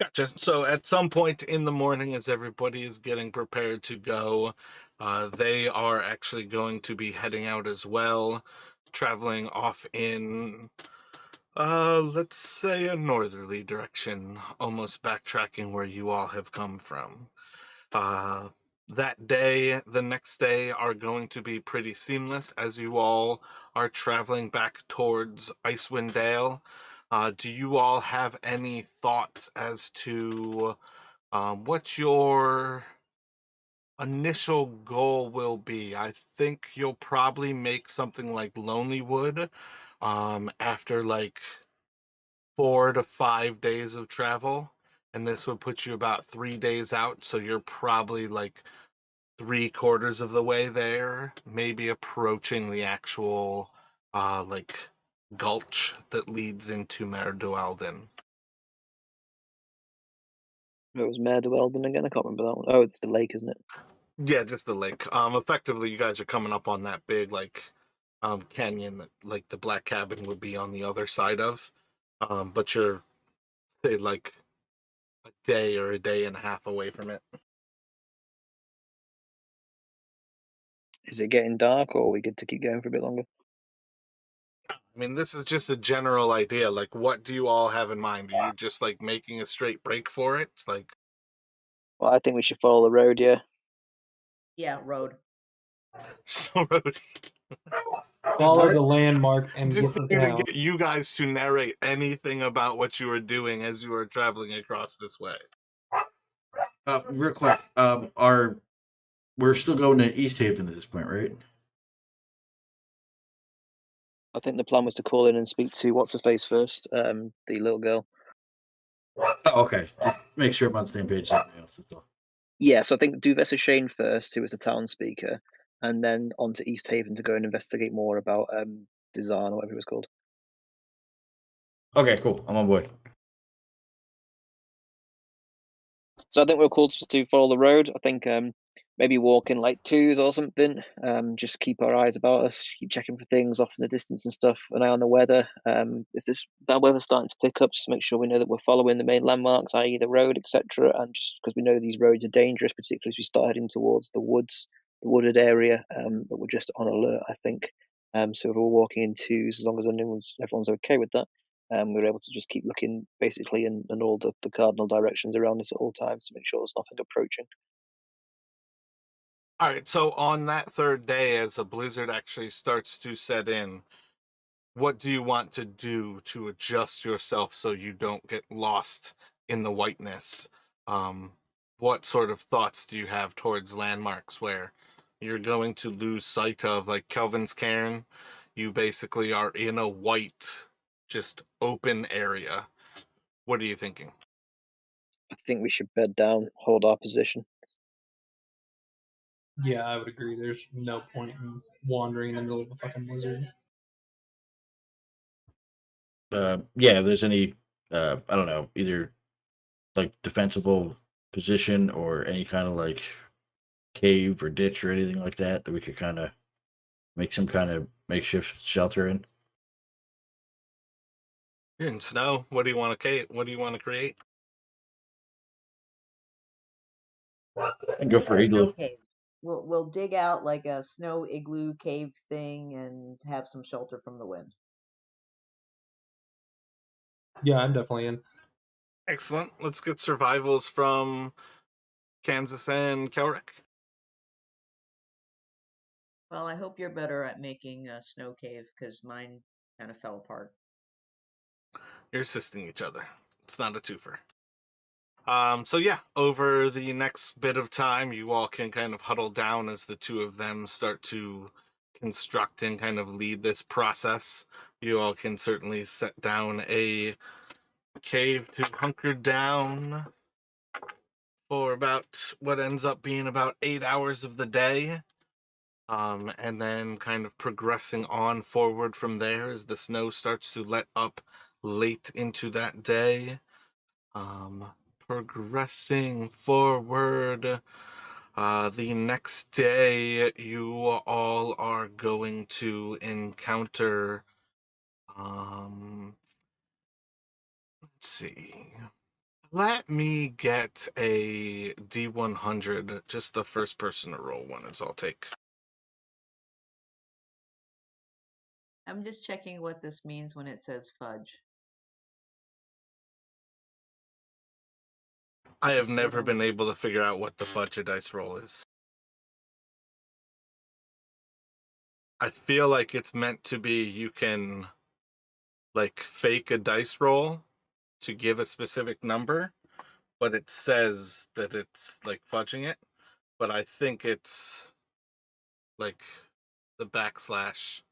Gotcha. So at some point in the morning, as everybody is getting prepared to go, they are actually going to be heading out as well, traveling off in, let's say, a northerly direction, almost backtracking where you all have come from. Uh, that day, the next day, are going to be pretty seamless as you all are traveling back towards Icewind Dale. Do you all have any thoughts as to what your initial goal will be? I think you'll probably make something like Lonelywood after like 4 to 5 days of travel. And this would put you about 3 days out. So you're probably like 3/4 of the way there, maybe approaching the actual like gulch that leads into Mer Dualden. It was Mare Weldon again. I can't remember that one. Oh, it's the lake, isn't it? Yeah, just the lake. Effectively, you guys are coming up on that big like canyon that like the Black Cabin would be on the other side of. But you're say like a day or a day and a half away from it. Is it getting dark, or are we good to keep going for a bit longer? I mean, this is just a general idea. Like, what do you all have in mind? Are you just like making a straight break for it? It's like Well, I think we should follow the road. Yeah. Yeah, road. Snow Road. Follow the landmark and Just get to gonna town. get you guys to narrate anything about what you were doing as you were traveling across this way. Real quick, we're still going to East Haven at this point, right? I think the plan was to call in and speak to what's her face first, the little girl. Oh, okay. Just make sure I'm on the same page as everybody else. That's all. Yeah, so I think Duvessa Shane first, who was the town speaker, and then on to East Haven to go and investigate more about Design or whatever it was called. Okay, cool. I'm on board. So I think we're called to follow the road. I think maybe walk in like twos or something. Just keep our eyes about us, keep checking for things off in the distance and stuff. An eye on the weather. If this bad weather's starting to pick up, just make sure we know that we're following the main landmarks, i.e., the road, etc. And just because we know these roads are dangerous, particularly as we start heading towards the woods, the wooded area, that we're just on alert. I think. So if we're walking in twos, as long as everyone's okay with that, we were able to just keep looking basically in all the cardinal directions around us at all times to make sure there's nothing approaching. All right, so on that third day, as a blizzard actually starts to set in, what do you want to do to adjust yourself so you don't get lost in the whiteness? Um, what sort of thoughts do you have towards landmarks where you're going to lose sight of, like Kelvin's Cairn? You basically are in a white, just open area. What are you thinking? I think we should bed down, hold our position. Yeah, I would agree. There's no point in wandering in the middle of a fucking blizzard. Yeah, if there's any, I don't know, either like defensible position or any kind of like cave or ditch or anything like that that we could kind of make some kind of makeshift shelter in. You're in snow. What do you want to What do you want to create? And go for A snow igloo. cave. We'll dig out like a snow igloo cave thing and have some shelter from the wind. Yeah, I'm definitely in. Excellent. Let's get survivals from Kansas and Kelrick. Well, I hope you're better at making a snow cave because mine kind of fell apart. You're assisting each other. It's not a twofer. So yeah, over the next bit of time, you all can kind of huddle down as the two of them start to construct and kind of lead this process. You all can certainly set down a cave to hunker down for about what ends up being about 8 hours of the day. And then kind of progressing on forward from there as the snow starts to let up late into that day. Progressing forward, the next day, you all are going to encounter. Let's see. Let me get a D100. Just the first person to roll one is I'll take. I'm just checking what this means when it says fudge. I have Just never little- been able to figure out what the fudge a dice roll is. I feel like it's meant to be you can like fake a dice roll to give a specific number, but it says that it's like fudging it. But I think it's like the backslash.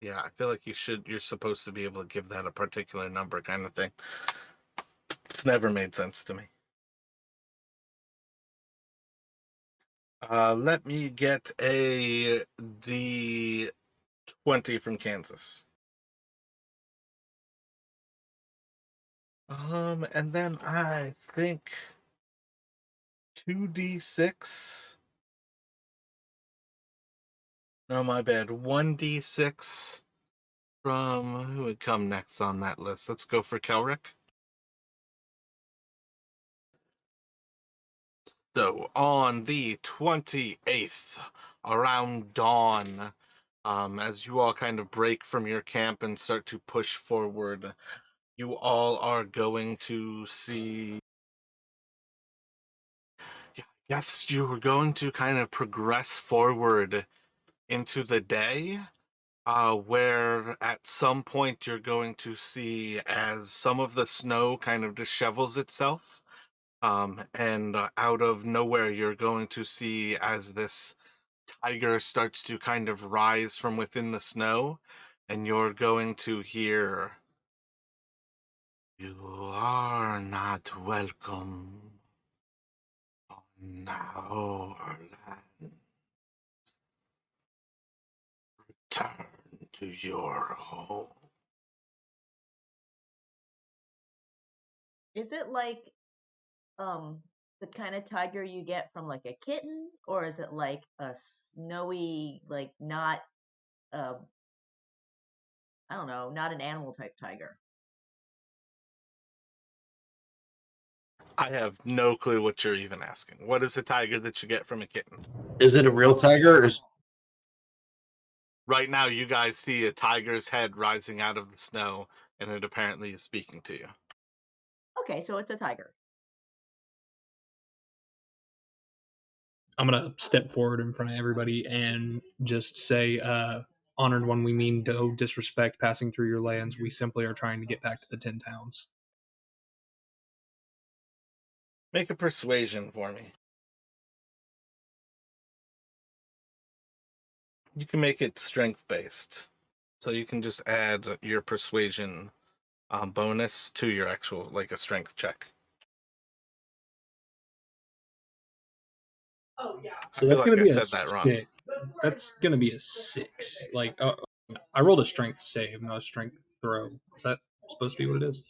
Yeah, I feel like you're supposed to be able to give that a particular number kind of thing. It's never made sense to me. Let me get a D20 from Kansas. And then I think 2D6. No, my bad. 1D6 from who would come next on that list? Let's go for Kelrick. So on the 28th, around dawn, as you all kind of break from your camp and start to push forward, you all are going to see. Yes, you are going to kind of progress forward into the day, where at some point you're going to see as some of the snow kind of dishevels itself. And out of nowhere, you're going to see as this tiger starts to kind of rise from within the snow, and you're going to hear, "You are not welcome on our land. Return to your home." Is it like the kind of tiger you get from like a kitten, or is it like a snowy, like not uh I don't know, not an animal type tiger? I have no clue what you're even asking. What is a tiger that you get from a kitten? Is it a real tiger? Or is Right now, you guys see a tiger's head rising out of the snow, and it apparently is speaking to you. Okay, so it's a tiger. I'm gonna step forward in front of everybody and just say, "Honored one, we mean no disrespect passing through your lands. We simply are trying to get back to the 10 towns." Make a persuasion for me. You can make it strength based, so you can just add your persuasion bonus to your actual like a strength check. So I feel that's like gonna I be a said that wrong. 6. That's gonna be a 6. Like, I rolled a strength save, not a strength throw. Is that supposed to be what it is?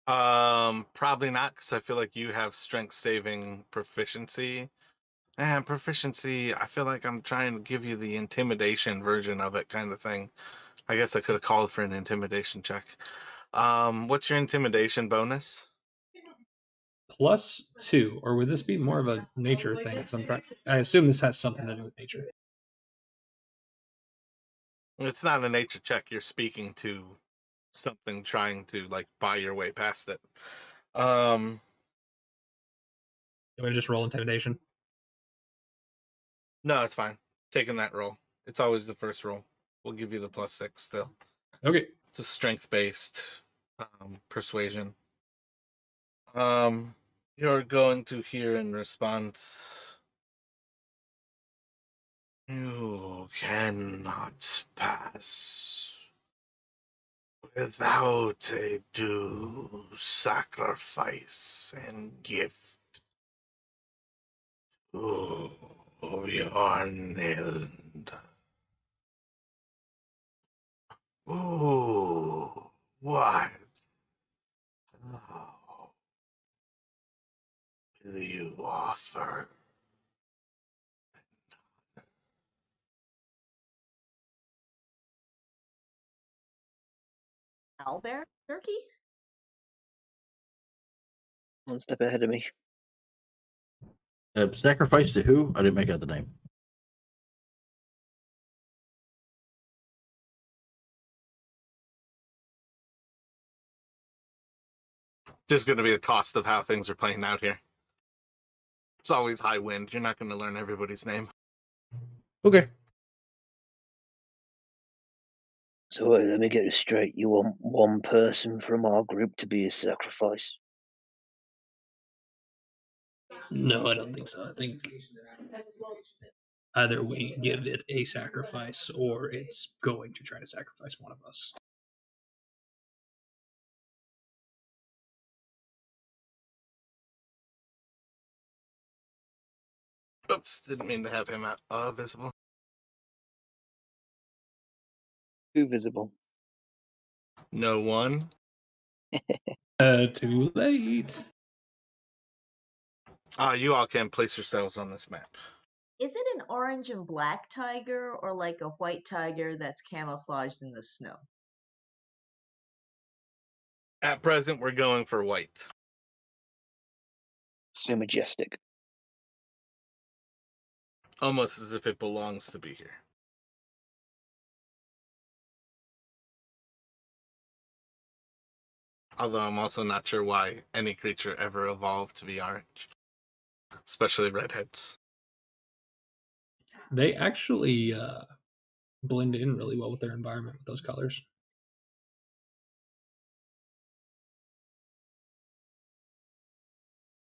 Probably not, because I feel like you have strength saving proficiency. And proficiency, I feel like I'm trying to give you the intimidation version of it, kind of thing. I guess I could have called for an intimidation check. What's your intimidation bonus? +2, or would this be more of a nature thing? Because I assume this has something to do with nature. It's not a nature check. You're speaking to something, trying to like buy your way past it. I'm gonna just roll intimidation. No, it's fine. Taking that roll. It's always the first roll. We'll give you the +6 still. Okay. It's a strength based persuasion. You're going to hear in response, "You cannot pass without a due sacrifice and gift to your land." Oh, what? How will you offer? Owlbear turkey? One step ahead of me. Sacrifice to who? I didn't make out the name. Just going to be the cost of how things are playing out here. It's always high wind. You're not going to learn everybody's name. Okay. So let me get it straight. You want one person from our group to be a sacrifice? No, I don't think so. I think either we give it a sacrifice or it's going to try to sacrifice one of us. Oops, didn't mean to have him visible. Who visible? No one. Too late. You all can place yourselves on this map. Is it an orange and black tiger or like a white tiger that's camouflaged in the snow? At present, we're going for white. So majestic. Almost as if it belongs to be here. Although I'm also not sure why any creature ever evolved to be orange. Especially redheads. They actually blend in really well with their environment with those colors.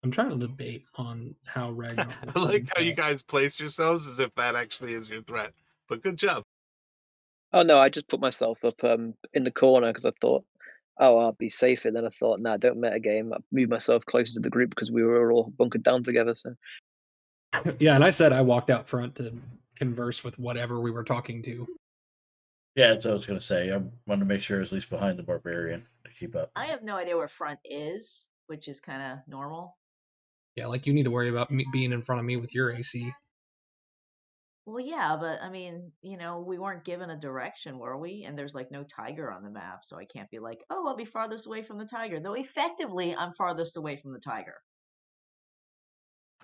I'm trying to debate on how Ragnar. I like how you guys place yourselves as if that actually is your threat. But good job. Oh no, I just put myself up in the corner because I thought, oh, I'll be safer. Then I thought, nah, don't metagame. I moved myself closer to the group because we were all bunkered down together. So Yeah, and I said I walked out front to converse with whatever we were talking to. Yeah, that's what I was going to say. I wanted to make sure it's at least behind the barbarian to keep up. I have no idea where front is, which is kind of normal. Yeah, like you need to worry about me being in front of me with your AC. Well, yeah, but I mean, we weren't given a direction, were we? And there's like no tiger on the map, so I can't be like, oh, I'll be farthest away from the tiger. Though effectively, I'm farthest away from the tiger.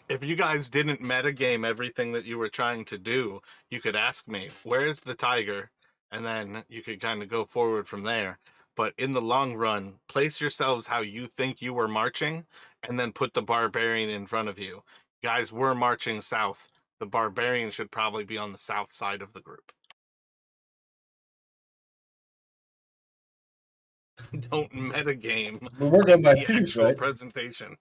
If you guys didn't metagame everything that you were trying to do, you could ask me, where's the tiger? And then you could kind of go forward from there. But in the long run, place yourselves how you think you were marching, and then put the barbarian in front of you. Guys, we're marching south. The barbarian should probably be on the south side of the group. Don't metagame We're working on my the twos, actual right? presentation.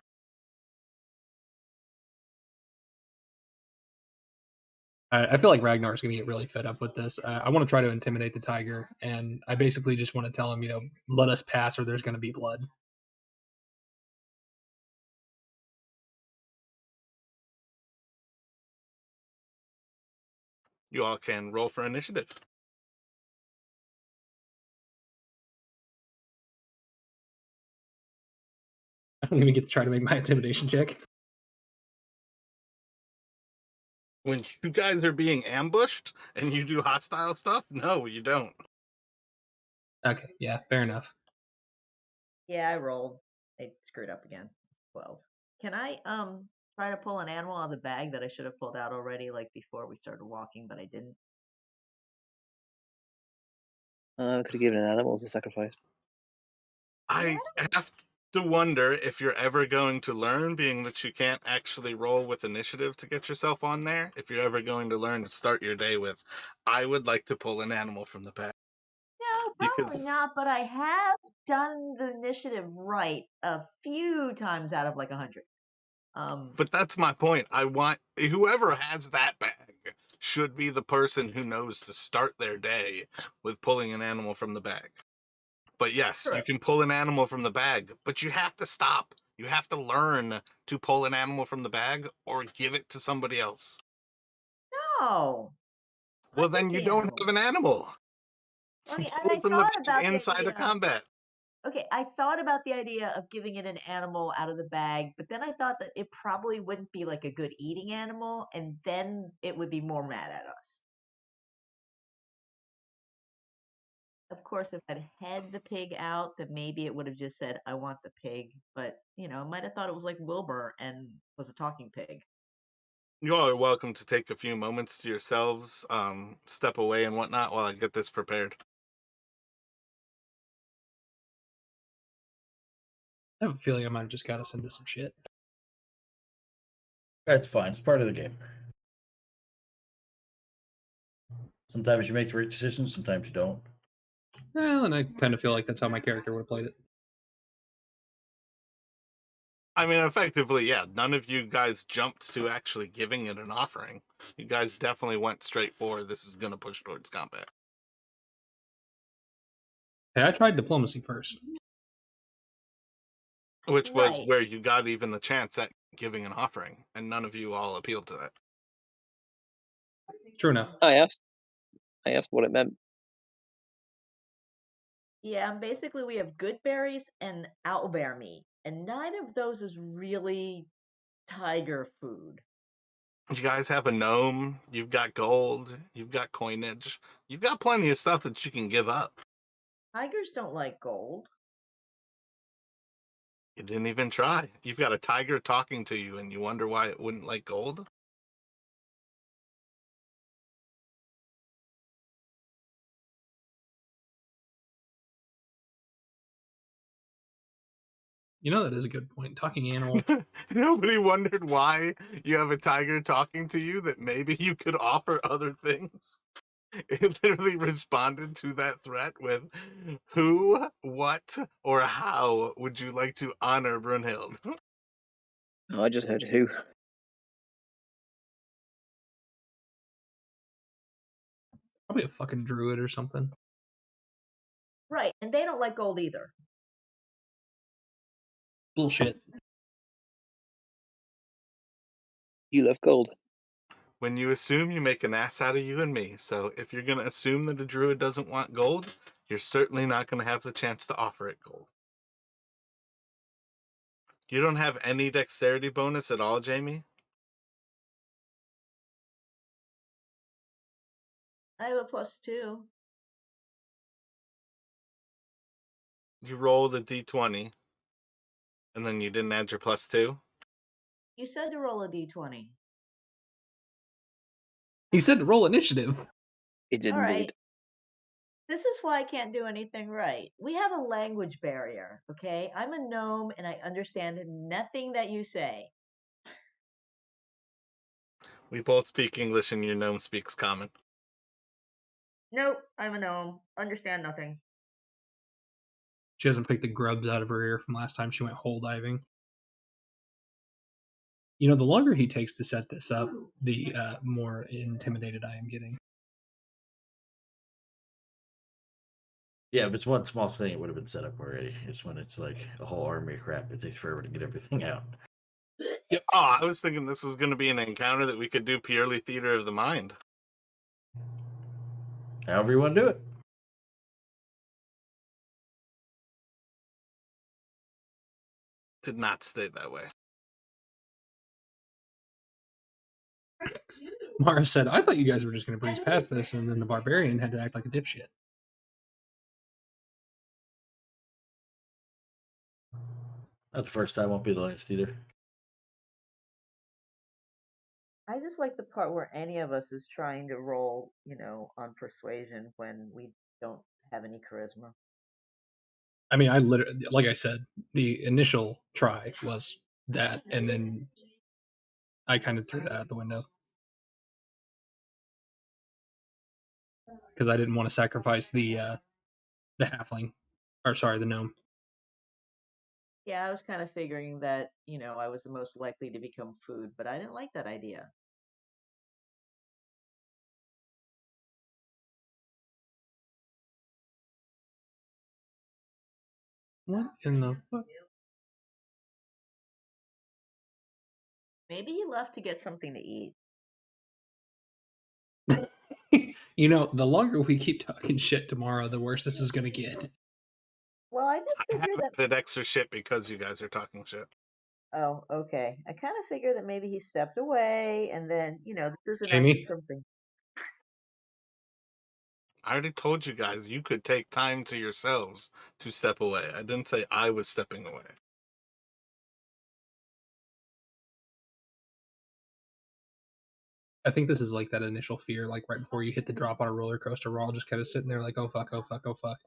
I feel like Ragnar's going to get really fed up with this. I want to try to intimidate the tiger, and I basically just want to tell him, let us pass or there's going to be blood. You all can roll for initiative. I don't even get to try to make my intimidation check. When you guys are being ambushed and you do hostile stuff, no, you don't. Okay, yeah, fair enough. Yeah, I rolled. I screwed up again. 12. Can I try to pull an animal out of the bag that I should have pulled out already, like before we started walking, but I didn't? I could have given an animal as a sacrifice. I have to wonder if you're ever going to learn, being that you can't actually roll with initiative to get yourself on there, if you're ever going to learn to start your day with, I would like to pull an animal from the bag. No, probably Because not, but I have done the initiative right a few times out of like 100. But that's my point. I want whoever has that bag should be the person who knows to start their day with pulling an animal from the bag. But yes, True. you can pull an animal from the bag, but you have to stop. You have to learn to pull an animal from the bag or give it to somebody else. No. Well, I then get you the don't animal. have an animal. I mean, and Pull I it from the thought bag about the inside of idea. combat. Okay, I thought about the idea of giving it an animal out of the bag, but then I thought that it probably wouldn't be like a good eating animal, and then it would be more mad at us. Of course, if I'd had the pig out, then maybe it would have just said, I want the pig. But, I might have thought it was like Wilbur and was a talking pig. You all are welcome to take a few moments to yourselves, step away and whatnot while I get this prepared. I have a feeling I might have just got us into some shit. That's fine. It's part of the game. Sometimes you make the right decisions, sometimes you don't. Well, and I kind of feel like that's how my character would have played it. I mean, effectively, yeah, none of you guys jumped to actually giving it an offering. You guys definitely went straight for this is going to push towards combat. Hey, I tried diplomacy first. Which was Right. where you got even the chance at giving an offering, and none of you all appealed to that. True enough. I asked what it meant. Yeah, and basically we have good berries and owlbear meat, and neither of those is really tiger food. You guys have a gnome, you've got gold, you've got coinage, you've got plenty of stuff that you can give up. Tigers don't like gold. You didn't even try. You've got a tiger talking to you, and you wonder why it wouldn't like gold? That is a good point. Talking animal. Nobody wondered why you have a tiger talking to you that maybe you could offer other things. It literally responded to that threat with, who, what, or how would you like to honor Brunhild? No, I just heard who. Probably a fucking druid or something. Right, and they don't like gold either. Bullshit. You love gold. When you assume, you make an ass out of you and me. So if you're going to assume that a druid doesn't want gold, you're certainly not going to have the chance to offer it gold. You don't have any dexterity bonus at all, Jamie? I have a +2. You rolled a d20, and then you didn't add your +2? You said to roll a d20. He said to roll initiative. It did All right. indeed. This is why I can't do anything right. We have a language barrier, okay? I'm a gnome and I understand nothing that you say. We both speak English and your gnome speaks common. Nope, I'm a gnome. Understand nothing. She hasn't picked the grubs out of her ear from last time she went hole diving. The longer he takes to set this up, the more intimidated I am getting. Yeah, if it's one small thing, it would have been set up already. It's when it's like a whole army of crap. It takes forever to get everything out. Oh, I was thinking this was going to be an encounter that we could do purely theater of the mind. However you want to do it. Did not stay that way. Mara said, I thought you guys were just going to breeze past this, and then the barbarian had to act like a dipshit. Not the first time, won't be the last either. I just like the part where any of us is trying to roll, on persuasion when we don't have any charisma. I mean, I literally, like I said, the initial try was that, and then I kind of threw that out the window. Because I didn't want to sacrifice the halfling, or sorry, the gnome. Yeah, I was kind of figuring that, I was the most likely to become food, but I didn't like that idea. What in the fuck? Maybe he left to get something to eat. The longer we keep talking shit tomorrow, the worse this is going to get. Well, I just I figured that. added extra shit because you guys are talking shit. Oh, okay. I kind of figured that maybe he stepped away, and then, this is an Jamie? something. I already told you guys you could take time to yourselves to step away. I didn't say I was stepping away. I think this is like that initial fear, like right before you hit the drop on a roller coaster. We're all just kind of sitting there like, oh fuck, oh fuck, oh fuck.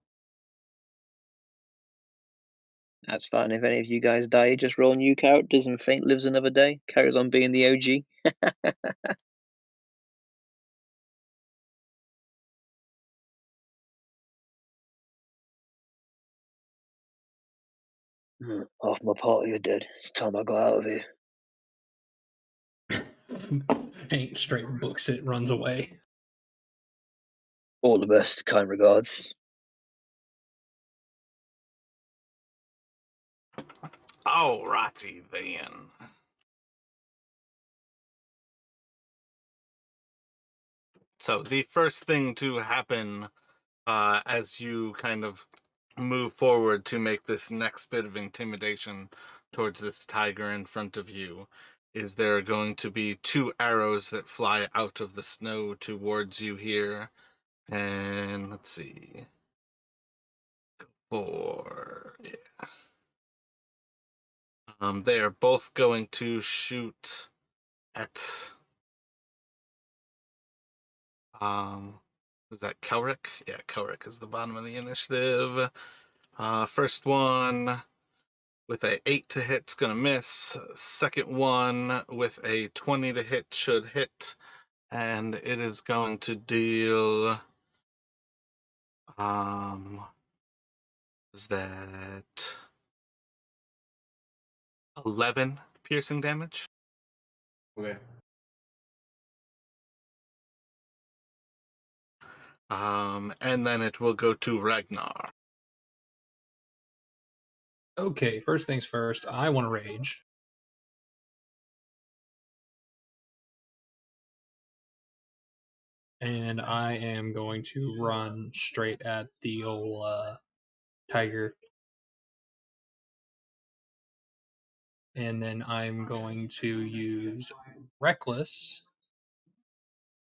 That's fine. If any of you guys die, just roll new characters and Fate lives another day. Carries on being the OG. Half my party are dead. It's time I got out of here. Hank straight books it, runs away. All the best. Kind regards. Alrighty then. So the first thing to happen as you kind of move forward to make this next bit of intimidation towards this tiger in front of you is there are going to be 2 arrows that fly out of the snow towards you here. And let's see. 4. Yeah. They are both going to shoot at was that Kelrick? Yeah, Kelrick is the bottom of the initiative. First one with a 8 to hit's gonna miss. Second one with a 20 to hit should hit, and it is going to deal is that 11 piercing damage. Okay. And then it will go to Ragnar. Okay, first things first, I want to rage. And I am going to run straight at the old tiger. And then I'm going to use Reckless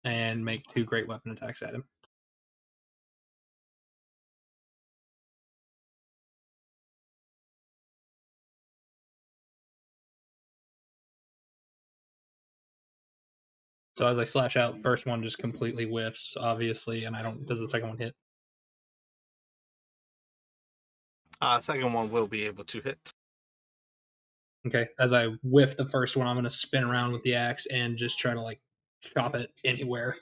and make 2 great weapon attacks at him. So as I slash out, first one just completely whiffs, obviously, and I don't. Does the second one hit? Second one will be able to hit. Okay. As I whiff the first one, I'm going to spin around with the axe and just try to like chop it anywhere.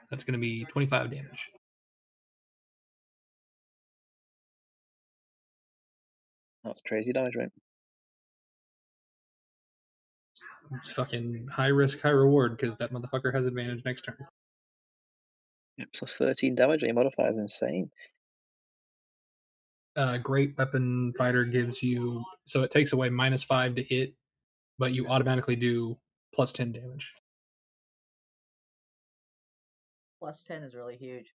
That's going to be 25 damage. That's crazy damage, right? It's fucking high risk, high reward because that motherfucker has advantage next turn. Yep, plus 13 damage. Your modifier is insane. Great weapon fighter gives you, so it takes away -5 to hit, but you automatically do plus 10 damage. Plus 10 is really huge.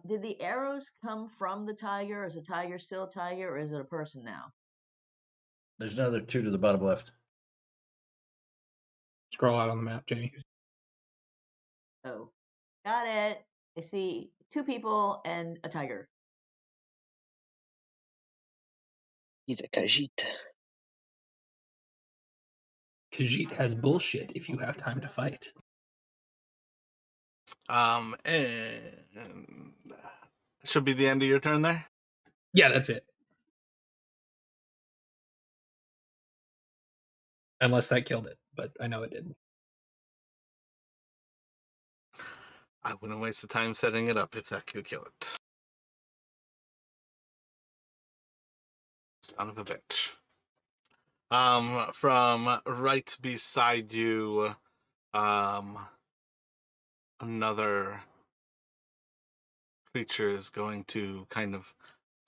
Did the arrows come from the tiger? Is the tiger still a tiger, or is it a person now? There's another 2 to the bottom left. Scroll out on the map, Jamie. Oh, got it. I see 2 people and a tiger. He's a Khajiit. Khajiit has bullshit if you have time to fight. And should be the end of your turn there. Yeah, that's it. Unless that killed it, but I know it didn't. I wouldn't waste the time setting it up if that could kill it. Son of a bitch. From right beside you, another creature is going to kind of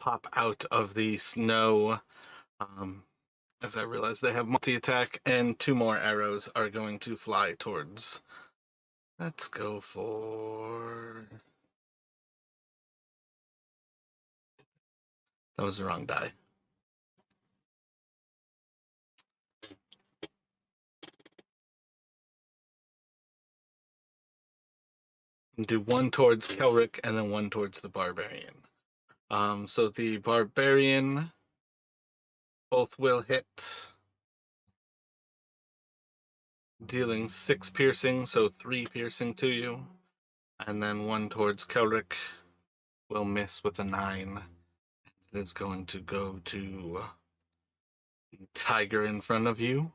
pop out of the snow. As I realize they have multi-attack, and 2 more arrows are going to fly towards. Let's go for... That was the wrong die. Do one towards Kelric and then one towards the barbarian. So the barbarian both will hit, dealing 6 piercing, so 3 piercing to you. And then one towards Kelric will miss with a 9. It is going to go to the tiger in front of you.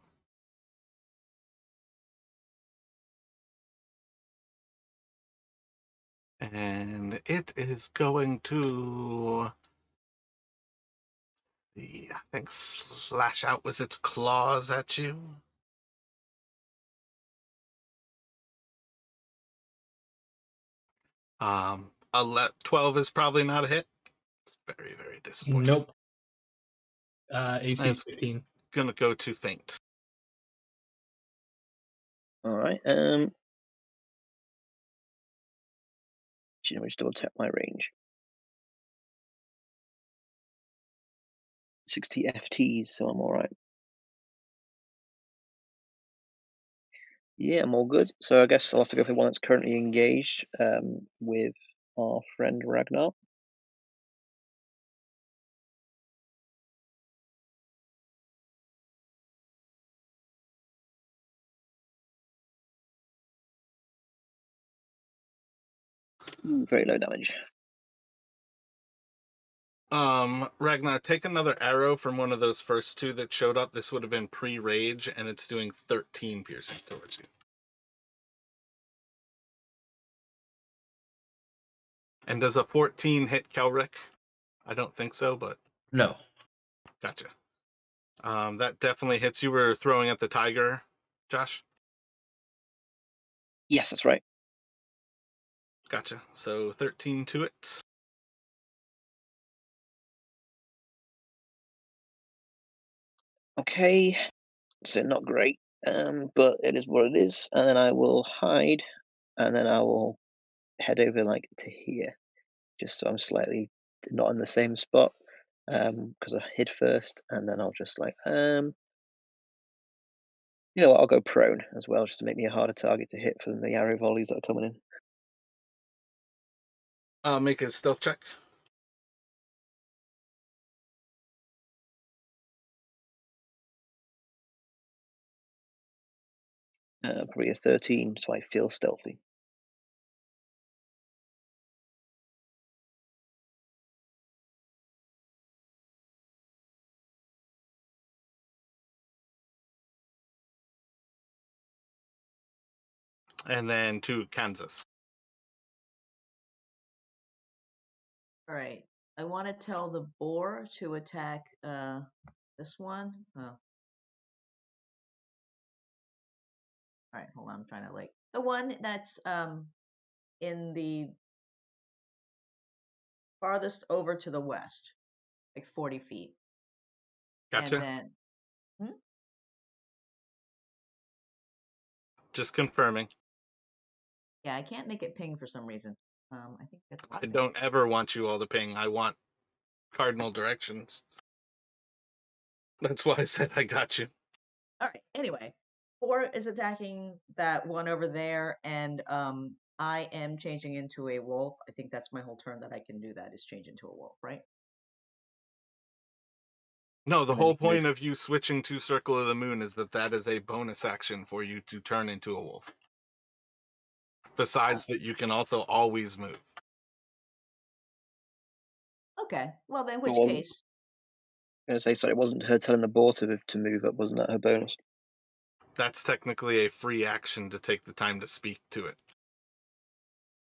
And it is going to, I think, slash out with its claws at you. 12 is probably not a hit. It's very, very disappointing. Nope. AC It's 15. Gonna go to faint. All right. Should I just double tap my range? 60 FTs, so I'm all right. Yeah, I'm all good. So I guess I'll have to go for one that's currently engaged with our friend Ragnar. Very low damage. Ragnar, take another arrow from one of those first 2 that showed up. This would have been pre-rage, and it's doing 13 piercing towards you. And does a 14 hit Kelric? I don't think so, but No. gotcha. That definitely hits. You were throwing at the tiger, Josh? Yes, that's right. Gotcha. So 13 to it. Okay, so not great, but it is what it is. And then I will hide, and then I will head over like to here, just so I'm slightly not in the same spot, because I hid first, and then I'll just like, you know what, I'll go prone as well, just to make me a harder target to hit from the arrow volleys that are coming in. Make a stealth check. Probably a 13, so I feel stealthy. And then to Kansas. All right. I want to tell the boar to attack this one. Oh. All right, hold on. I'm trying to like the one that's in the farthest over to the west, like 40 feet. Gotcha. And then Just confirming. yeah, I can't make it ping for some reason. I think that's I don't ever want you all to ping. I want cardinal directions. That's why I said I got you. All right. Anyway, 4 is attacking that one over there, and I am changing into a wolf. I think that's my whole turn that I can do that is change into a wolf, right? No, the And then whole you can move. point of you switching to Circle of the Moon is that is a bonus action for you to turn into a wolf. Besides that, you can also always move. Okay. Well, then, It which wasn't. case? I'm gonna say, sorry, it wasn't her telling the boar to move up, wasn't that her bonus? That's technically a free action to take the time to speak to it.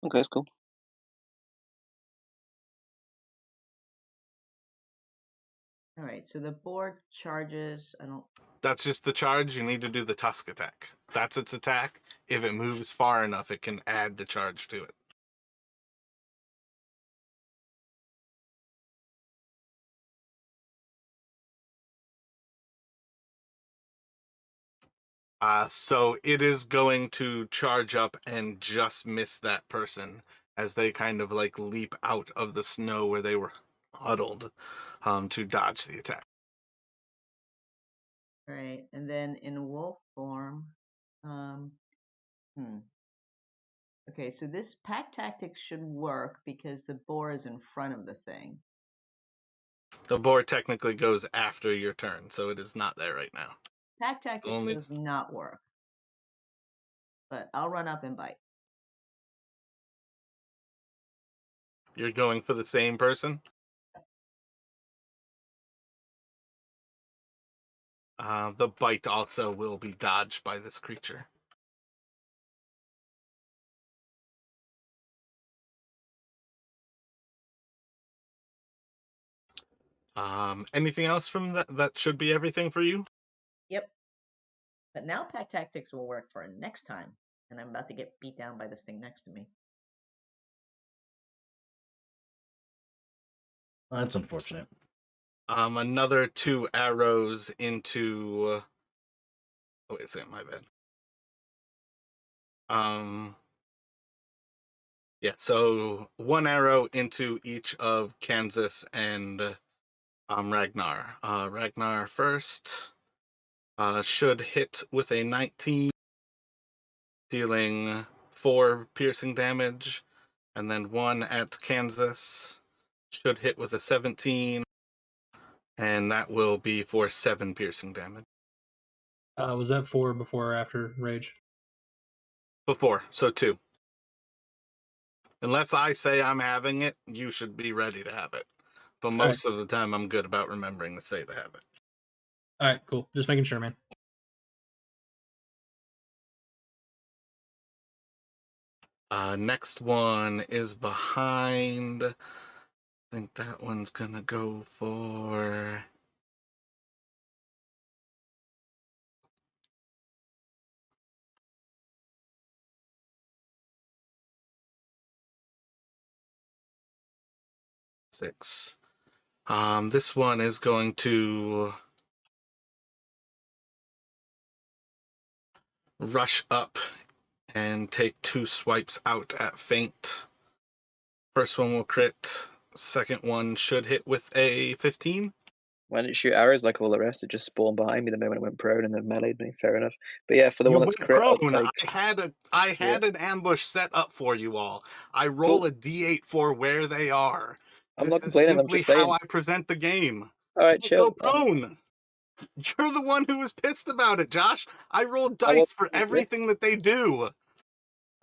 Okay, that's cool. All right. So the boar charges. I don't. That's just the charge. You need to do the tusk attack. That's its attack. If it moves far enough, it can add the charge to it. So it is going to charge up and just miss that person as they kind of like leap out of the snow where they were huddled to dodge the attack. All right. And then in wolf form, hmm. Okay, so this pack tactics should work because the boar is in front of the thing. The boar technically goes after your turn, so it is not there right now. Pack tactics Only- does not work. But I'll run up and bite. You're going for the same person? The bite also will be dodged by this creature. Anything else from that? That should be everything for you? Yep. But now pack tactics will work for next time. And I'm about to get beat down by this thing next to me. Well, that's unfortunate. Another 2 arrows into... Oh, wait a second, my bad. Yeah, so 1 arrow into each of Kansas and Ragnar. Ragnar first should hit with a 19, dealing 4 piercing damage, and then 1 at Kansas should hit with a 17, and that will be for 7 piercing damage. Was that 4 before or after rage? Before, so 2. Unless I say I'm having it, you should be ready to have it. But most of the time, I'm good about remembering to say to have it. All right, cool. Just making sure, man. Next one is behind. I think that one's gonna go for... six. This one is going to rush up and take 2 swipes out at feint. First one will crit. Second one should hit with a 15. Why didn't it shoot arrows like all the rest? It just spawned behind me the moment I went prone and then meleeed me. Fair enough. But yeah, for the You one that's went crit, I'll prone. take. I had an ambush set up for you all. I roll Cool. a d8 for where they are. I'm This not is complaining. I'm simply just how saying. I present the game. All right, Don't chill. go prone. You're the one who was pissed about it, Josh. I rolled I dice wasn't for being pissed. everything that they do.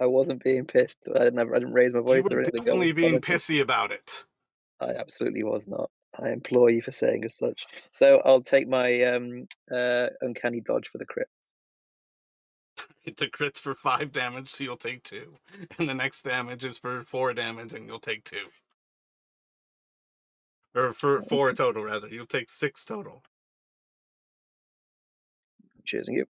I wasn't being pissed. I didn't raise my You voice were or anything. I definitely was being commenting. pissy about it. I absolutely was not. I implore you for saying as such. So I'll take my uncanny dodge for the crit. The crit's for 5 damage, so you'll take 2. And the next damage is for 4 damage, and you'll take 2. Or for 4 total, rather. You'll take 6 total. Cheers, and you.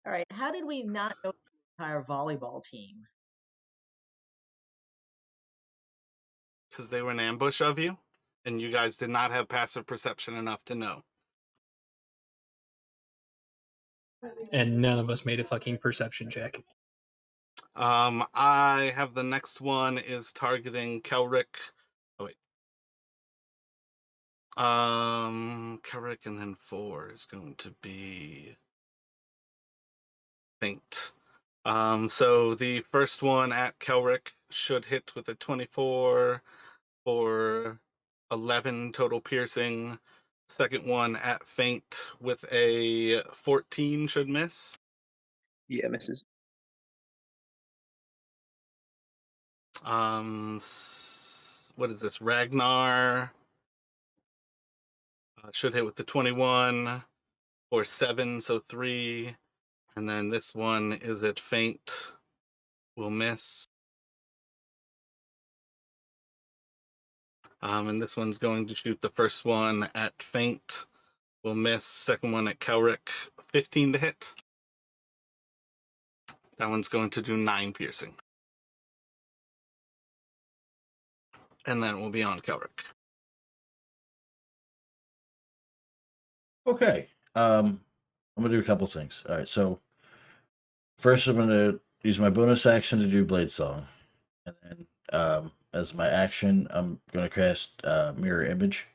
All right, how did we not know the entire volleyball team? Because they were in ambush of you, and you guys did not have passive perception enough to know. And none of us made a fucking perception check. I have the next one is targeting Kelrick. Oh, wait. Kelrick, and then 4 is going to be feint. So the first one at Kelrick should hit with a 24 for 11 total piercing. Second one at feint with a 14 should miss. Yeah, misses. What is this? Ragnar should hit with the 21 or 7, so 3. And then this one is at feint, will miss. And this one's going to shoot the first one at feint, will miss. Second one at Kelrick, 15 to hit. That one's going to do 9 piercing. And then we'll be on Kelrick. Okay. I'm gonna do a couple things. All right. So first, I'm gonna use my bonus action to do Blade Song, and then as my action, I'm going to cast Mirror Image.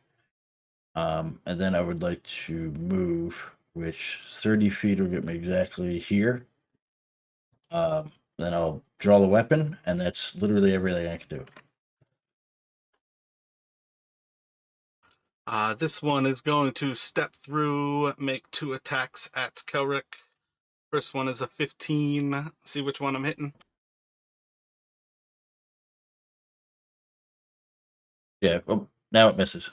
And then I would like to move, which 30 feet will get me exactly here. Then I'll draw the weapon, and that's literally everything I can do. This one is going to step through, make 2 attacks at Kelric. First one is a 15. See which one I'm hitting. Yeah, well, now it misses.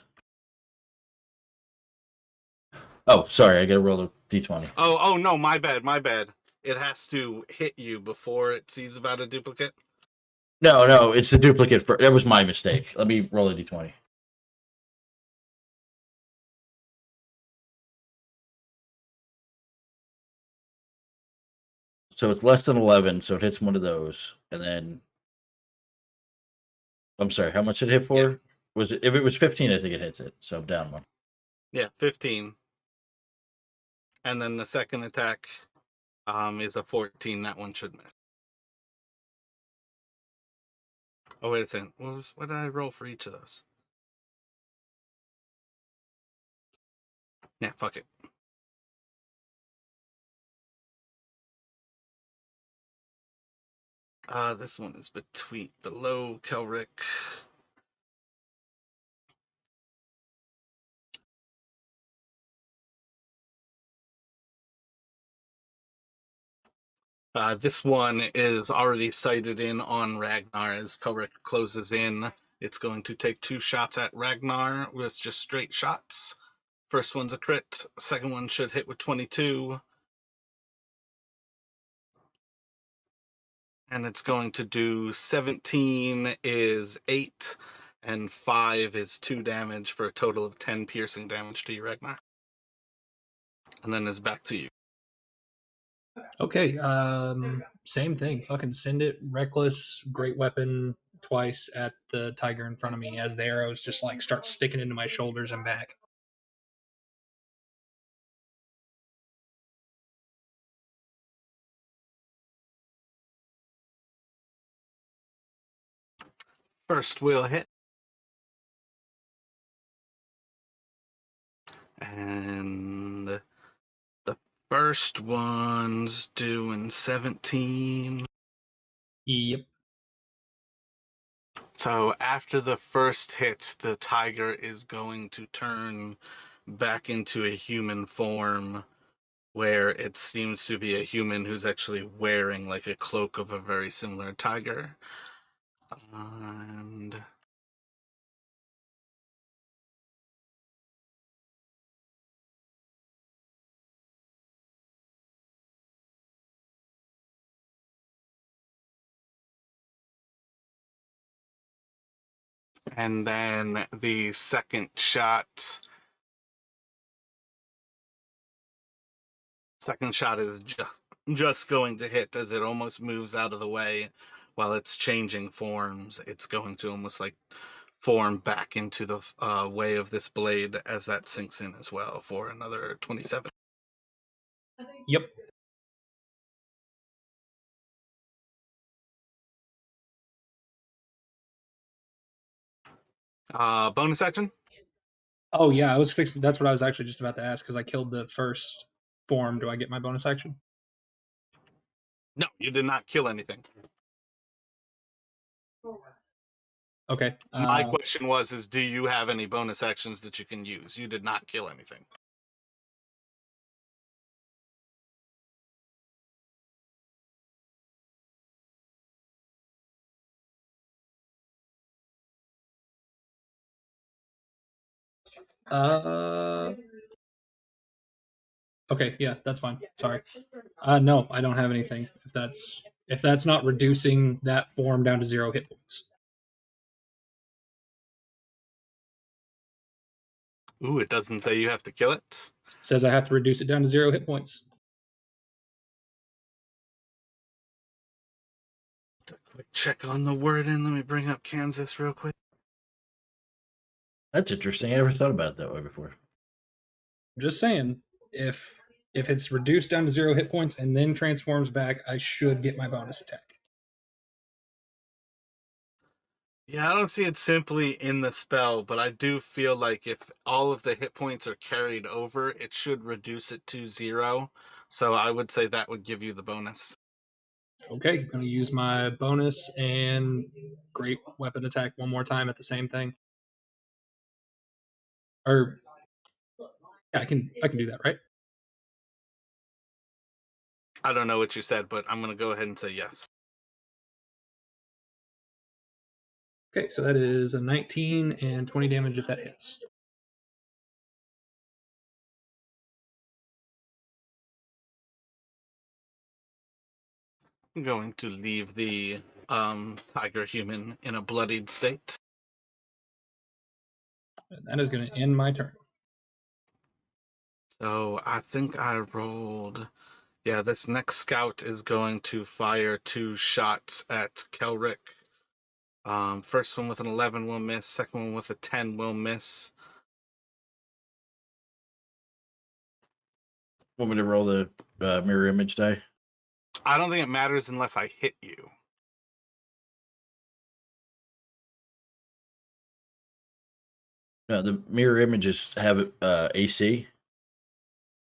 Oh, sorry, I gotta roll a d20. Oh, no, my bad. It has to hit you before it sees about a duplicate. No, it's the duplicate. That was my mistake. Let me roll a d20. So it's less than 11, so it hits one of those, and then I'm sorry, how much did it hit for? Yeah. Was it, if it was 15, I think it hits it. So I'm down one. Yeah, 15. And then the second attack is a 14. That one should miss. Oh, wait a second. What did I roll for each of those? Yeah, fuck it. This one is below Kelric. This one is already sighted in on Ragnar as Kelric closes in. It's going to take 2 shots at Ragnar with just straight shots. First one's a crit. Second one should hit with 22. And it's going to do 17 is 8, and 5 is 2 damage for a total of 10 piercing damage to you, Ragnar. And then it's back to you. Okay, same thing. Fucking send it. Reckless, great weapon twice at the tiger in front of me as the arrows just like start sticking into my shoulders and back. First will hit. And the first one's doing 17. Yep. So after the first hit, the tiger is going to turn back into a human form, where it seems to be a human who's actually wearing like a cloak of a very similar tiger. And then the second shot is just going to hit as it almost moves out of the way while it's changing forms. It's going to almost like form back into the way of this blade as that sinks in as well for another 27. Yep. Bonus action? Oh yeah, I was fixing. That's what I was actually just about to ask because I killed the first form. Do I get my bonus action? No, you did not kill anything. Okay. My question is do you have any bonus actions that you can use? You did not kill anything. Okay, yeah, that's fine. Sorry. No, I don't have anything. If that's not reducing that form down to 0 hit points. Ooh, it doesn't say you have to kill it. Says I have to reduce it down to 0 hit points. Quick check on the wording. Let me bring up Kansas real quick. That's interesting. I never thought about it that way before. I'm just saying, if it's reduced down to 0 hit points and then transforms back, I should get my bonus attack. Yeah, I don't see it simply in the spell, but I do feel like if all of the hit points are carried over, it should reduce it to 0. So I would say that would give you the bonus. Okay, I'm gonna use my bonus and great weapon attack one more time at the same thing. Or yeah, I can do that, right? I don't know what you said, but I'm going to go ahead and say yes. Okay, so that is a 19 and 20 damage if that hits. I'm going to leave the tiger human in a bloodied state. And that is going to end my turn. So I think I rolled. Yeah, this next scout is going to fire 2 shots at Kelric. First one with an 11 will miss. Second one with a 10 will miss. Want me to roll the mirror image die? I don't think it matters unless I hit you. No, the mirror images have AC.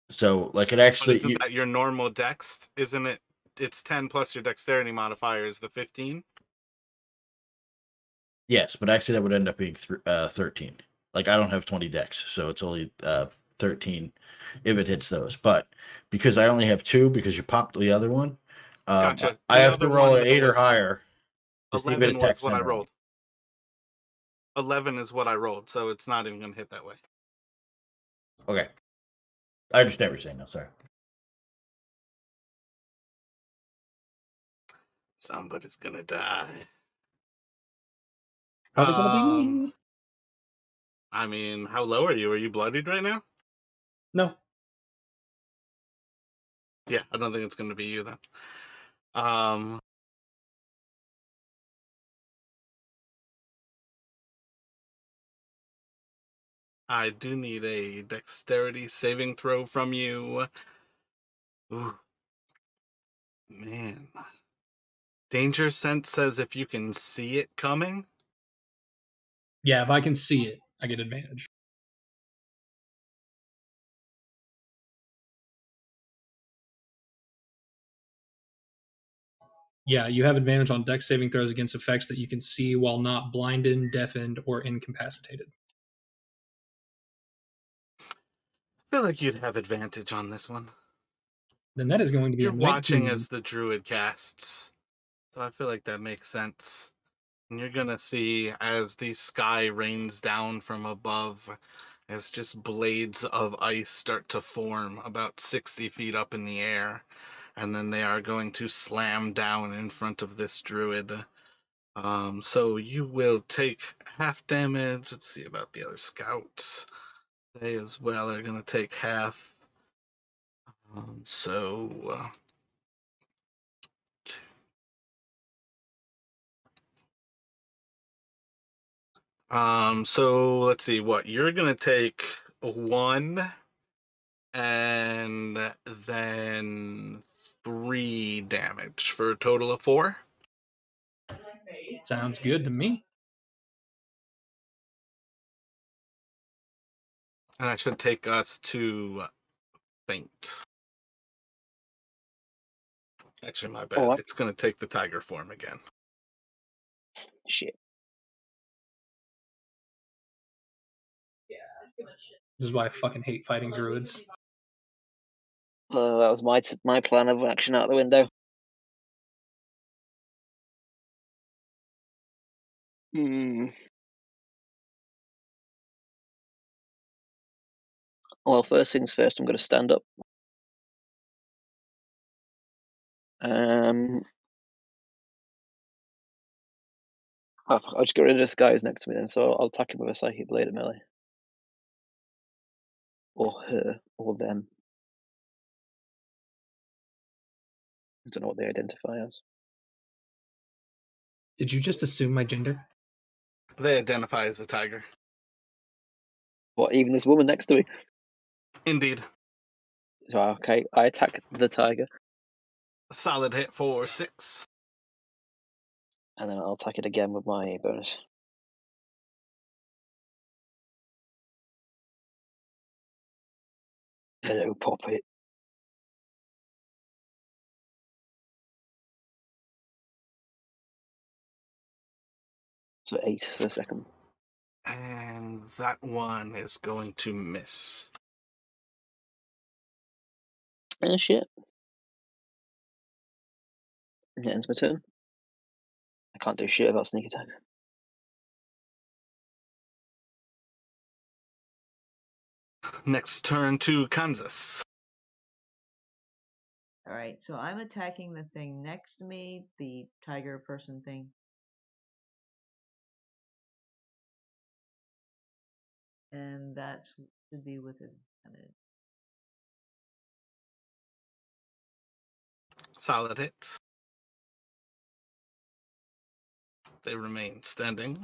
So, like, it But actually. isn't that your normal dex? Isn't it? It's 10 plus your dexterity modifier is the 15. Yes, but actually that would end up being 13. Like, I don't have 20 dex, so it's only 13 if it hits those. But because I only have 2, because you popped the other one, Gotcha. I The have to other roll one, an though, 8 or was higher to see if it 11 was attacks what I center. rolled. 11 is what I rolled, so it's not even going to hit that way. Okay. I understand what you're saying now, sorry. Somebody's going to die. Probably going to be me. I mean, how low are you? Are you bloodied right now? No. Yeah, I don't think it's going to be you then. I do need a dexterity saving throw from you. Ooh. Man. Danger sense says if you can see it coming. Yeah, if I can see it, I get advantage. Yeah, you have advantage on dex saving throws against effects that you can see while not blinded, deafened, or incapacitated. I feel like you'd have advantage on this one. Then that is going to be You're a 19. watching as the druid casts, so I feel like that makes sense. And you're gonna see as the sky rains down from above, as just blades of ice start to form about 60 feet up in the air, and then they are going to slam down in front of this druid. So you will take half damage. Let's see about the other scouts. They as well are going to take half. So let's see what you're going to take 1 and then 3 damage for a total of 4. Sounds good to me. And that should take us to faint. Actually, my bad. Oh, It's going to take the tiger form again. shit. This is why I fucking hate fighting druids. That was my plan of action out the window. Well, first things first, I'm going to stand up. I'll just get rid of this guy who's next to me then, so I'll attack him with a psychic blade at melee. Or her, or them. I don't know what they identify as. Did you just assume my gender? They identify as a tiger. What, even this woman next to me? Indeed. So, okay, I attack the tiger, A solid hit for 6. and then I'll attack it again with my bonus. Hello, Poppet. So 8 for the second. And that one is going to miss. Shit. That ends my turn. I can't do shit about sneak attack. Next turn to Kansas. All right, so I'm attacking the thing next to me, the tiger person thing. And that should be with advantage. Solid hit. They remain standing.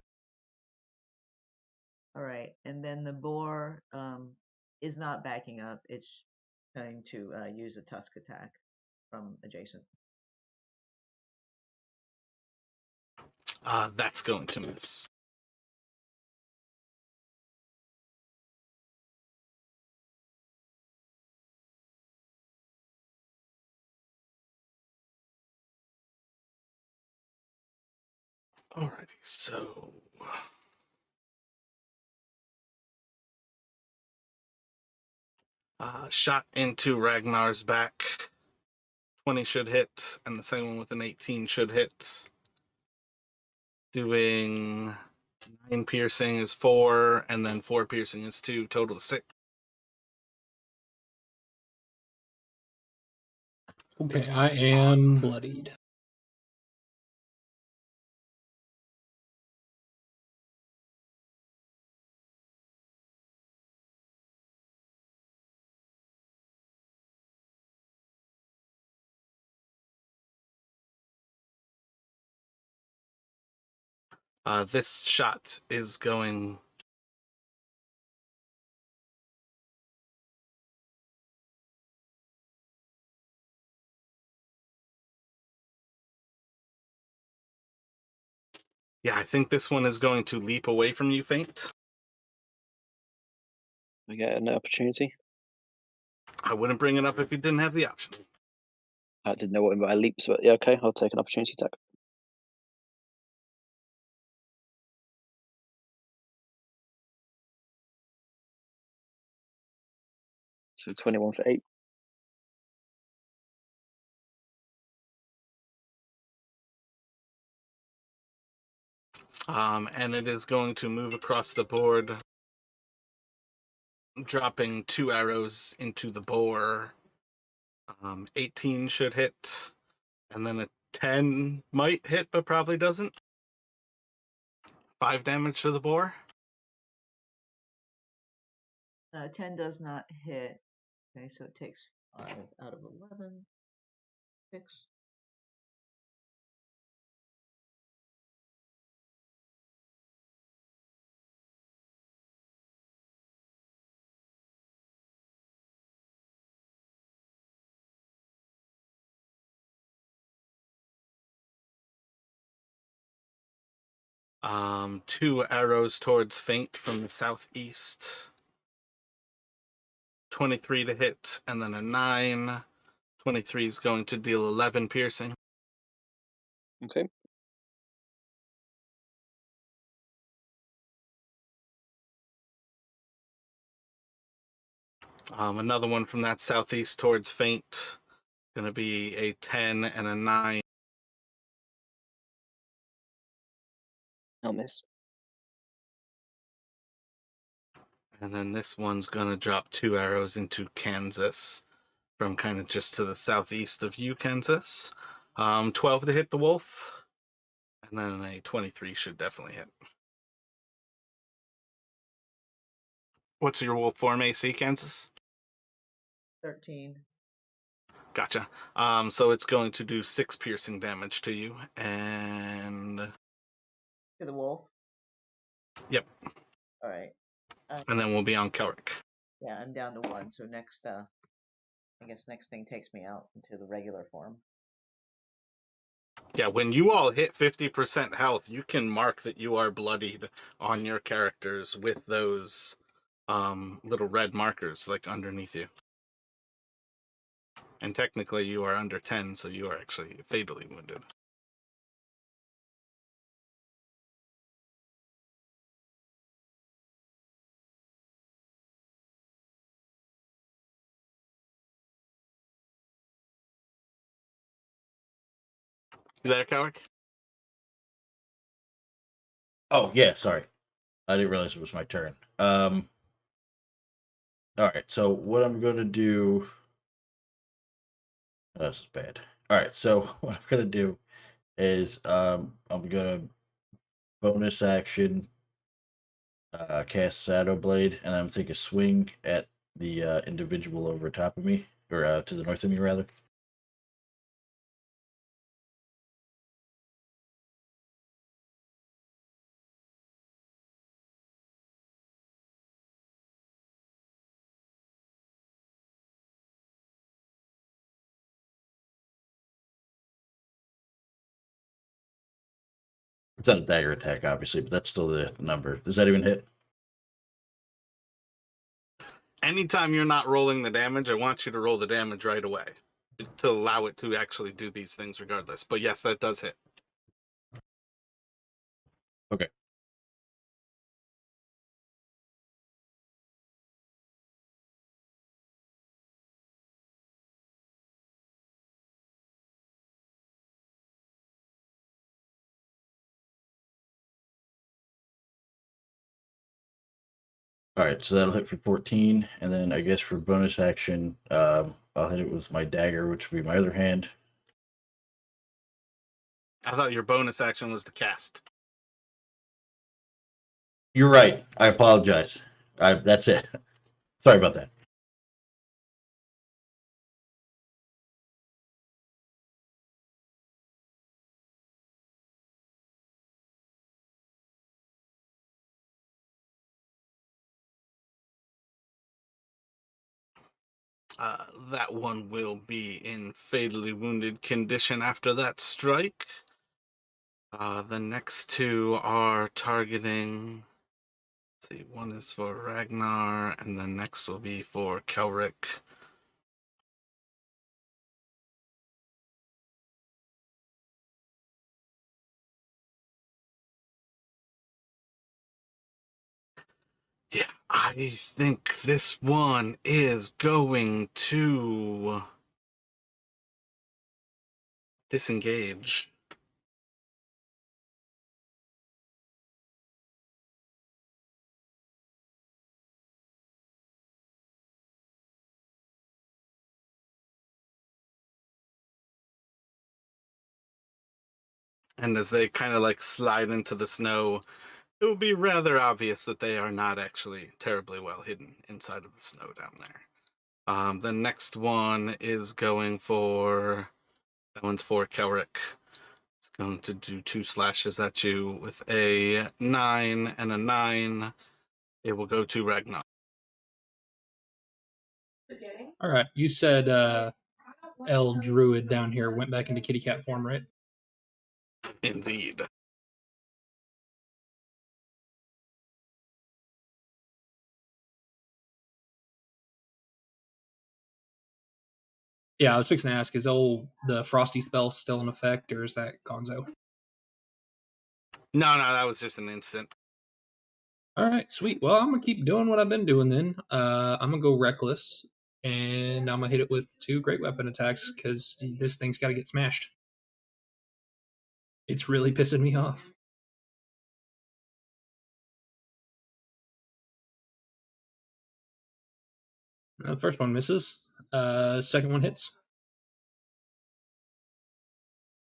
All right, and then the boar is not backing up. It's going to use a tusk attack from adjacent. That's going to miss. Alrighty, so shot into Ragnar's back. 20 should hit, and the second one with an 18 should hit. Doing 9 piercing is 4, and then 4 piercing is 2, total 6. Okay, I am bloodied. This shot is going... Yeah, I think this one is going to leap away from you, Faint. I get an opportunity. I wouldn't bring it up if you didn't have the option. I didn't know what by leaps, but yeah, okay, I'll take an opportunity attack. So 21 for 8. And it is going to move across the board, dropping 2 arrows into the boar. 18 should hit, and then a 10 might hit, but probably doesn't. 5 damage to the boar. 10 does not hit. Okay, so it takes 5 out of 11. 6. Two arrows towards Faint from the southeast. 23 to hit, and then a 9. 23 is going to deal 11 piercing. Okay. Another one from that southeast towards Faint. Going to be a 10 and a 9. I'll miss. And then this one's going to drop 2 arrows into Kansas from kind of just to the southeast of you, Kansas. 12 to hit the wolf. And then a 23 should definitely hit. What's your wolf form AC, Kansas? 13. Gotcha. So it's going to do 6 piercing damage to you, and... To the wolf? Yep. All right. And then we'll be on Kelric. Yeah, I'm down to 1, so next, I guess next thing takes me out into the regular form. Yeah, when you all hit 50% health, you can mark that you are bloodied on your characters with those little red markers, like, underneath you. And technically you are under 10, so you are actually fatally wounded. You there, Coward? Oh, yeah, sorry. I didn't realize it was my turn. All right, so what I'm going to do... Oh, this is bad. All right, so what I'm going to do is I'm going to bonus action cast Shadow Blade, and I'm going to take a swing at the individual over top of me, or to the north of me, rather. It's not a dagger attack, obviously, but that's still the number. Does that even hit? Anytime you're not rolling the damage, I want you to roll the damage right away to allow it to actually do these things regardless. But yes, that does hit. Okay. All right, so that'll hit for 14, and then I guess for bonus action, I'll hit it with my dagger, which would be my other hand. I thought your bonus action was to cast. You're right. I apologize. That's it. Sorry about that. That one will be in fatally wounded condition after that strike. The next two are targeting. Let's see, one is for Ragnar, and the next will be for Kelric. Yeah, I think this one is going to disengage. And as they kind of like slide into the snow, it will be rather obvious that they are not actually terribly well hidden inside of the snow down there. The next one is going for, that one's for Kelric. It's going to do 2 slashes at you with a 9 and a 9. It will go to Ragnar. All right, you said L Druid down here went back into kitty cat form, right? Indeed. Yeah, I was fixing to ask, is the Frosty spell still in effect, or is that Gonzo? No, that was just an instant. All right, sweet. Well, I'm gonna keep doing what I've been doing then. I'm gonna go reckless, and I'm gonna hit it with 2 great weapon attacks because this thing's got to get smashed. It's really pissing me off. The first one misses. Second one hits.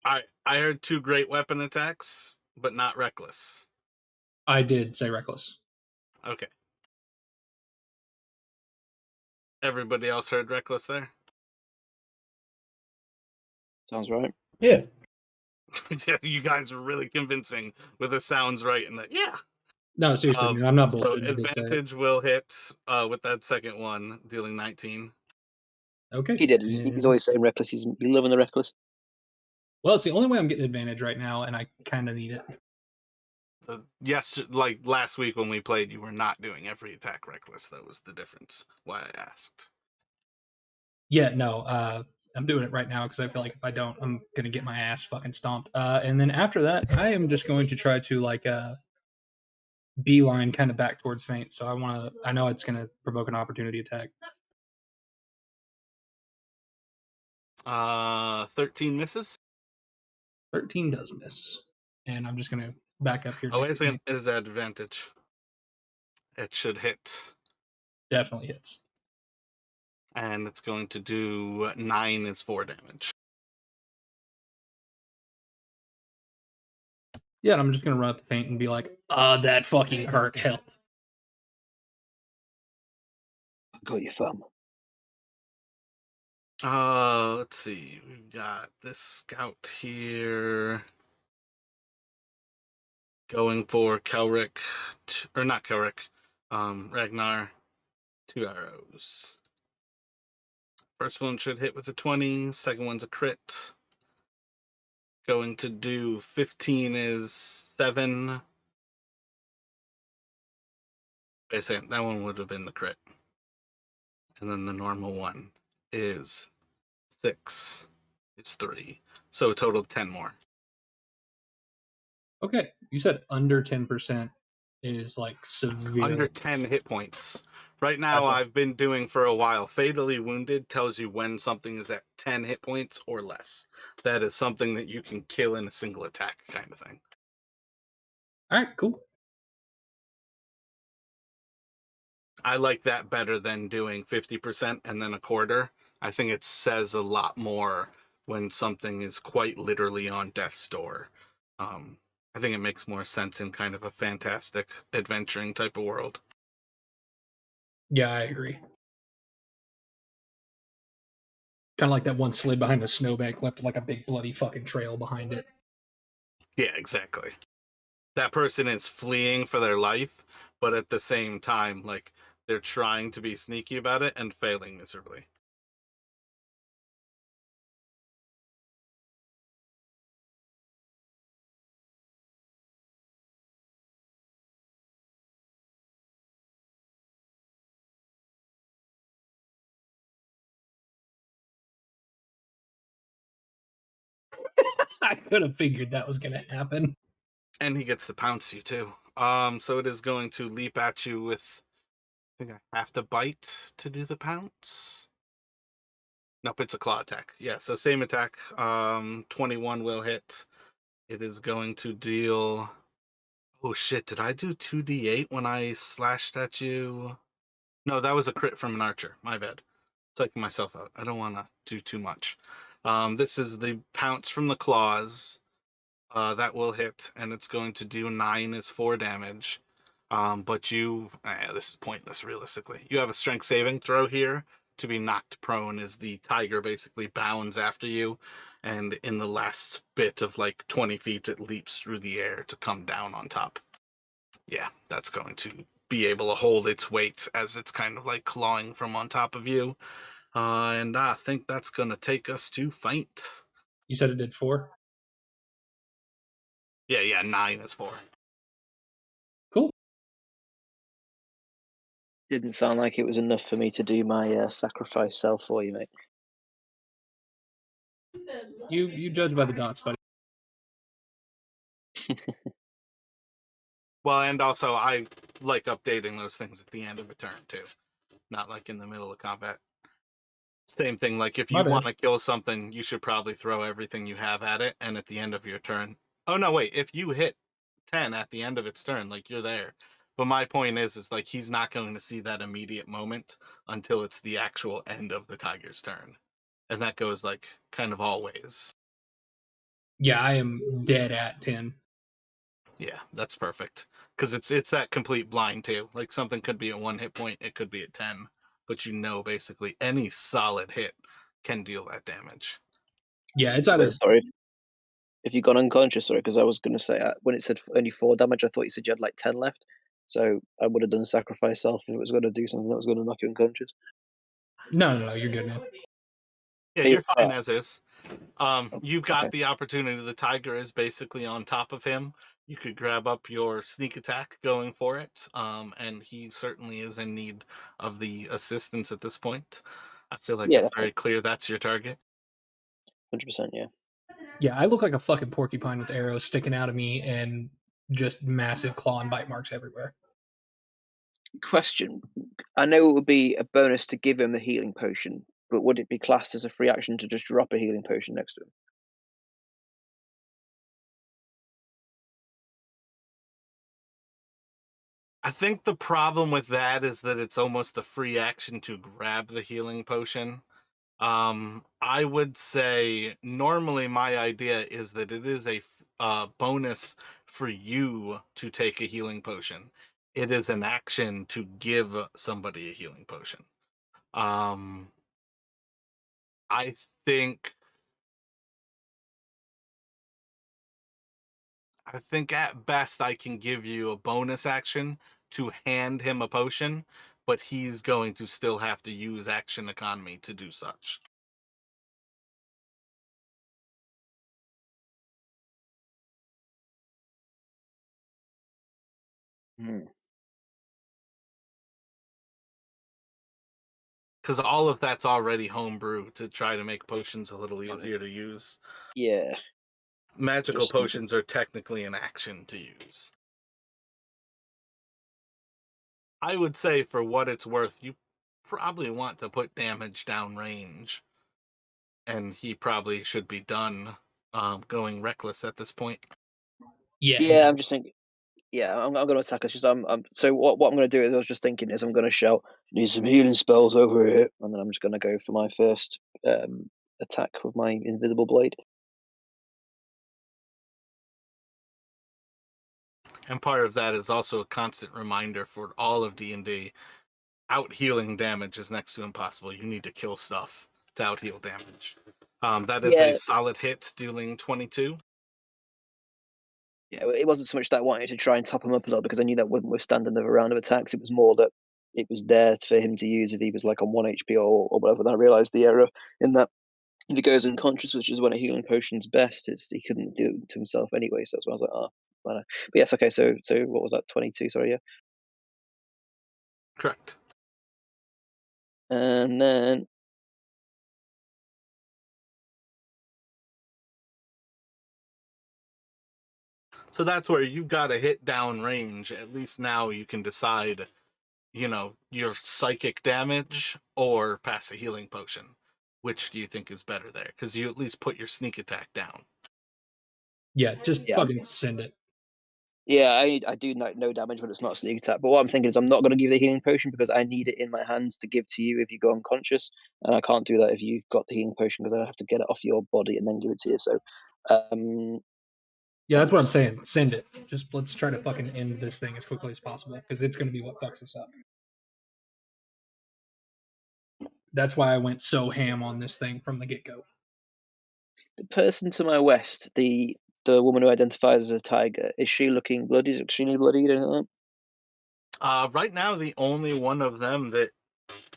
I heard 2 great weapon attacks, but not reckless. I did say reckless. Okay. Everybody else heard reckless there? Sounds right. Yeah. Yeah, you guys are really convincing with the sounds right and that. Yeah. No, seriously, man, I'm not So bullshitting. advantage will hit with that second one, dealing 19. Okay. He did. He's always saying reckless. He's loving the reckless. Well, it's the only way I'm getting advantage right now, and I kind of need it. Yes, like last week when we played, you were not doing every attack reckless. That was the difference. Why I asked. Yeah, no. I'm doing it right now because I feel like if I don't, I'm gonna get my ass fucking stomped. And then after that, I am just going to try to like beeline kind of back towards Feint. So I know it's gonna provoke an opportunity attack. 13 misses. 13 does miss, and I'm just gonna back up here. Oh, next wait a to second. Feint. It is an advantage. It should hit. Definitely hits. And it's going to do 9 is 4 damage. Yeah, and I'm just gonna run up to Feint and be like, that fucking hurt. Help. I got your thumb. Let's see. We've got this scout here going for Kelric, or not Kelric, Ragnar. 2 arrows. First one should hit with a 20. Second one's a crit. Going to do 15 is 7. Wait a second, that one would have been the crit. And then the normal one is 6. It's 3. So a total of 10 more. Okay, you said under 10% is like severe. Under 10 hit points. Right now, Gotcha. I've been doing for a while. Fatally Wounded tells you when something is at 10 hit points or less. That is something that you can kill in a single attack kind of thing. All right, cool. I like that better than doing 50% and then a quarter. I think it says a lot more when something is quite literally on death's door. I think it makes more sense in kind of a fantastic adventuring type of world. Yeah, I agree. Kind of like that one slid behind the snowbank left like a big bloody fucking trail behind it. Yeah, exactly. That person is fleeing for their life, but at the same time, like, they're trying to be sneaky about it and failing miserably. I could have figured that was going to happen. And he gets to pounce you too. So it is going to leap at you with, I think I have to bite to do the pounce. Nope, it's a claw attack. Yeah, so same attack. 21 will hit. It is going to deal. Oh shit, did I do 2d8 when I slashed at you? No, that was a crit from an archer. My bad. Taking myself out. I don't want to do too much. This is the pounce from the claws. That will hit, and it's going to do 9 is 4 damage. But this is pointless, realistically. You have a strength saving throw here to be knocked prone as the tiger basically bounds after you, and in the last bit of like 20 feet, it leaps through the air to come down on top. Yeah, that's going to be able to hold its weight as it's kind of like clawing from on top of you. And I think that's going to take us to Feint. You said it did 4? Yeah, 9 is 4. Cool. Didn't sound like it was enough for me to do my sacrifice self for you, mate. You judge by the dots, buddy. Well, and also I like updating those things at the end of a turn too, not like in the middle of combat. Same thing, like if My you bad. want to kill something, you should probably throw everything you have at it, and at the end of your turn. Oh no, wait! If you hit 10 at the end of its turn, like you're there. But my point is like he's not going to see that immediate moment until it's the actual end of the tiger's turn, and that goes like kind of always. Yeah, I am dead at 10. Yeah, that's perfect. Because it's that complete blind too. Like something could be at 1 hit point, it could be at 10, but you know basically any solid hit can deal that damage. Yeah, it's either. Sorry, if you got unconscious, sorry, because I was going to say when it said only 4 damage, I thought you said you had like 10 left. So I would have done sacrifice self if it was going to do something that was going to knock you unconscious. No, you're good, man. Yeah, Hey, you're fine as is. You've got okay. the opportunity. The tiger is basically on top of him. You could grab up your sneak attack going for it, and he certainly is in need of the assistance at this point. I feel like Yeah, it's definitely. very clear that's your target. 100%, yeah. Yeah, I look like a fucking porcupine with arrows sticking out of me and just massive claw and bite marks everywhere. Question. I know it would be a bonus to give him a healing potion, but would it be classed as a free action to just drop a healing potion next to him? I think the problem with that is that it's almost a free action to grab the healing potion. I would say normally my idea is that it is a bonus for you to take a healing potion. It is an action to give somebody a healing potion. I think at best I can give you a bonus action to hand him a potion, but he's going to still have to use action economy to do such. Because all of that's already homebrew to try to make potions a little easier to use. Yeah. Magical Just thinking. potions are technically an action to use. I would say, for what it's worth, you probably want to put damage down range, and he probably should be done going reckless at this point. Yeah, I'm just thinking. Yeah, I'm going to attack us. So what I'm going to do is I was just thinking is I'm going to shout, "Need some healing spells over here," and then I'm just going to go for my first attack with my invisible blade. And part of that is also a constant reminder for all of D&D. Out healing damage is next to impossible. You need to kill stuff to out heal damage. That is a solid hit, dealing 22. Yeah, it wasn't so much that I wanted to try and top him up a little because I knew that wouldn't withstand another round of attacks. It was more that it was there for him to use if he was like on 1 HP or whatever. Then I realised the error in that if he goes unconscious, which is when a healing potion's best, he couldn't do it to himself anyway. So that's why I was like, oh, I know. But yes, okay. So what was that? 22. Sorry, yeah. Correct. And then So that's where you've got to hit down range. At least now you can decide, your psychic damage or pass a healing potion. Which do you think is better there? Because you at least put your sneak attack down. Yeah, just fucking send it. Yeah, I do no damage when it's not a sneak attack. But what I'm thinking is I'm not going to give the healing potion because I need it in my hands to give to you if you go unconscious, and I can't do that if you've got the healing potion because I have to get it off your body and then give it to you. So, yeah, that's what I'm saying. Send it. Just let's try to fucking end this thing as quickly as possible because it's going to be what fucks us up. That's why I went so ham on this thing from the get-go. The person to my west, the woman who identifies as a tiger, is she looking bloody? Is extremely bloody? Right now, the only one of them that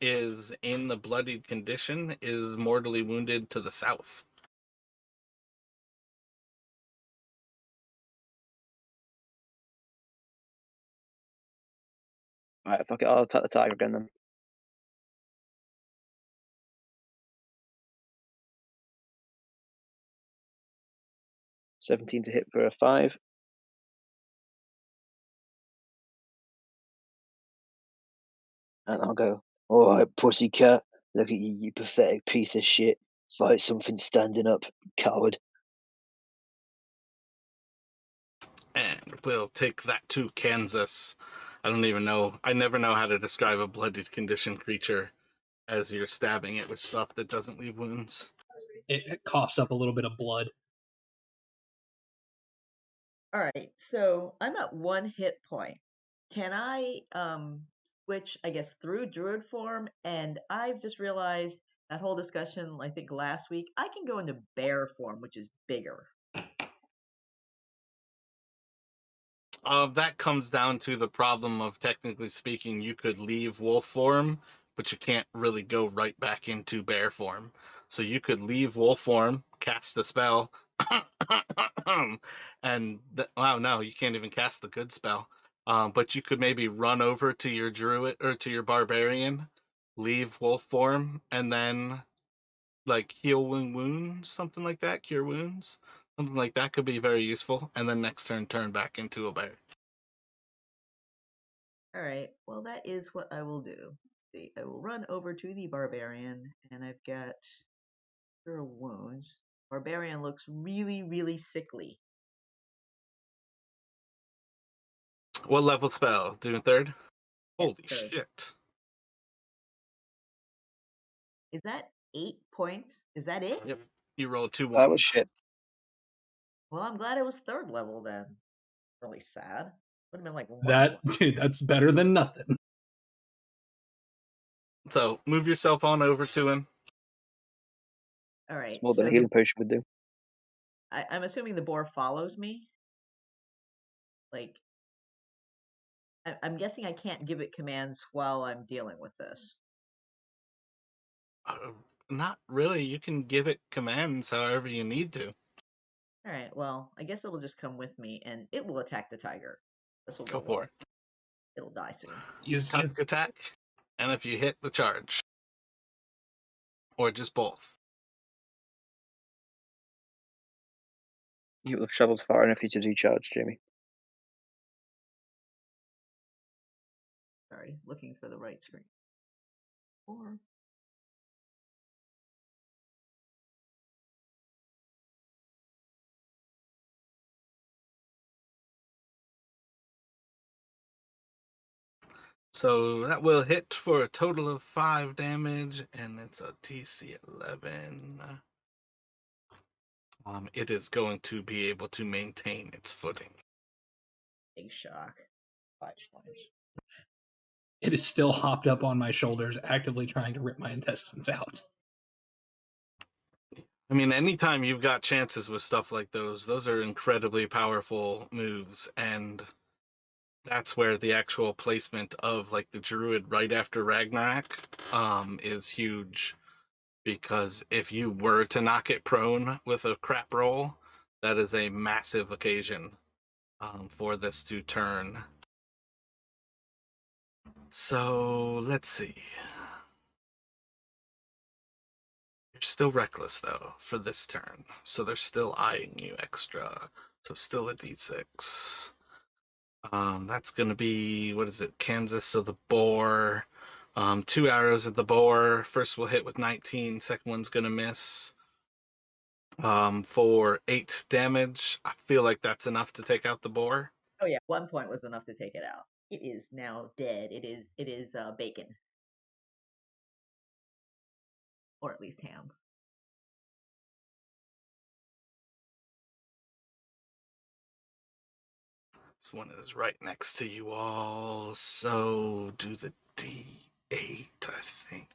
is in the bloodied condition is mortally wounded to the south. All right, fuck it. I'll attack the tiger again then. 17 to hit for a 5. And I'll go, all right, pussycat, look at you, you pathetic piece of shit. Fight something standing up, coward. And we'll take that to Kansas. I don't even know. I never know how to describe a bloodied condition creature as you're stabbing it with stuff that doesn't leave wounds. It coughs up a little bit of blood. All right, so I'm at 1 hit point. Can I switch, I guess, through druid form? And I've just realized that whole discussion, I think last week, I can go into bear form, which is bigger. That comes down to the problem of, technically speaking, you could leave wolf form, but you can't really go right back into bear form. So you could leave wolf form, cast a spell, and wow, no, you can't even cast the good spell. But you could maybe run over to your druid or to your barbarian, leave wolf form, and then like heal wounds, something like that, cure wounds, something like that could be very useful. And then next turn back into a bear. All right. Well, that is what I will do. Let's see, I will run over to the barbarian, and I've got cure wounds. Barbarian looks really, really sickly. What level spell? Doing third? Yeah, Holy third. shit. Is that 8 points? Is that it? Yep. You roll 2 That was ones. shit. Well, I'm glad it was third level then. Really sad. Would have been like 1 That point. dude, that's better than nothing. So move yourself on over to him. All right. It's more than So a healing potion would do. I'm assuming the boar follows me. Like, I'm guessing I can't give it commands while I'm dealing with this. Not really. You can give it commands however you need to. All right. Well, I guess it'll just come with me, and it will attack the tiger. This will Go go for well. it. It'll die soon. Use Tusk attack. And if you hit the charge. Or just both. You will have travelled far enough for you to do charge, Jamie. Sorry, looking for the right screen. 4. So that will hit for a total of 5 damage, and it's a DC 11. It is going to be able to maintain its footing. Big shock. 5 points. It is still hopped up on my shoulders, actively trying to rip my intestines out. I mean, anytime you've got chances with stuff like those are incredibly powerful moves, and that's where the actual placement of like the druid right after Ragnarok is huge, because if you were to knock it prone with a crap roll, that is a massive occasion for this to turn. So let's see. You're still reckless though for this turn, so they're still eyeing you extra. So still a d6. That's gonna be, what is it, Kansas? So the boar. 2 arrows at the boar. First will hit with 19. Second one's gonna miss. For 8 damage. I feel like that's enough to take out the boar. Oh yeah, 1 point was enough to take it out. It is now dead. It is bacon. Or at least ham. This one is right next to you all. So do the D8, I think.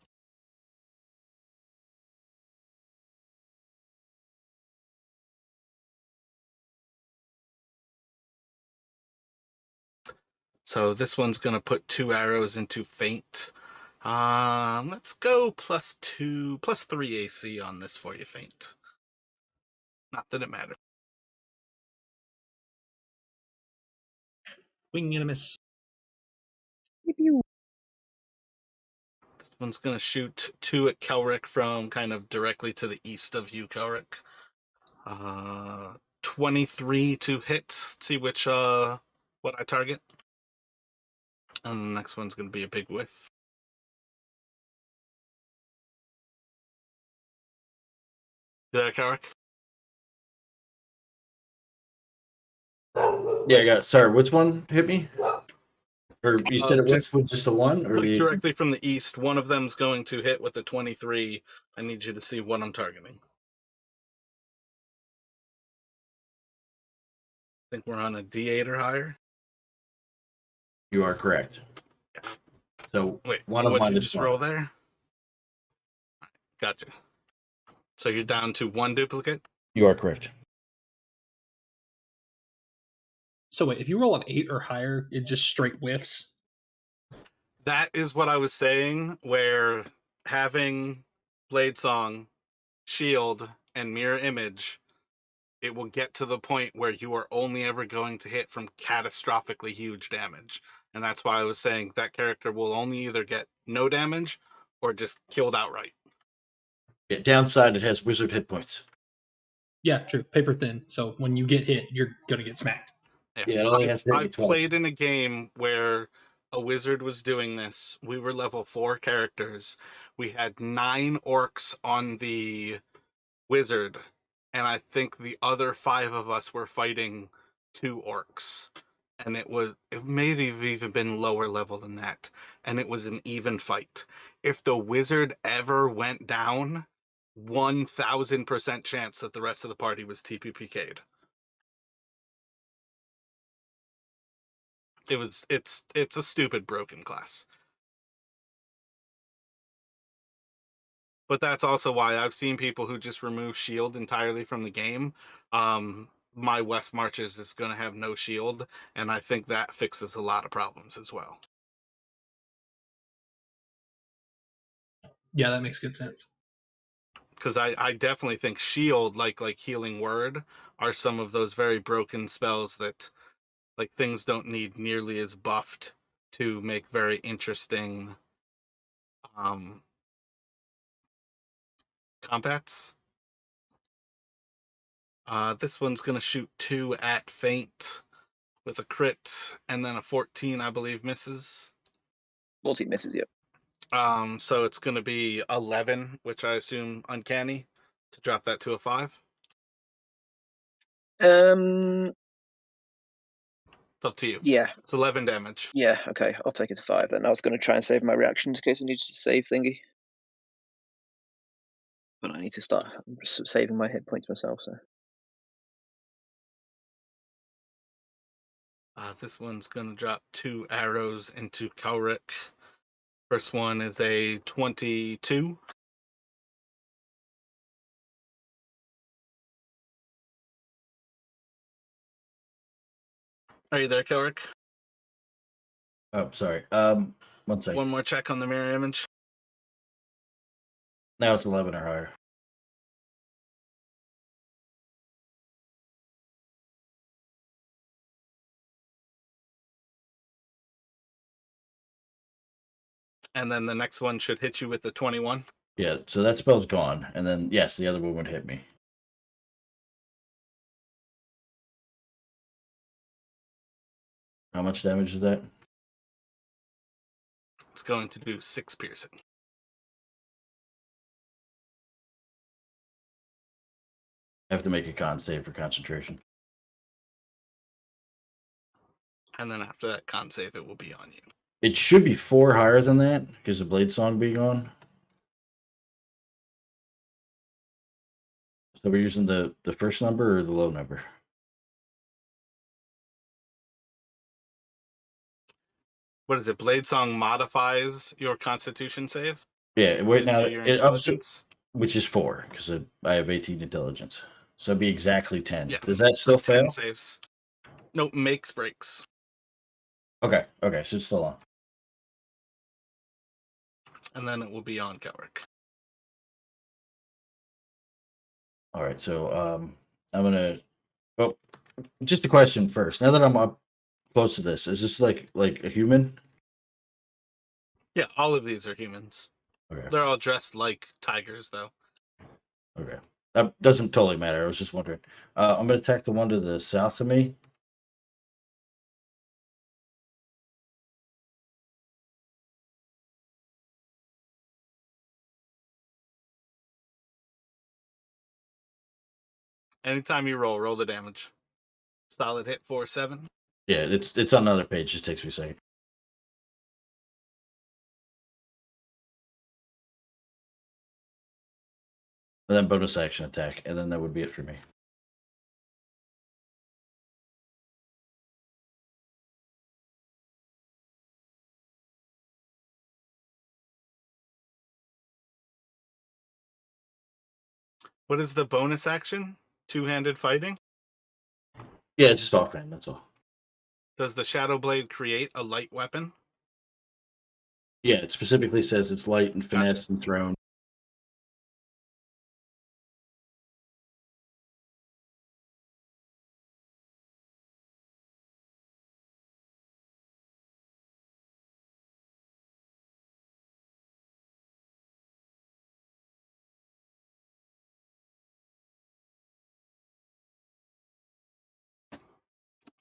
So this one's going to put 2 arrows into feint. Let's go +2, +3 AC on this for you, feint. Not that it matters. Wing and a miss. This one's going to shoot 2 at Kelric from kind of directly to the east of you, Kelric. 23 to hit. Let's see which, what I target. And the next one's going to be a big whiff. Yeah, Kelric? Yeah, I got. Sorry, which one hit me? Or you said it Just was just the one, or the directly from the east. One of them's going to hit with the 23. I need you to see what I'm targeting. I think we're on a D8 or higher. You are correct. So Wait, one of what'd mine you is just one. roll there? Gotcha. So you're down to 1 duplicate? You are correct. So wait, if you roll an 8 or higher, it just straight whiffs. That is what I was saying, where having Blade Song, Shield, and Mirror Image, it will get to the point where you are only ever going to hit from catastrophically huge damage. And that's why I was saying that character will only either get no damage or just killed outright. Yeah, downside, it has wizard hit points. Yeah, true. Paper thin. So when you get hit, you're gonna get smacked. Yeah, it only has to hit you I've twice. played in a game where a wizard was doing this. We were level 4 characters. We had 9 orcs on the wizard, and I think the other 5 of us were fighting 2 orcs. And it may have even been lower level than that. And it was an even fight. If the wizard ever went down, 1000% chance that the rest of the party was TPPK'd. It's a stupid broken class. But that's also why I've seen people who just remove shield entirely from the game. My West Marches is going to have no shield, and I think that fixes a lot of problems as well. Yeah, that makes good sense. Because I definitely think shield, like healing word, are some of those very broken spells that like things don't need nearly as buffed to make very interesting combats. This one's going to shoot 2 at feint with a crit, and then a 14, I believe, misses. 14 misses, yep. So it's going to be 11, which I assume uncanny, to drop that to a 5. Um, It's up to you. yeah, It's 11 damage. yeah, okay, I'll take it to 5 then. I was going to try and save my reaction in case I needed to save thingy. But I need to start saving my hit points myself, so. This one's going to drop 2 arrows into Kalric. First one is a 22. Are you there, Kalric? Oh, sorry. 1 second. One more check on the mirror image. Now it's 11 or higher. And then the next one should hit you with the 21. Yeah, so that spell's gone. And then, yes, the other one would hit me. How much damage is that? It's going to do 6 piercing. I have to make a con save for concentration. And then after that con save, it will be on you. It should be 4 higher than that because of Blade Song being on. So we're using the first number or the low number? What is it? Blade Song modifies your Constitution save? Yeah, wait Gives now. you your It ups to, intelligence? which is 4 because I have 18 intelligence. So it'd be exactly 10. Yeah. Does that still 10 fail? saves. Nope, makes breaks. Okay, so it's still on. And then it will be on Kelric. All right, so I'm gonna. Well, just a question first. Now that I'm up close to this, is this like a human? Yeah, all of these are humans. Okay. They're all dressed like tigers, though. Okay. That doesn't totally matter. I was just wondering. I'm gonna attack the one to the south of me. Anytime you roll the damage. Solid hit 4-7. Yeah, it's on another page. Just takes me a second. And then bonus action attack, and then that would be it for me. What is the bonus action? Two-handed fighting? Yeah, it's just offhand. That's all. Does the Shadow Blade create a light weapon? Yeah, it specifically says it's light and finesse Gotcha. and thrown.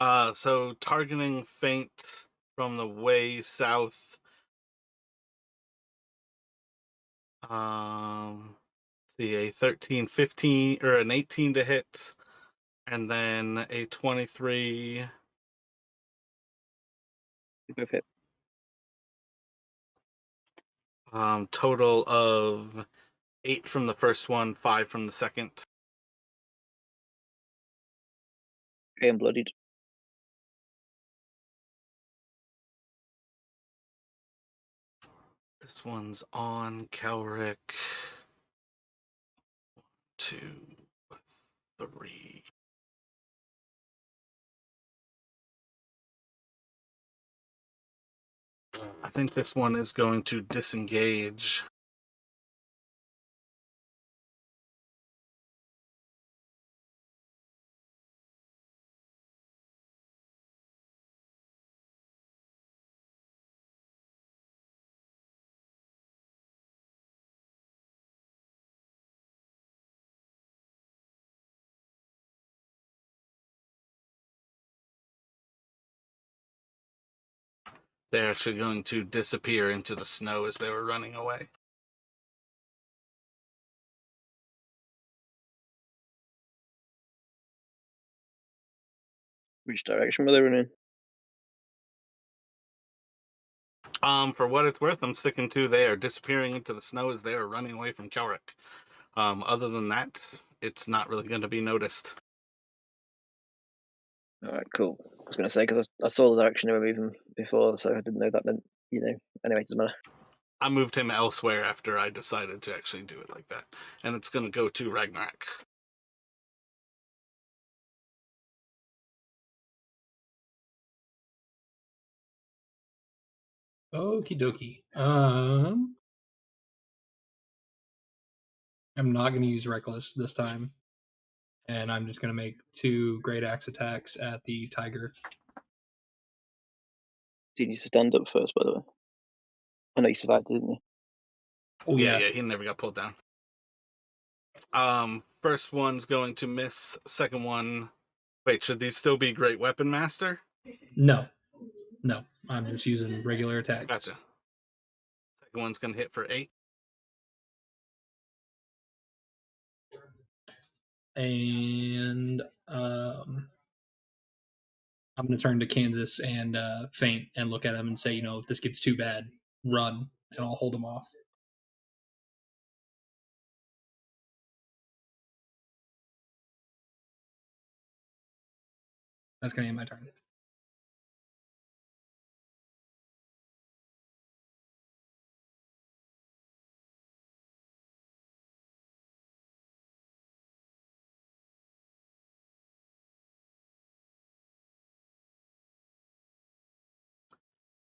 So targeting faint from the way south. See, a 13, 15, or an 18 to hit, and then a 23. Both hit. Total of 8 from the first one, 5 from the second. Okay, I'm bloodied. This one's on Kelric. 2, 3. I think this one is going to disengage. They're actually going to disappear into the snow as they were running away. Which direction were they running? For what it's worth, I'm sticking to they are disappearing into the snow as they are running away from Kelric. Other than that, it's not really going to be noticed. All right, cool. I was going to say, because I saw the direction they were moving before, so I didn't know that meant, Anyway, it doesn't matter. I moved him elsewhere after I decided to actually do it like that. And it's going to go to Ragnarok. Okie dokie. I'm not going to use Reckless this time. And I'm just going to make 2 Great Axe attacks at the tiger. He needs to stand up first, by the way. I know you survived, didn't you? Oh, Yeah, he never got pulled down. First one's going to miss. Second one. Wait, should these still be Great Weapon Master? No. I'm just using regular attacks. Gotcha. Second one's going to hit for 8. And I'm going to turn to Kansas and Faint and look at him and say, if this gets too bad, run, and I'll hold him off. That's going to end my turn.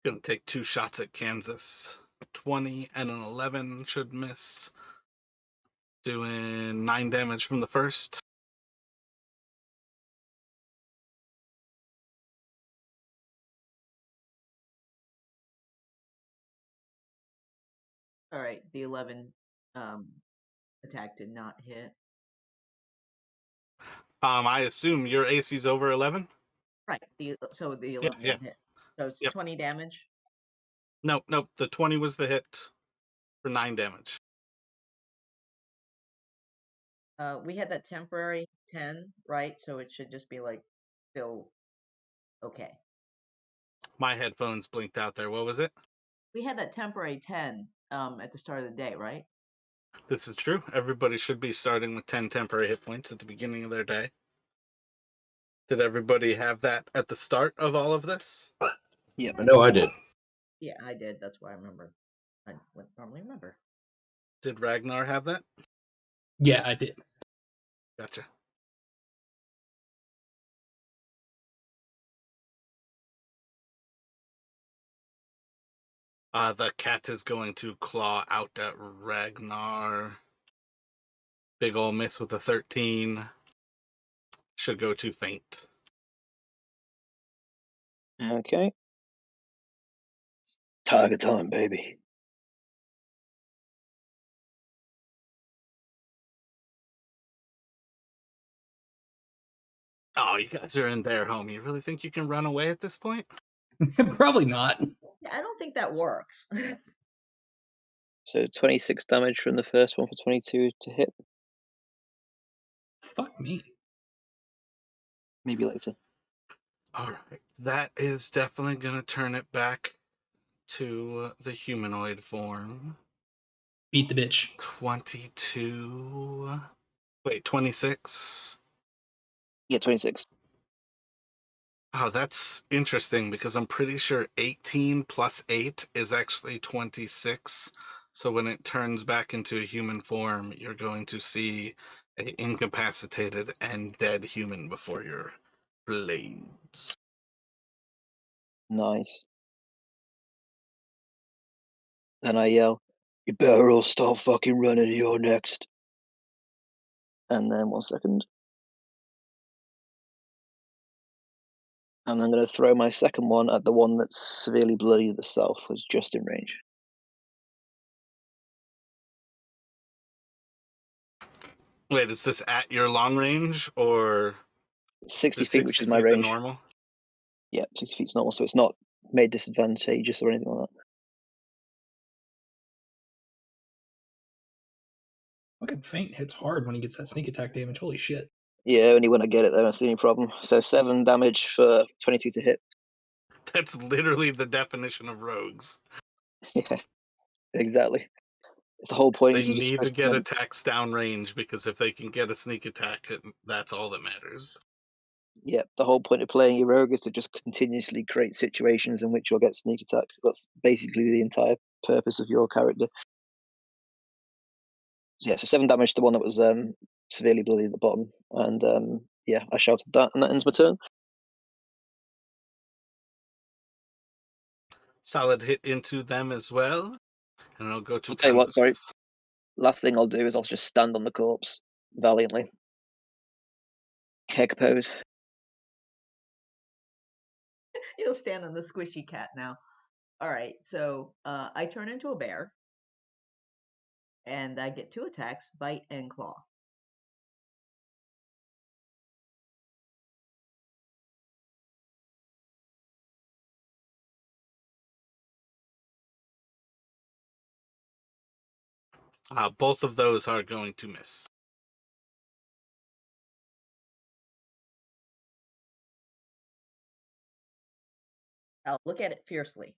Going to take 2 shots at Kansas. 20 and an 11 should miss. Doing 9 damage from the first. All right, the 11 attack did not hit. I assume your AC's over 11? Right. So the 11 yeah. hit. So it's Yep. 20 damage. No, the 20 was the hit for 9 damage. We had that temporary 10, right? So it should just be like still okay. My headphones blinked out there. What was it? We had that temporary 10 at the start of the day, right? This is true. Everybody should be starting with 10 temporary hit points at the beginning of their day. Did everybody have that at the start of all of this? Yeah. I know I did. Yeah, I did. That's why I remember. I wouldn't normally remember. Did Ragnar have that? Yeah, I did. Gotcha. The cat is going to claw out at Ragnar. Big ol' miss with a 13. Should go to Faint. Okay. It's target time, baby. Oh, you guys are in their home. You really think you can run away at this point? Probably not. Yeah, I don't think that works. So 26 damage from the first one for 22 to hit. Fuck me. Maybe later. All right. That is definitely going to turn it back to the humanoid form. Beat the bitch. 22. Wait, 26? Yeah, 26. Oh, that's interesting because I'm pretty sure 18 plus 8 is actually 26. So when it turns back into a human form, you're going to see an incapacitated and dead human before your blades. Nice. Then I yell, "You better all stop fucking running, you're next." And then 1 second. And I'm going to throw my second one at the one that's severely bloody to the south, who's just in range. Wait, is this at your long range or 60 is feet, which 60 is my feet the range. normal? Yeah, 60 feet's normal, so it's not made disadvantageous or anything like that. Fucking Feint hits hard when he gets that sneak attack damage. Holy shit. Yeah, only when I get it, though, that's the only problem. So 7 damage for 22 to hit. That's literally the definition of rogues. Yeah, exactly. It's the whole point. They Is you're just need to supposed get attacks downrange because if they can get a sneak attack, that's all that matters. Yeah, the whole point of playing your rogue is to just continuously create situations in which you'll get sneak attack. That's basically the entire purpose of your character. So, yeah, so 7 damage to the one that was severely bloody at the bottom. And yeah, I shouted that, and that ends my turn. Solid hit into them as well. And I'll go to I'll tell you what, sorry. Kansas. Last thing I'll do is I'll just stand on the corpse valiantly. Keg pose. He'll stand on the squishy cat now. All right, so I turn into a bear, and I get 2 attacks: bite and claw. Both of those are going to miss. I'll look at it fiercely.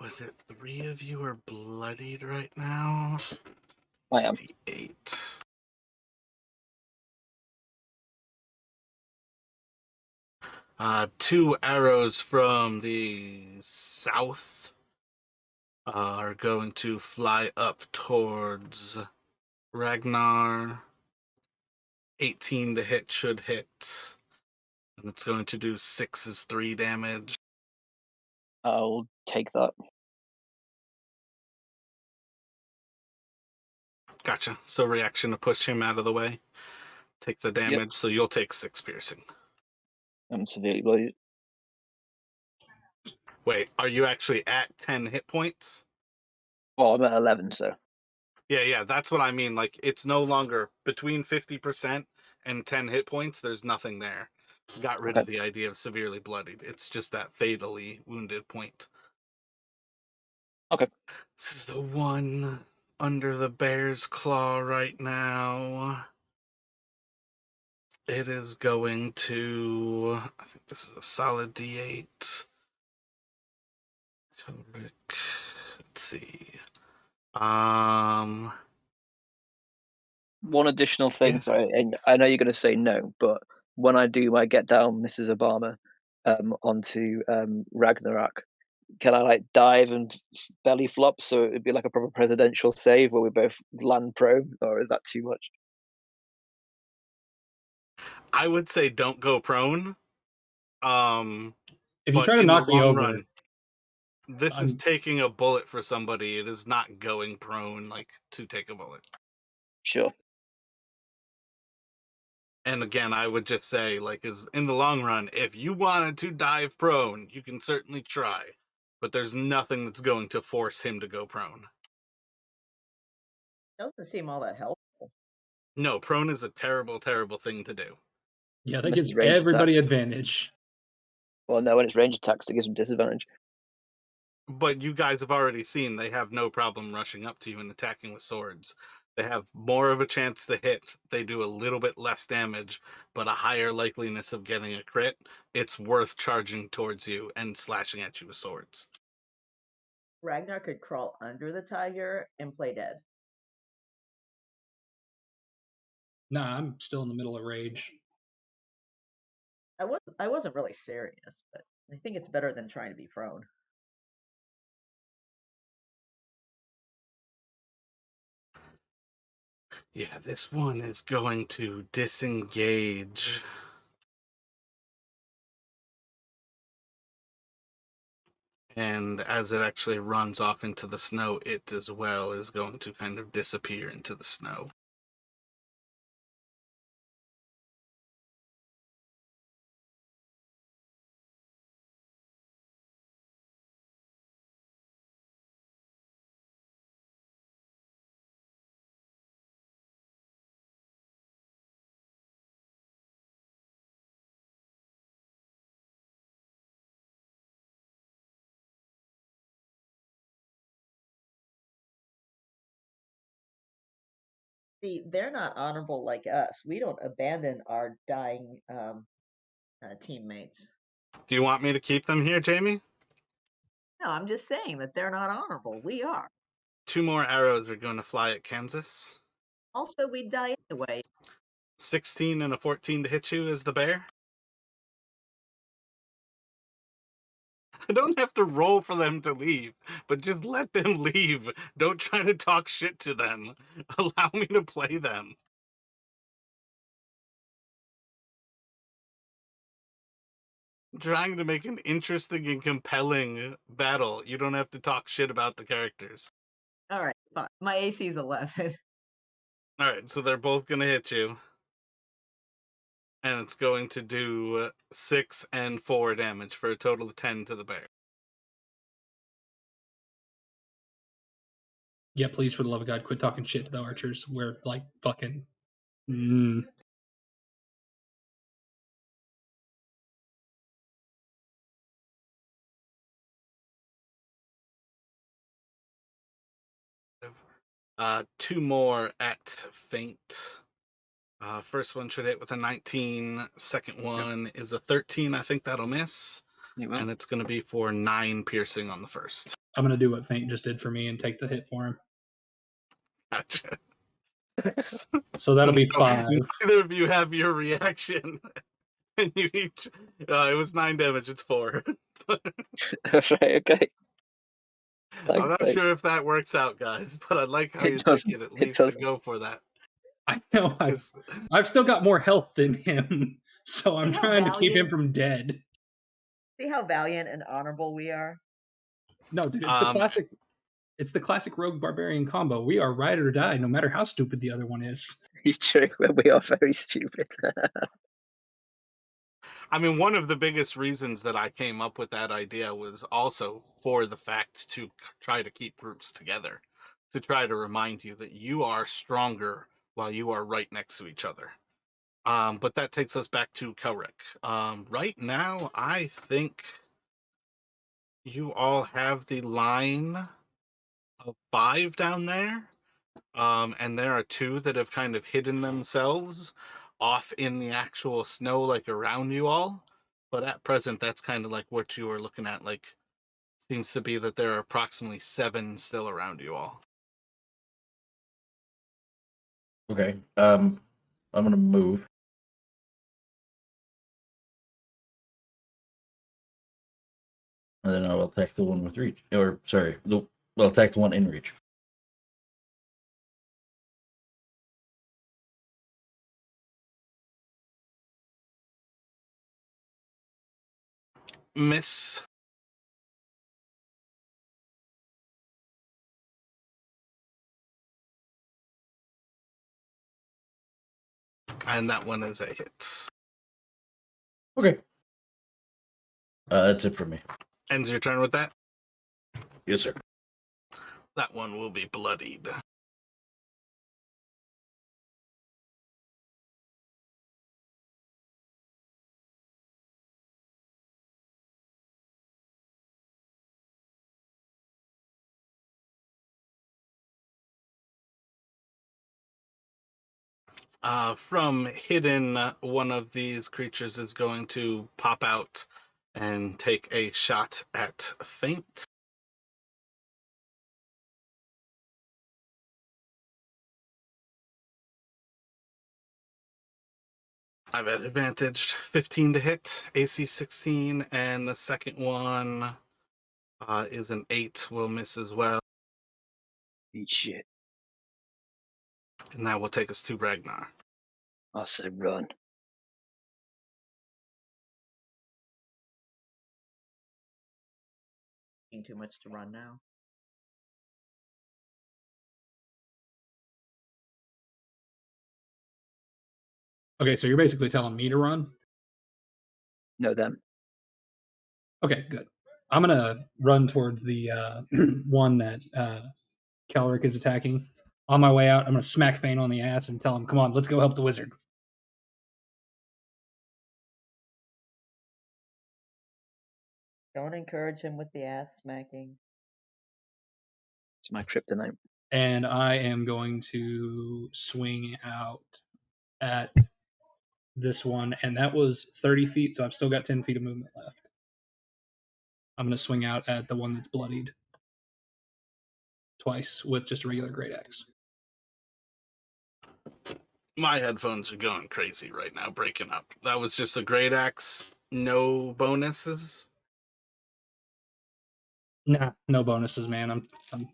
Was it 3 of you are bloodied right now? I am. D8. Two arrows from the south are going to fly up towards Ragnar. 18 to hit should hit. And it's going to do 6 as 3 damage. I'll take that. Gotcha. So reaction to push him out of the way. Take the damage, so you'll take 6 piercing. I'm severely bloodied. Wait, are you actually at 10 hit points? Well, I'm at 11, so. Yeah, that's what I mean. Like, it's no longer between 50% and 10 hit points, there's nothing there. Got rid of the idea of severely bloodied. It's just that fatally wounded point. Okay. This is the one under the bear's claw right now. It is going to... I think this is a solid D8. Let's see. One additional thing, Yeah. sorry, and I know you're going to say no, but when I do my get down, Mrs. Obama, onto Ragnarok, can I like dive and belly flop so it'd be like a proper presidential save where we both land prone, or is that too much? I would say don't go prone. If you But try to in the knock me long over, run, this is taking a bullet for somebody. It is not going prone like to take a bullet. Sure. And again, I would just say, like, is in the long run, if you wanted to dive prone, you can certainly try. But there's nothing that's going to force him to go prone. Doesn't seem all that helpful. No, prone is a terrible, terrible thing to do. Yeah, that Unless gives it's ranged everybody attacks. advantage. Well, no, when it's range attacks, it gives them disadvantage. But you guys have already seen they have no problem rushing up to you and attacking with swords. They have more of a chance to hit. They do a little bit less damage, but a higher likeliness of getting a crit. It's worth charging towards you and slashing at you with swords. Ragnar could crawl under the tiger and play dead. Nah, I'm still in the middle of rage. I wasn't really serious, but I think it's better than trying to be prone. Yeah, this one is going to disengage. And as it actually runs off into the snow, it as well is going to kind of disappear into the snow. See, they're not honorable like us. We don't abandon our dying teammates. Do you want me to keep them here, Jamie? No, I'm just saying that they're not honorable. We are. 2 more arrows are going to fly at Kansas. Also, we die anyway. 16 and a 14 to hit you as the bear. I don't have to roll for them to leave, but just let them leave. Don't try to talk shit to them. Allow me to play them. I'm trying to make an interesting and compelling battle. You don't have to talk shit about the characters. All right, fine. My AC is 11. Alright, so they're both going to hit you. And it's going to do 6 and 4 damage for a total of 10 to the bear. Yeah, please, for the love of God, quit talking shit to the archers. We're like fucking. Two more at feint. First one should hit with a 19. Second one is a 13. I think that'll miss. And it's going to be for 9 piercing on the first. I'm gonna do what Feint just did for me and take the hit for him. Gotcha. So that'll be 5. Neither of you have your reaction. And you each. It was 9 damage, it's 4. Right, okay. I'm not Thanks, sure if that works out, guys, but I'd like how It you're doesn't. thinking at It least to doesn't. go for that. I know. 'Cause I've still got more health than him, so I'm See how trying to keep him valiant- from dead. See how valiant and honorable we are? No, dude, it's the classic. It's the classic rogue barbarian combo. We are ride or die, no matter how stupid the other one is. It's true. We are very stupid. I mean, one of the biggest reasons that I came up with that idea was also for the fact to try to keep groups together, to try to remind you that you are stronger while you are right next to each other. But that takes us back to Kelric. Right now, I think you all have the line of 5 down there. And there are 2 that have kind of hidden themselves off in the actual snow, like around you all. But at present, that's kind of like what you are looking at. Like, seems to be that there are approximately 7 still around you all. Okay. I'm gonna move. And then I'll attack the one with reach. Or sorry, I'll attack the one in reach. Miss. And that one is a hit. Okay. That's it for me. Ends your turn with that. Yes, sir. That one will be bloodied. From hidden, one of these creatures is going to pop out and take a shot at Feint. I've had advantaged 15 to hit, AC 16, and the second one is an 8, will miss as well. Eat shit. And that will take us to Ragnar. I said run. Ain't too much to run now. Okay, so you're basically telling me to run? No, them. Okay, good. I'm gonna run towards the one that Kelric is attacking. On my way out, I'm gonna smack Fane on the ass and tell him, "Come on, let's go help the wizard." Don't encourage him with the ass smacking. It's my kryptonite. And I am going to swing out at this one, and that was 30 feet, so I've still got 10 feet of movement left. I'm going to swing out at the one that's bloodied twice with just a regular great axe. My headphones are going crazy right now, breaking up. That was just a great axe, no bonuses. Nah, no bonuses, man.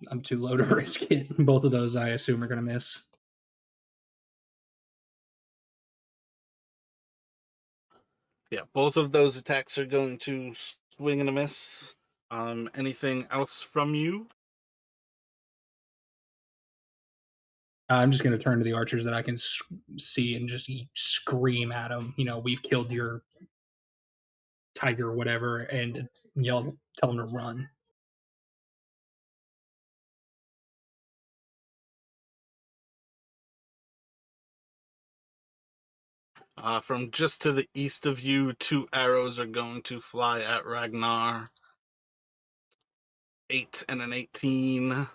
I'm too low to risk it. Both of those, I assume, are going to miss. Yeah, both of those attacks are going to swing and a miss. Anything else from you? I'm just going to turn to the archers that I can see and just scream at them. You know, we've killed your tiger or whatever, and yell, tell them to run. From just to the east of you, 2 arrows are going to fly at Ragnar. 8 and an 18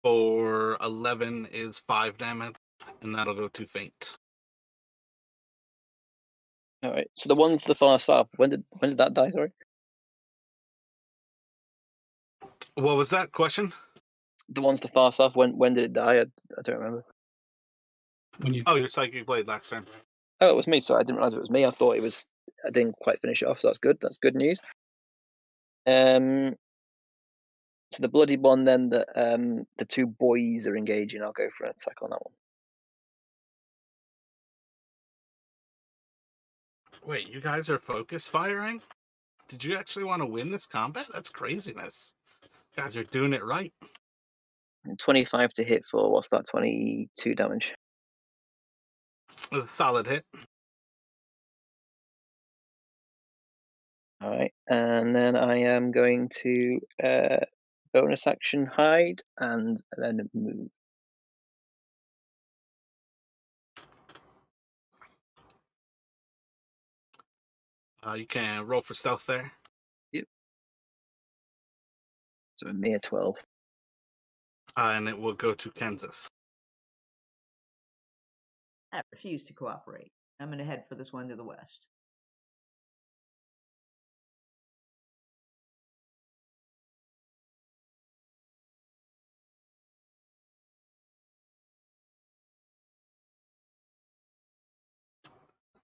for 11 is 5 damage, and that'll go to Feint. All right. So the ones to the far south. When did that die? Sorry. What was that question? The ones to the far south. When did it die? I don't remember. When you Oh, your psychic blade last turn. Oh, it was me. Sorry, I didn't realize it was me. I thought it was. I didn't quite finish it off. So that's good. That's good news. So the bloody one then that the 2 boys are engaging. I'll go for an attack on that one. Wait, you guys are focus firing? Did you actually want to win this combat? That's craziness. You guys are doing it right. And 25 to hit for what's that? 22 damage. It was a solid hit. All right, and then I am going to bonus action hide and then move. You can roll for stealth there. Yep. So a mere 12. And it will go to Kansas. I refuse to cooperate. I'm going to head for this one to the west.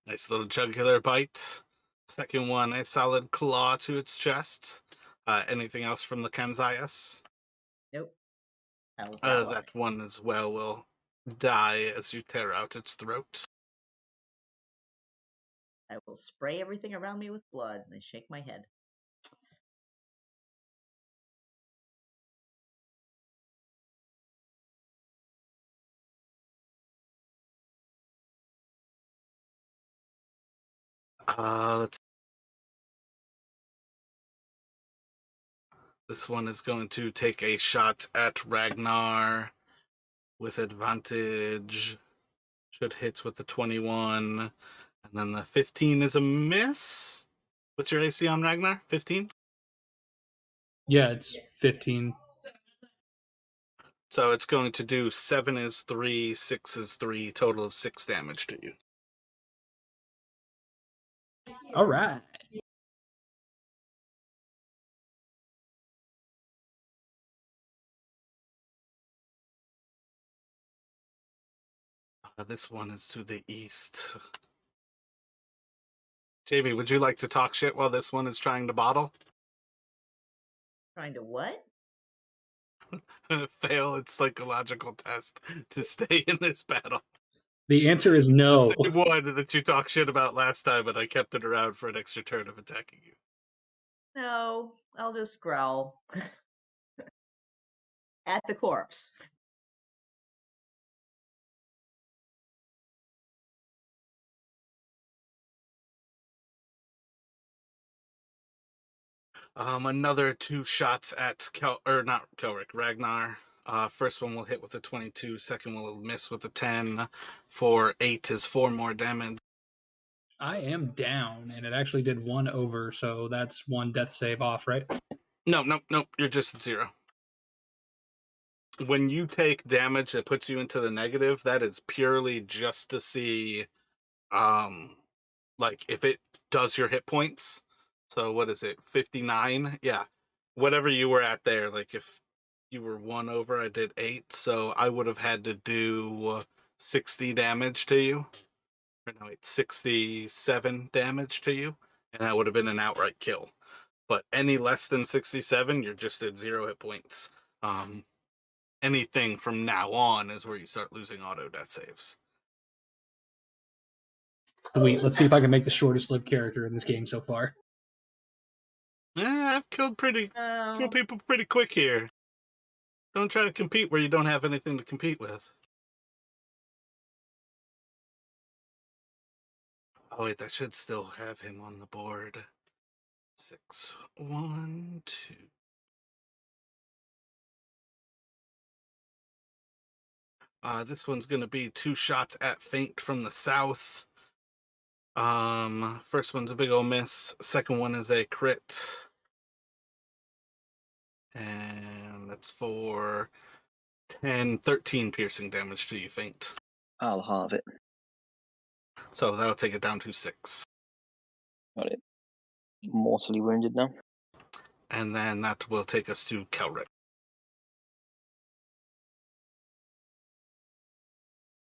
Nice little jugular bite. Second one, a solid claw to its chest. Anything else from the Kanzayas? Nope. I will follow. That one as well will die as you tear out its throat. I will spray everything around me with blood and I shake my head. Let's. This one is going to take a shot at Ragnar with advantage. Should hit with the 21. And then the 15 is a miss. What's your AC on Ragnar? 15? Yeah, it's 15. So it's going to do 7 is 3, 6 is 3, total of 6 damage to you. All right. This one is to the east. Jamie, would you like to talk shit while this one is trying to bottle? Trying to what? Fail its psychological test to stay in this battle. The answer is no. It's the same one that you talked shit about last time, but I kept it around for an extra turn of attacking you. No, I'll just growl at the corpse. Another 2 shots at Ragnar. First one will hit with a 22. Second will miss with a 10. For 8 is 4 more damage. I am down, and it actually did 1 over, so that's 1 death save off, right? Nope. You're just at 0. When you take damage that puts you into the negative, that is purely just to see, like if it does your hit points. So what is it? 59? Yeah. Whatever you were at there, like if you were 1 over, I did 8, so I would have had to do 60 damage to you. Or no, wait, 67 damage to you, and that would have been an outright kill. But any less than 67, you're just at 0 hit points. Anything from now on is where you start losing auto death saves. Sweet. Let's see if I can make the shortest lived character in this game so far. Yeah, I've killed people pretty quick here. Don't try to compete where you don't have anything to compete with. Oh wait, I should still have him on the board. 6, 1, 2. This one's gonna be 2 shots at feint from the south. First one's a big ol' miss. Second one is a crit. And that's for 10, 13 piercing damage to you, feint. I'll halve it. So that'll take it down to 6. Got it. Mortally wounded now. And then that will take us to Kelric.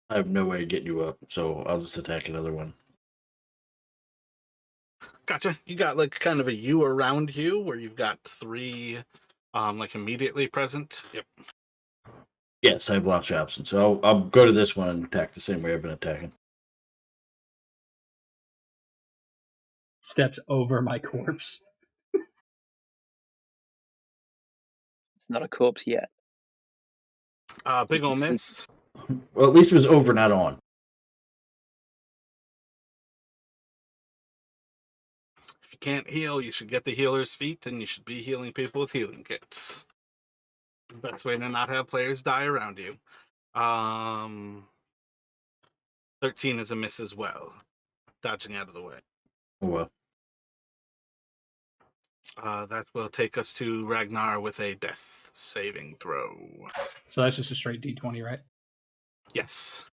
I have no way of getting you up, so I'll just attack another one. Gotcha. You got like kind of a U around you where you've got 3 like immediately present. Yep. Yes, I have lots of options. So I'll go to this one and attack the same way I've been attacking. Steps over my corpse. It's not a corpse yet. Big ol' miss. Well, at least it was over, not on. If you can't heal, you should get the healer's feat, and you should be healing people with healing kits. Best way to not have players die around you. 13 is a miss as well. Dodging out of the way. Oh, well. That will take us to Ragnar with a death saving throw. So that's just a straight D20, right? Yes.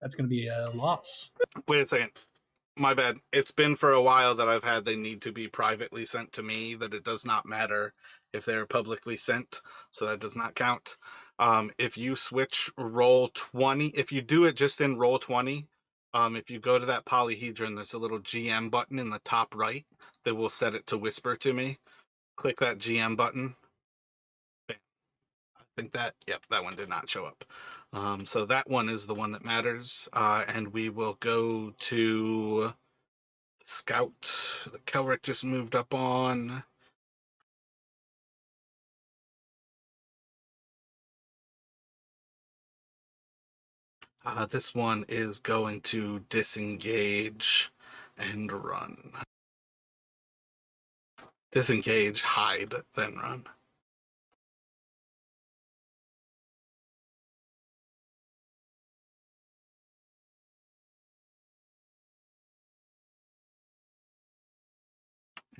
That's going to be a loss. Wait a second. My bad. It's been for a while that I've had they need to be privately sent to me, that it does not matter if they're publicly sent, so that does not count. If you switch roll 20, if you do it just in roll 20, if you go to that polyhedron, there's a little GM button in the top right that will set it to whisper to me. Click that GM button. Bam. I think that one did not show up. So that one is the one that matters. And we will go to Scout. The Kelric just moved up on. This one is going to disengage and run. Disengage, hide, then run.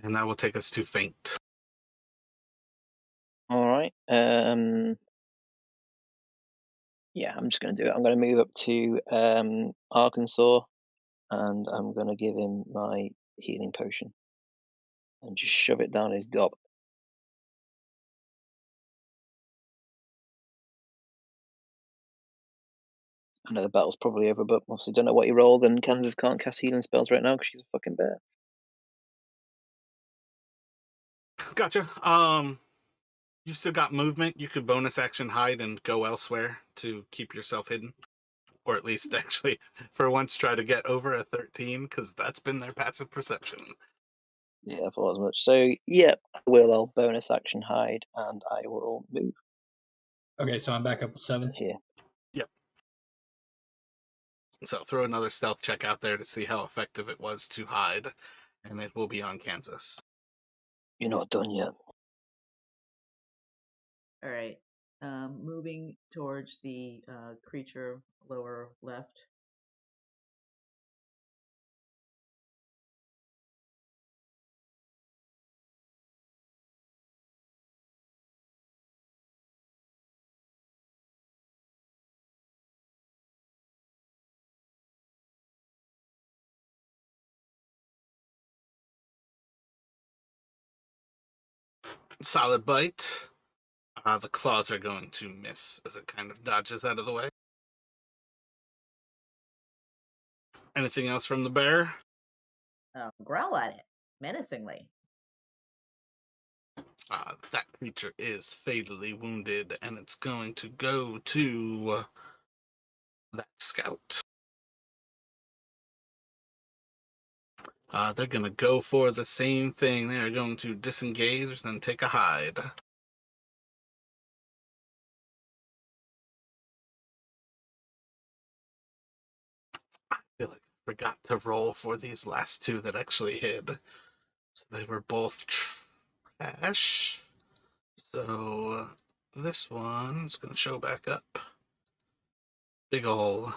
And that will take us to faint. All right. Yeah, I'm just going to do it. I'm going to move up to Arkansas, and I'm going to give him my healing potion and just shove it down his gob. I know the battle's probably over, but obviously don't know what he rolled, and Kansas can't cast healing spells right now because she's a fucking bear. Gotcha. You've still got movement. You could bonus action hide and go elsewhere to keep yourself hidden. Or at least actually, for once, try to get over a 13, because that's been their passive perception. Yeah, I thought as much. So, yeah, I will. I'll bonus action hide, and I will move Okay, so I'm back up with 7. here. So throw another stealth check out there to see how effective it was to hide, and it will be on Kansas. You're not done yet. All right. Moving towards the creature lower left. Solid bite. The claws are going to miss as it kind of dodges out of the way. Anything else from the bear? Growl at it menacingly. That creature is fatally wounded, and it's going to go to that scout. They're going to go for the same thing. They're going to disengage, then take a hide. I feel like I forgot to roll for these last two that actually hit. So they were both trash. So this one's going to show back up. Big ol'.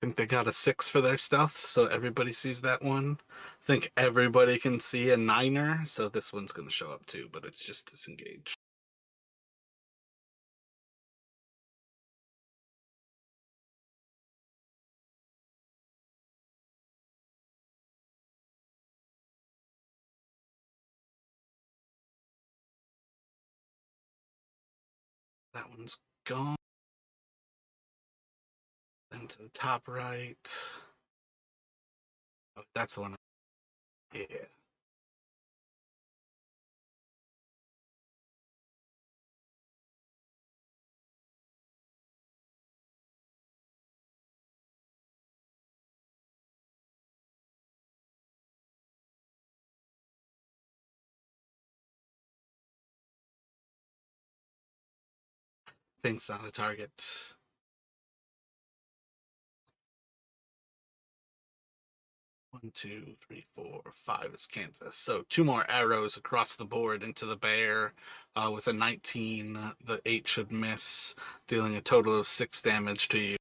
I think they got a 6 for their stealth, so everybody sees that one. I think everybody can see a 9er, so this one's going to show up too, but it's just disengaged. That one's gone. Then to the top right. Oh, that's the one. Yeah. Faint's not a target. 1, 2, 3, 4, 5 is Kansas. So 2 more arrows across the board into the bear. With a 19, the 8 should miss, dealing a total of 6 damage to you.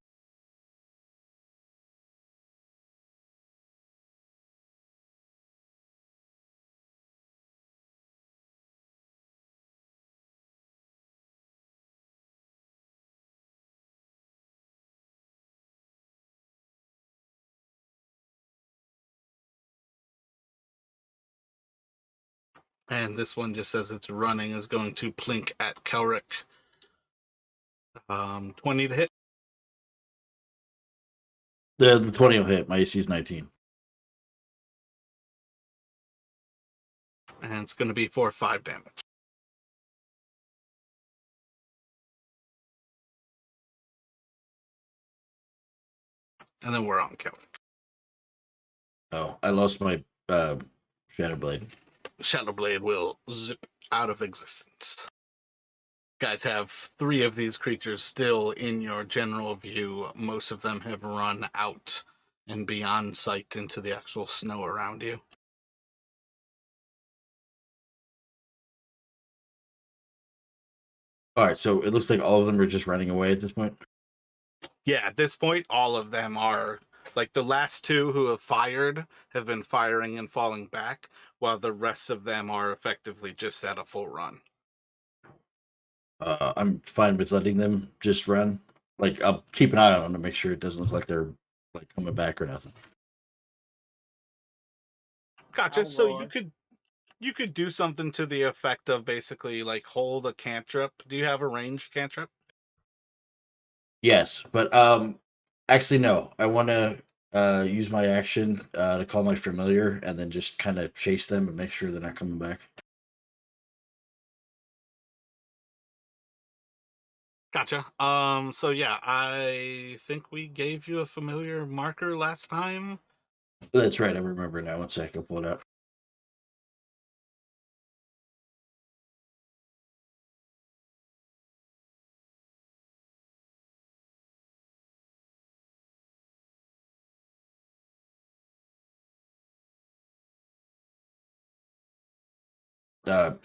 And this one, just as it's running, is going to plink at Kelric. 20 to hit. The 20 will hit. My AC is 19. And it's going to be for 5 damage. And then we're on Kelric. Oh, I lost my Shadow Blade. Shadow Blade will zip out of existence. You guys have 3 of these creatures still in your general view. Most of them have run out and beyond sight into the actual snow around you. All right, so it looks like all of them are just running away at this point. Yeah, at this point, all of them are, like, the last two who have fired have been firing and falling back, while the rest of them are effectively just at a full run. I'm fine with letting them just run. Like, I'll keep an eye on them to make sure it doesn't look like they're like coming back or nothing. Gotcha. I'll So roar. you could do something to the effect of basically like hold a cantrip. Do you have a ranged cantrip? Yes, but actually no. I want to use my action to call my familiar and then just kind of chase them and make sure they're not coming back. Gotcha. So yeah, I think we gave you a familiar marker last time. That's right. I remember now. One sec, I'll pull it out.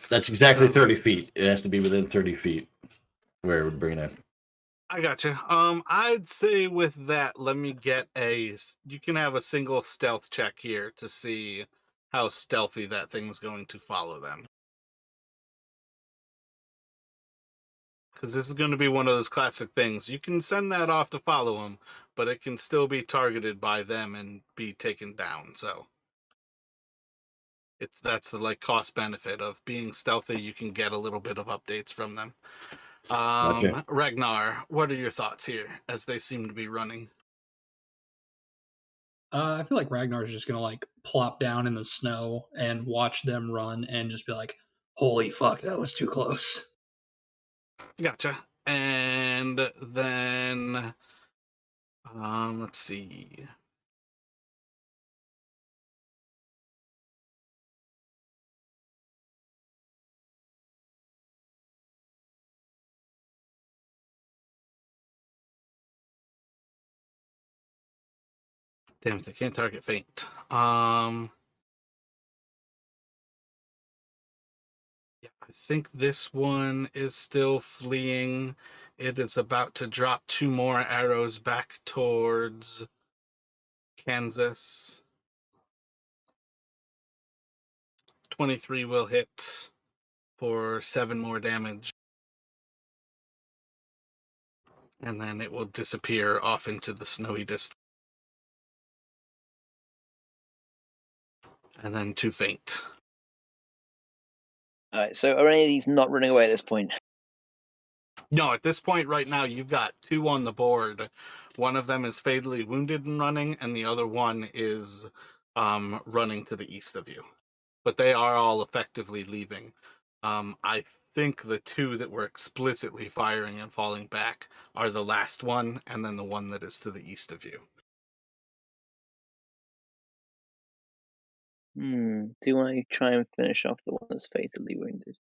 That's exactly So- 30 feet. It has to be within 30 feet where it would bring it in. I gotcha. I'd say with that, let me get you can have a single stealth check here to see how stealthy that thing's going to follow them. Because this is going to be one of those classic things. You can send that off to follow them, but it can still be targeted by them and be taken down. So that's the like cost benefit of being stealthy. You can get a little bit of updates from them. Gotcha. Ragnar, what are your thoughts here as they seem to be running? I feel like Ragnar's just gonna like plop down in the snow and watch them run and just be like, "Holy fuck, that was too close." Gotcha. And then let's see. Damn it, they can't target faint. Yeah, I think this one is still fleeing. It is about to drop 2 more arrows back towards Kansas. 23 will hit for 7 more damage. And then it will disappear off into the snowy distance. And then 2 faint. All right. So are any of these not running away at this point? No, at this point right now, you've got 2 on the board. One of them is fatally wounded and running, and the other one is running to the east of you. But they are all effectively leaving. I think the 2 that were explicitly firing and falling back are the last one, and then the one that is to the east of you. Do I try and finish off the one that's fatally wounded?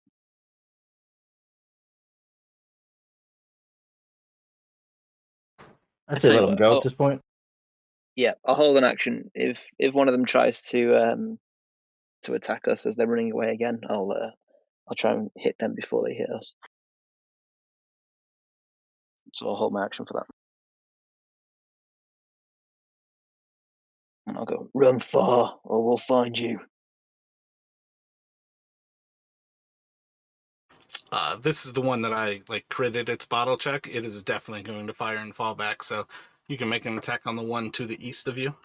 I'd say tell you let them what, go at this point. Yeah, I'll hold an action. If one of them tries to attack us as they're running away again, I'll try and hit them before they hit us. So I'll hold my action for that. And I'll go, run far or we'll find you. This is the one that I like critted its bottle check. It is definitely going to fire and fall back, so you can make an attack on the one to the east of you.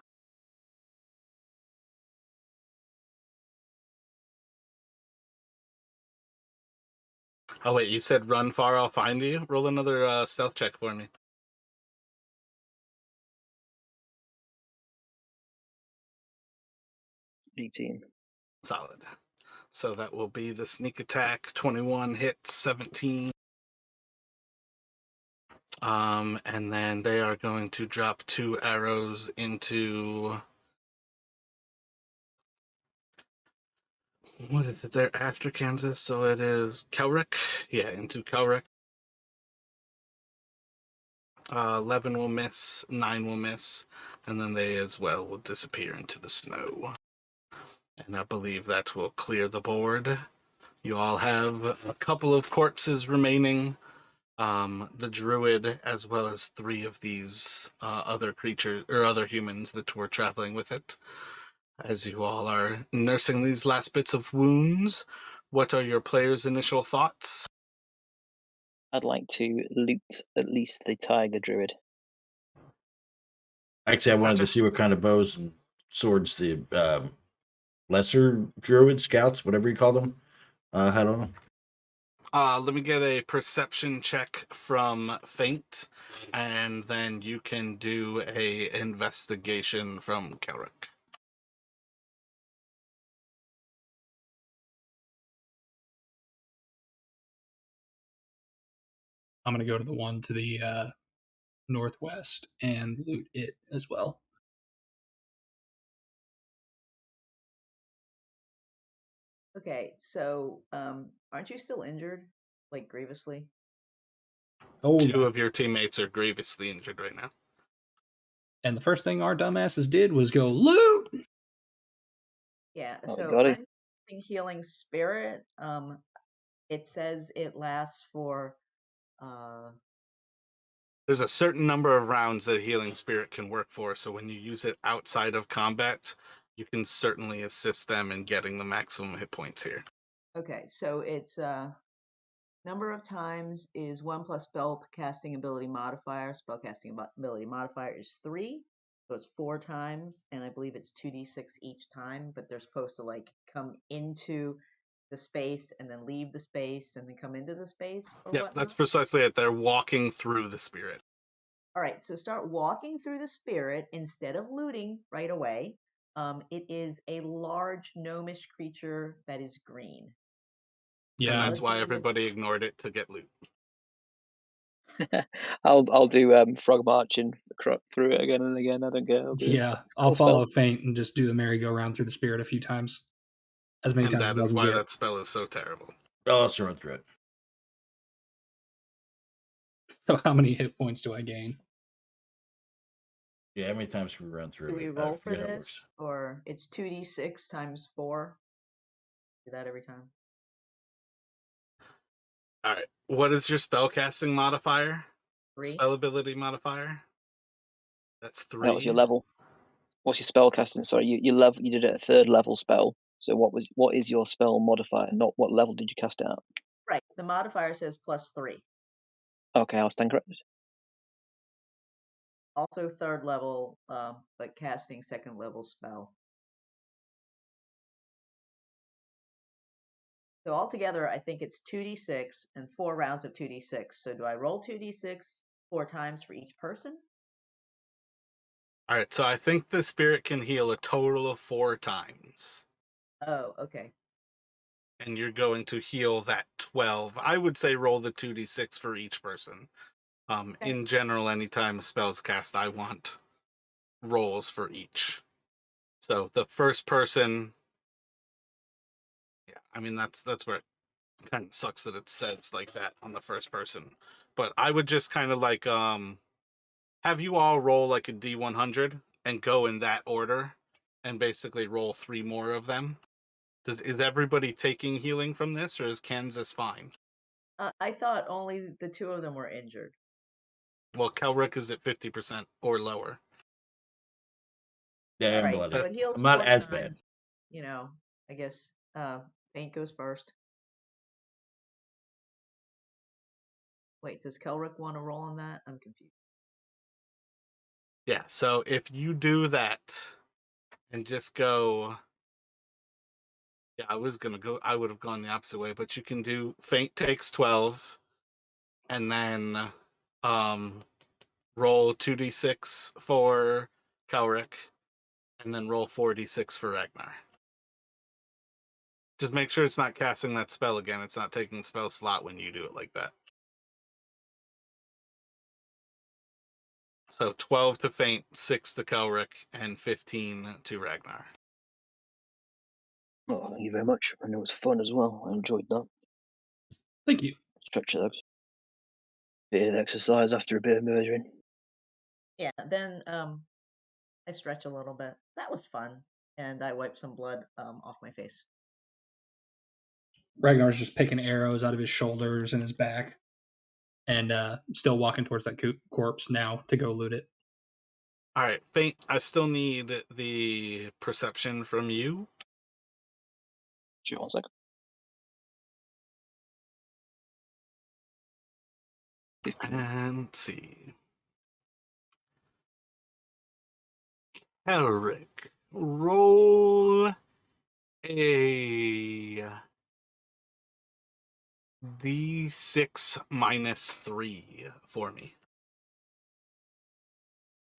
Oh wait, you said run far, I'll find you? Roll another stealth check for me. 18. Solid. So that will be the sneak attack. 21 hits, 17. And then they are going to drop 2 arrows into... What is it? They're after Kansas, so it is Kelrick. Yeah, into Kelrick. 11 will miss, 9 will miss. and then they as well will disappear into the snow. And I believe that will clear the board. You all have a couple of corpses remaining. The druid, as well as 3 of these other creatures or other humans that were traveling with it. As you all are nursing these last bits of wounds, what are your players' initial thoughts? I'd like to loot at least the tiger druid. Actually, I wanted to see what kind of bows and swords the lesser druid scouts, whatever you call them, had on them. Let me get a perception check from Feint, and then you can do a investigation from Kelrick. I'm going to go to the one to the northwest and loot it as well. Okay, so aren't you still injured, like grievously? Oh, 2 of your teammates are grievously injured right now. and the first thing our dumbasses did was go loot. Yeah. Oh, So got it. I'm using healing spirit. It says it lasts for. There's a certain number of rounds that Healing Spirit can work for, so when you use it outside of combat, you can certainly assist them in getting the maximum hit points here. Okay, so it's number of times is 1 plus spell casting ability modifier. Spellcasting ability modifier is 3, so it's 4 times, and I believe it's 2d6 each time. But they're supposed to like come into the space and then leave the space and then come into the space or Yeah, whatnot. that's precisely it. They're walking through the spirit. All right, so start walking through the spirit instead of looting right away. It is a large gnomish creature that is green. Yeah, And Let's that's why go with- everybody ignored it to get loot. I'll do frog marching through it again and again. I don't care. I'll follow Feint and just do the merry-go-round through the spirit a few times. As many And times that as I is can why get. that spell is so terrible. I'll also run through it. So how many hit points do I gain? Yeah, how many times we run through Do we it? I roll for forget how it works. this, or it's 2d6 times 4? Do that every time. All right. What is your spellcasting modifier? 3. Spell ability modifier? That's 3. That was your level. What's your spell casting? Sorry, you did it at 3rd level spell. So what is your spell modifier? Not what level did you cast it at? Right. The modifier says +3. Okay, I'll stand corrected. Also 3rd level, but casting 2nd level spell. So altogether, I think it's 2d6 and 4 rounds of 2d6. So do I roll 2d6 4 times for each person? All right, so I think the spirit can heal a total of 4 times. Oh, okay. And you're going to heal that 12. I would say roll the 2d6 for each person. Okay. In general, anytime a spell's cast, I want rolls for each. So the first person, yeah, I mean that's where it kind of sucks that it says like that on the first person. But I would just kind of like have you all roll like a D100 and go in that order, and basically roll 3 more of them. Is everybody taking healing from this, or is Kansas fine? I thought only the 2 of them were injured. Well, Kelrick is at 50% or lower. Yeah, All I'm right, below so that. it heals I'm not 4 as times. You know, I guess Paint goes first. Wait, does Kelrick want to roll on that? I'm confused. Yeah, so if you do that and just go, yeah, I would have gone the opposite way, but you can do Faint takes 12 and then roll 2d6 for Kelrick and then roll 4d6 for Ragnar. Just make sure it's not casting that spell again. It's not taking spell slot when you do it like that. So 12 to Faint, 6 to Kelrick, and 15 to Ragnar. Oh, thank you very much. I know it was fun as well. I enjoyed that. Thank you. Stretch of legs. Bit of exercise after a bit of murdering. Yeah, then I stretch a little bit. That was fun. And I wipe some blood off my face. Ragnar's just picking arrows out of his shoulders and his back, and still walking towards that corpse now to go loot it. All right, Faint. I still need the perception from you. Sure, 1 second. And let's see. Elric, roll a D6 minus 3 for me.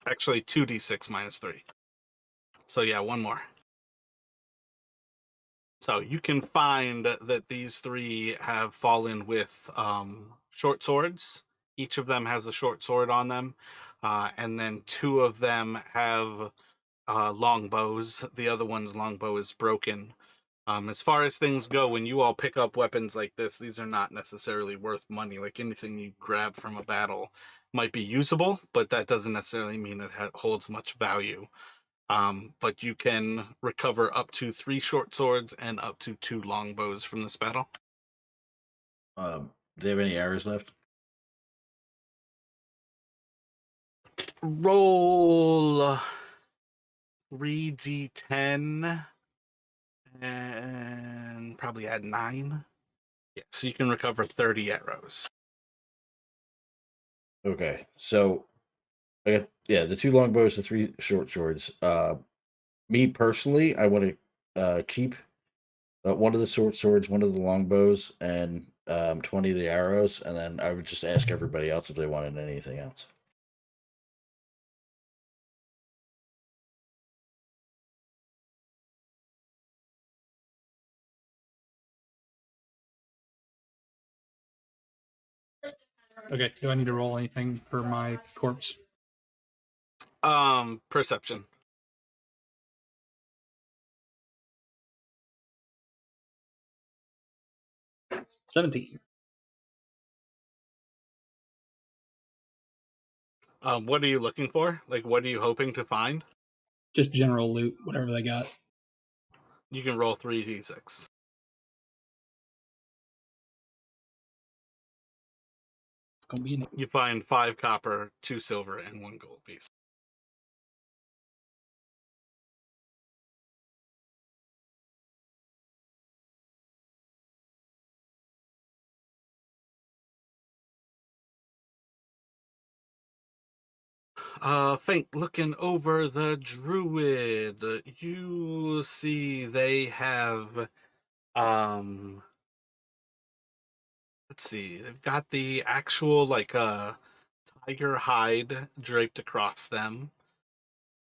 Actually, 2d6 minus 3. So yeah, one more. So you can find that these 3 have fallen with short swords. Each of them has a short sword on them. And then 2 of them have long bows. The other one's longbow is broken. As far as things go, when you all pick up weapons like this, these are not necessarily worth money. Like anything you grab from a battle might be usable, but that doesn't necessarily mean it holds much value. But you can recover up to 3 short swords and up to 2 longbows from this battle. Do they have any arrows left? Roll 3d10 and probably add 9. Yeah, so you can recover 30 arrows. Okay, so I got the 2 longbows, the 3 short swords. Me personally, I want to keep one of the short swords, one of the longbows, and 20 of the arrows, and then I would just ask everybody else if they wanted anything else. Okay, do I need to roll anything for my corpse? Perception. – 17. What are you looking for? Like, what are you hoping to find? Just general loot, whatever they got. You can roll 3d6. Gonna be You find 5 copper, 2 silver, and 1 gold piece. Faint, looking over the Druid, you see they have, let's see, they've got the actual, like, tiger hide draped across them.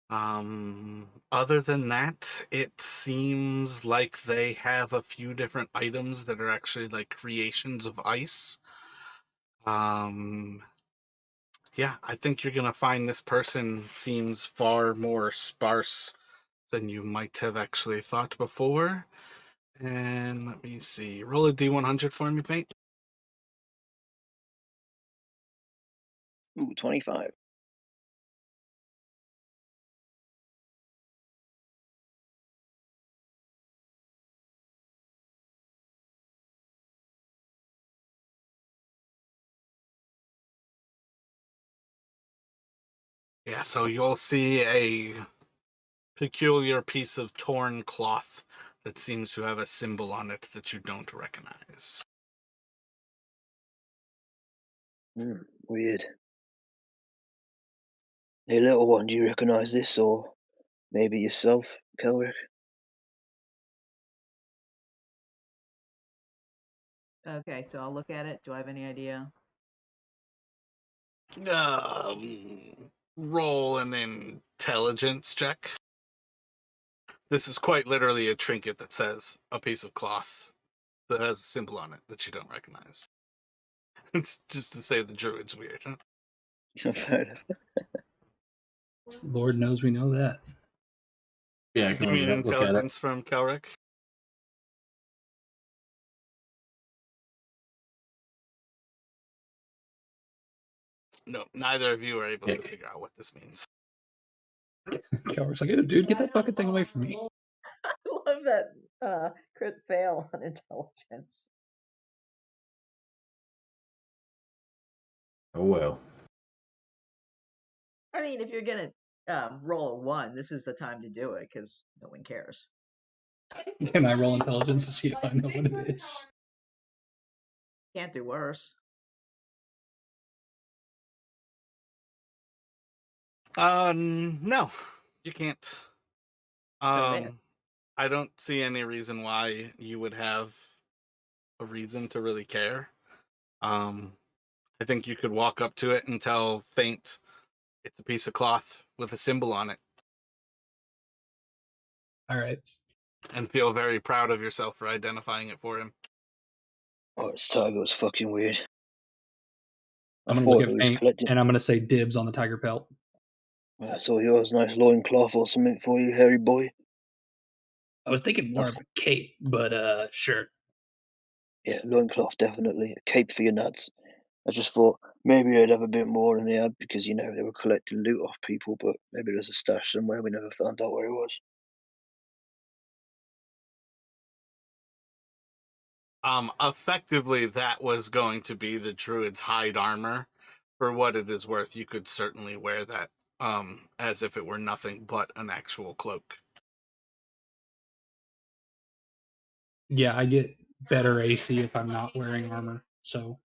Other than that, it seems like they have a few different items that are actually like creations of ice. Yeah, I think you're gonna find this person seems far more sparse than you might have actually thought before. And let me see. Roll a D100 for me, Paint. Ooh, 25. Yeah, so you'll see a peculiar piece of torn cloth that seems to have a symbol on it that you don't recognize. Weird. Hey, little one, do you recognize this, or maybe yourself, Kelrick? Okay, so I'll look at it. Do I have any idea? Roll an intelligence check. This is quite literally a trinket that says a piece of cloth that has a symbol on it that you don't recognize. It's just to say the Druid's weird. Huh? Fair enough. Lord knows we know that. Yeah, Give come me on, an look at it. intelligence from Kelrick. No, neither of you are able to figure out what this means. Calrick's like, oh, dude, get that fucking thing away from me. I love that crit fail on intelligence. Oh well. I mean, if you're gonna roll a 1, this is the time to do it because no one cares. Can I roll intelligence to see if I know what it is? Can't do worse. No, you can't. So there. I don't see any reason why you would have a reason to really care. I think you could walk up to it and tell Faint it's a piece of cloth with a symbol on it. All right. And feel very proud of yourself for identifying it for him. Oh, this tiger was fucking weird. I'm gonna thought look it at was Faint collecting. and I'm gonna say dibs on the tiger pelt. That's all yours. Nice loincloth or something for you, hairy boy. I was thinking more of a cape, but sure. Yeah, loincloth, definitely. A cape for your nuts. I just thought maybe I'd have a bit more than they had because, you know, they were collecting loot off people, but maybe there's a stash somewhere. We never found out where it was. Effectively, that was going to be the Druid's hide armor. For what it is worth, you could certainly wear that as if it were nothing but an actual cloak. Yeah, I get better AC if I'm not wearing armor. So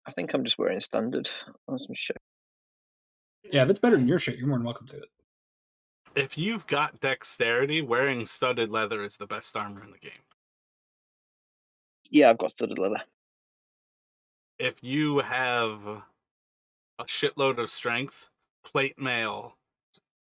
I think I'm just wearing standard on some shit. yeah, if it's better than your shit, you're more than welcome to it. If you've got dexterity, wearing studded leather is the best armor in the game. Yeah, I've got studded leather. If you have a shitload of strength, plate mail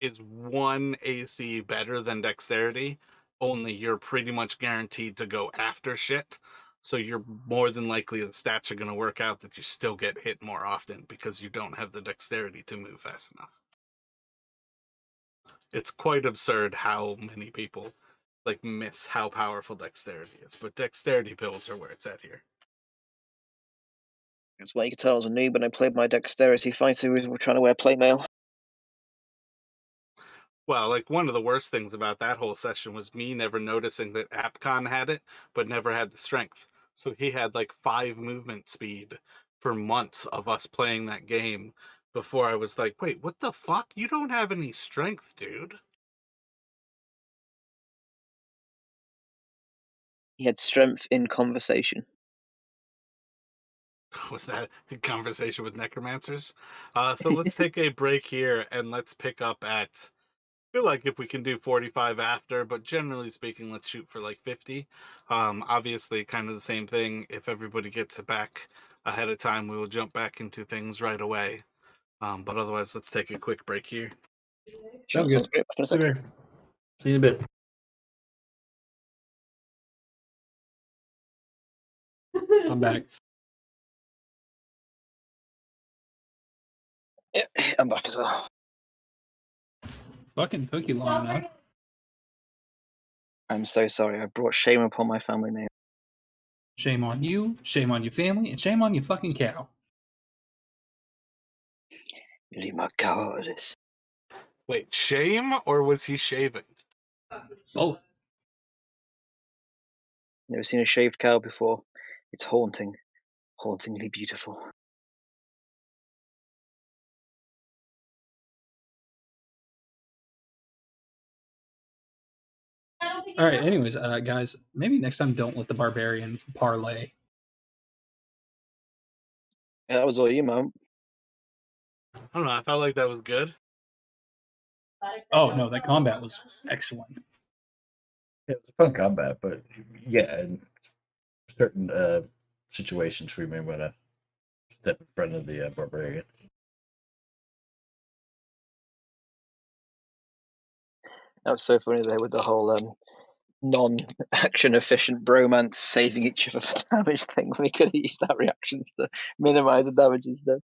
is 1 AC better than dexterity, only you're pretty much guaranteed to go after shit. So you're more than likely the stats are going to work out that you still get hit more often because you don't have the dexterity to move fast enough. It's quite absurd how many people miss how powerful dexterity is, but dexterity builds are where it's at here. That's why you could tell I was a noob when I played my dexterity fighter. We were trying to wear plate mail. Well, one of the worst things about that whole session was me never noticing that Apcon had it, but never had the strength. So he had 5 movement speed for months of us playing that game before I was like, wait, what the fuck? You don't have any strength, dude. He had strength in conversation. Was that a conversation with necromancers? So let's take a break here and let's pick up at... I feel like if we can do 45 after, but generally speaking, let's shoot for 50. Obviously, kind of the same thing. If everybody gets it back ahead of time, we will jump back into things right away. But otherwise, let's take a quick break here. Sure, sounds great. Back in a second. See you in a bit. I'm back. Yeah, I'm back as well. Fucking took you long enough. I'm so sorry. I brought shame upon my family name. Shame on you, shame on your family, and shame on your fucking cow. You leave my cow out of this. Wait, shame or was he shaving? Both. Never seen a shaved cow before. It's haunting. Hauntingly beautiful. All right. Anyways, guys, maybe next time don't let the barbarian parlay. Yeah, that was all you, man. I don't know. I felt like that was good. Oh no, that combat was excellent. It was a fun combat, but yeah, in certain situations we may want to step in front of the barbarian. That was so funny there with the whole non-action efficient bromance saving each other for damage thing when we could have used that reactions to minimize the damage instead.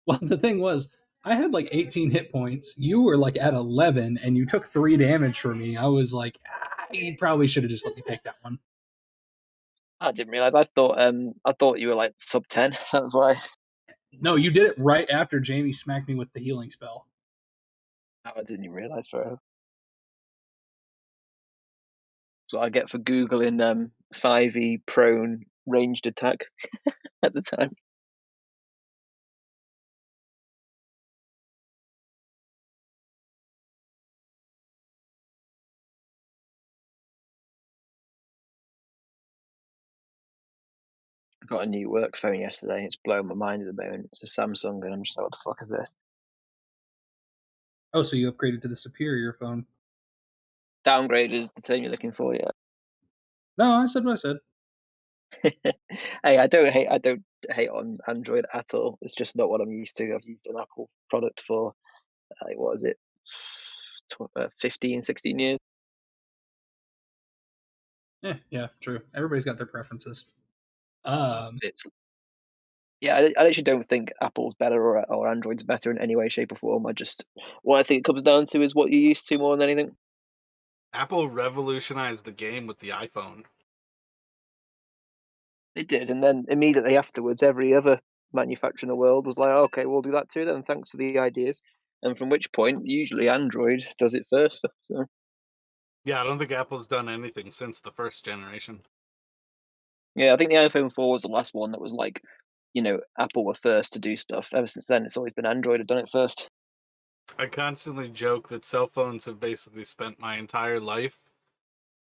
Well, the thing was, I had 18 hit points. You were at 11, and you took 3 damage from me. I was like, you probably should have just let me take that one. I didn't realize. I thought you were sub 10. That's why. No, you did it right after Jamie smacked me with the healing spell. Oh, I didn't even realize, bro. That's what I get for googling 5e prone ranged attack at the time. I got a new work phone yesterday. It's blowing my mind at the moment. It's a Samsung, and I'm just like, what the fuck is this? Oh, so you upgraded to the superior phone? Downgraded is the term you're looking for, yeah. No, I said what I said. Hey, I don't hate on Android at all. It's just not what I'm used to. I've used an Apple product for what is it, 15, 16 years. Yeah, true. Everybody's got their preferences. Yeah, I actually don't think Apple's better or Android's better in any way, shape, or form. What I think it comes down to is what you're used to more than anything. Apple revolutionized the game with the iPhone. It did, and then immediately afterwards, every other manufacturer in the world was like, "Okay, we'll do that too." Then, thanks for the ideas. And from which point, usually Android does it first. So Yeah, I don't think Apple's done anything since the first generation. yeah, I think the iPhone 4 was the last one that was like, Apple were first to do stuff. Ever since then, it's always been Android have done it first. I constantly joke that cell phones have basically spent my entire life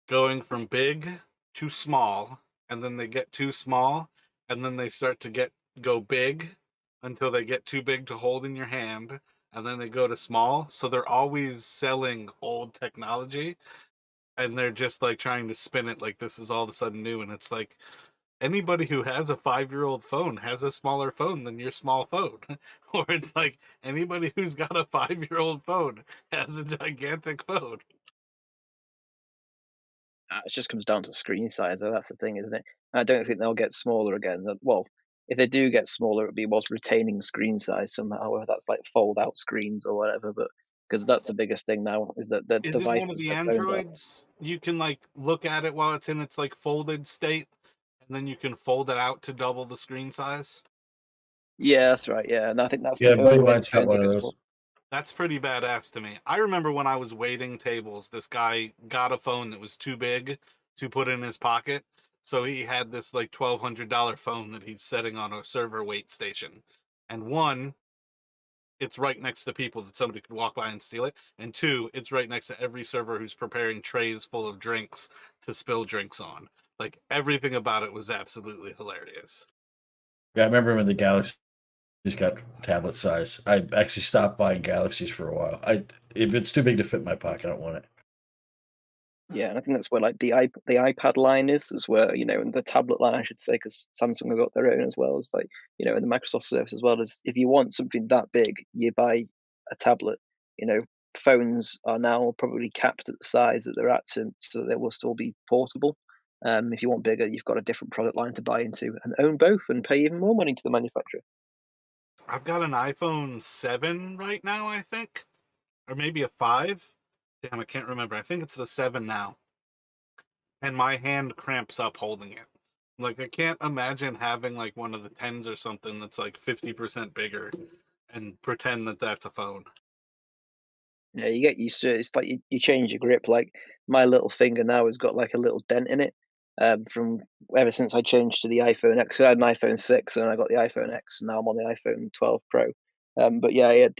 going from big to small, and then they get too small, and then they start to go big until they get too big to hold in your hand, and then they go to small. So they're always selling old technology, and they're just like trying to spin it like this is all of a sudden new, and it's like anybody who has a 5-year-old phone has a smaller phone than your small phone. Or it's like anybody who's got a 5-year-old phone has a gigantic phone. It just comes down to screen size, though. That's the thing, isn't it? I don't think they'll get smaller again. Well, if they do get smaller, it'll be whilst retaining screen size somehow, whether that's like fold-out screens or whatever. But because that's the biggest thing now, is that the Isn't one of devices the that phones are. Androids you can like look at it while it's in its like folded state, and then you can fold it out to double the screen size? Yeah, that's right. Yeah, and I think that's Yeah, the buddy only way mine's the got phones one will of get those. small. That's pretty badass to me. I remember when I was waiting tables, this guy got a phone that was too big to put in his pocket. So he had this like $1,200 phone that he's setting on a server wait station. And one, it's right next to people that somebody could walk by and steal it. And two, it's right next to every server who's preparing trays full of drinks to spill drinks on. Like everything about it was absolutely hilarious. Yeah, I remember when the Galaxy just got tablet size. I actually stopped buying Galaxies for a while. If it's too big to fit in my pocket, I don't want it. Yeah, and I think that's where like the iPad line is where and the tablet line I should say, because Samsung have got their own as well as like and the Microsoft Surface as well. As if you want something that big, you buy a tablet. Phones are now probably capped at the size that they're at, so that they will still be portable. If you want bigger, you've got a different product line to buy into and own both and pay even more money to the manufacturer. I've got an iPhone 7 right now, I think. Or maybe a 5. Damn, I can't remember. I think it's the 7 now. And my hand cramps up holding it. Like, I can't imagine having like one of the 10s or something that's like 50% bigger and pretend that that's a phone. Yeah, you get used to it. It's like you change your grip. Like my little finger now has got like a little dent in it. From ever since I changed to the iPhone X, I had an iPhone 6 and I got the iPhone X, and now I'm on the iPhone 12 Pro. But yeah, I had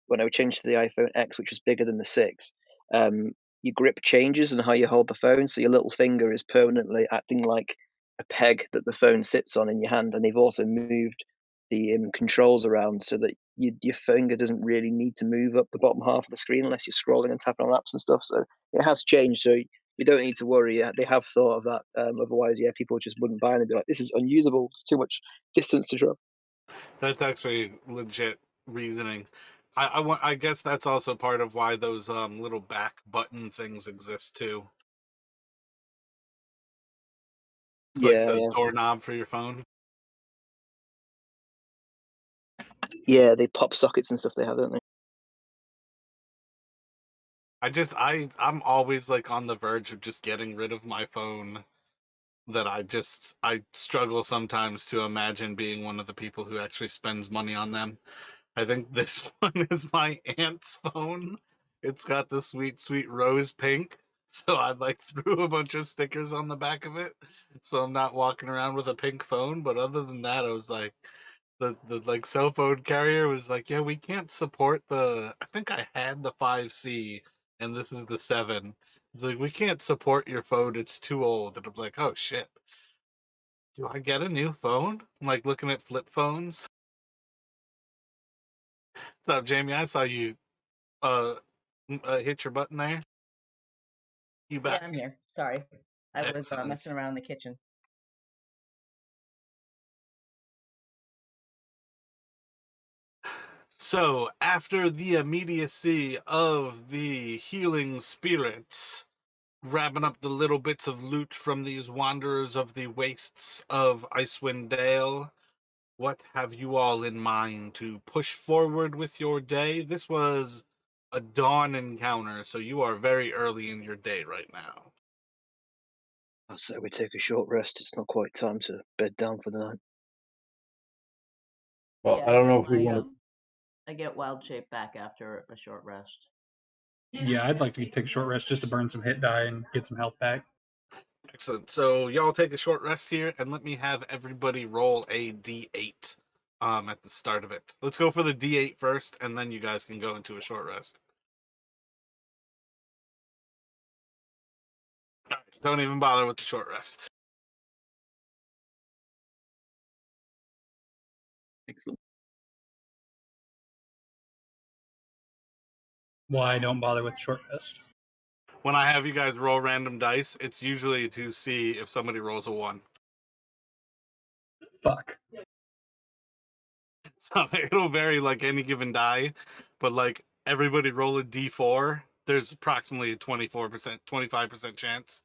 when I changed to the iPhone X, which was bigger than the 6, your grip changes and how you hold the phone. So your little finger is permanently acting like a peg that the phone sits on in your hand, and they've also moved the controls around so that your finger doesn't really need to move up the bottom half of the screen unless you're scrolling and tapping on apps and stuff. So it has changed. So you don't need to worry. They have thought of that. Otherwise, yeah, people just wouldn't buy it and be like, "This is unusable. It's too much distance to travel." That's actually legit reasoning. I guess that's also part of why those little back button things exist too. It's like Yeah, the yeah, doorknob for your phone. yeah. They pop sockets and stuff. They have, don't they? I'm always like on the verge of just getting rid of my phone that I struggle sometimes to imagine being one of the people who actually spends money on them. I think this one is my aunt's phone. It's got the sweet, sweet rose pink. So I like threw a bunch of stickers on the back of it. So I'm not walking around with a pink phone. But other than that, I was like, the like cell phone carrier was like, yeah, we can't support I think I had the 5C and this is the 7. It's like, we can't support your phone. It's too old. And I'm like, oh shit. Do I get a new phone? I'm like looking at flip phones. What's up, Jamie? I saw you hit your button there. You Yeah, back. I'm here. Sorry. I was Excellent. messing around in the kitchen. So, after the immediacy of the healing spirits, grabbing up the little bits of loot from these wanderers of the wastes of Icewind Dale, what have you all in mind to push forward with your day? This was a dawn encounter, so you are very early in your day right now. I say we take a short rest. It's not quite time to bed down for the night. Well, Yeah, I don't know if we want to. I get wild shape back after a short rest. Yeah, I'd like to take a short rest just to burn some hit die and get some health back. Excellent. So y'all take a short rest here, and let me have everybody roll a d8 at the start of it. Let's go for the d8 first, and then you guys can go into a short rest. All right, don't even bother with the short rest. Excellent. Why don't bother with the short rest? When I have you guys roll random dice, it's usually to see if somebody rolls a 1. Fuck. So it'll vary like any given die, but like everybody roll a d4, there's approximately a 24%, 25% chance.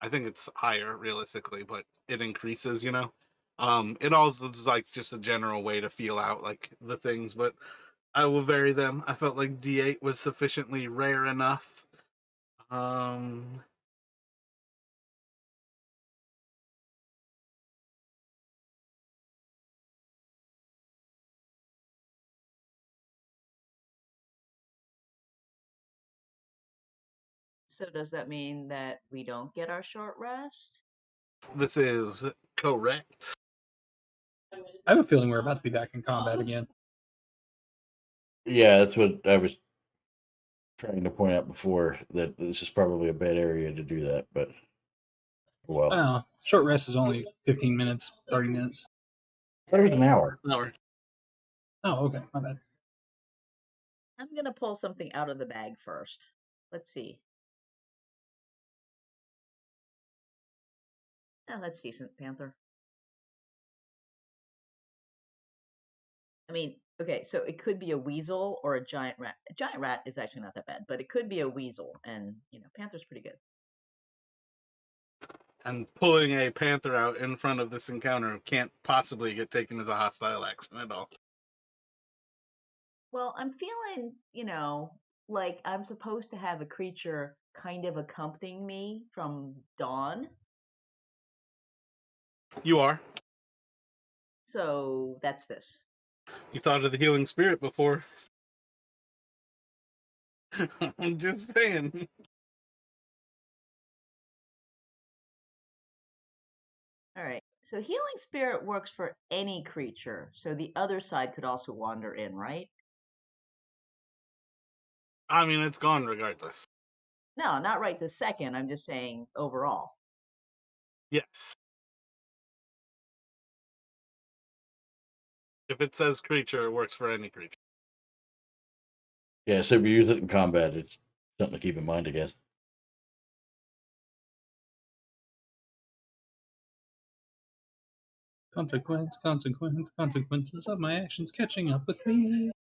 I think it's higher realistically, but it increases, you know. It also is like just a general way to feel out like the things, but I will vary them. I felt like D8 was sufficiently rare enough. So does that mean that we don't get our short rest? This is correct. I have a feeling we're about to be back in combat again. Yeah, that's what I was trying to point out before, that this is probably a bad area to do that, but well. Oh, short rest is only 15 minutes, 30 minutes. I thought it was an hour. Oh, okay, my bad. I'm gonna pull something out of the bag first. Let's see. That's decent, Panther. I mean, okay, so it could be a weasel or a giant rat. A giant rat is actually not that bad, but it could be a weasel, and Panther's pretty good. And pulling a panther out in front of this encounter can't possibly get taken as a hostile action at all. Well, I'm feeling, like I'm supposed to have a creature kind of accompanying me from dawn. You are. So that's this. You thought of the healing spirit before. I'm just saying. All right. So healing spirit works for any creature. So the other side could also wander in, right? I mean, it's gone regardless. No, not right this second. I'm just saying overall. Yes. If it says creature, it works for any creature. Yeah, so if you use it in combat, it's something to keep in mind, I guess. Consequences of my actions catching up with me.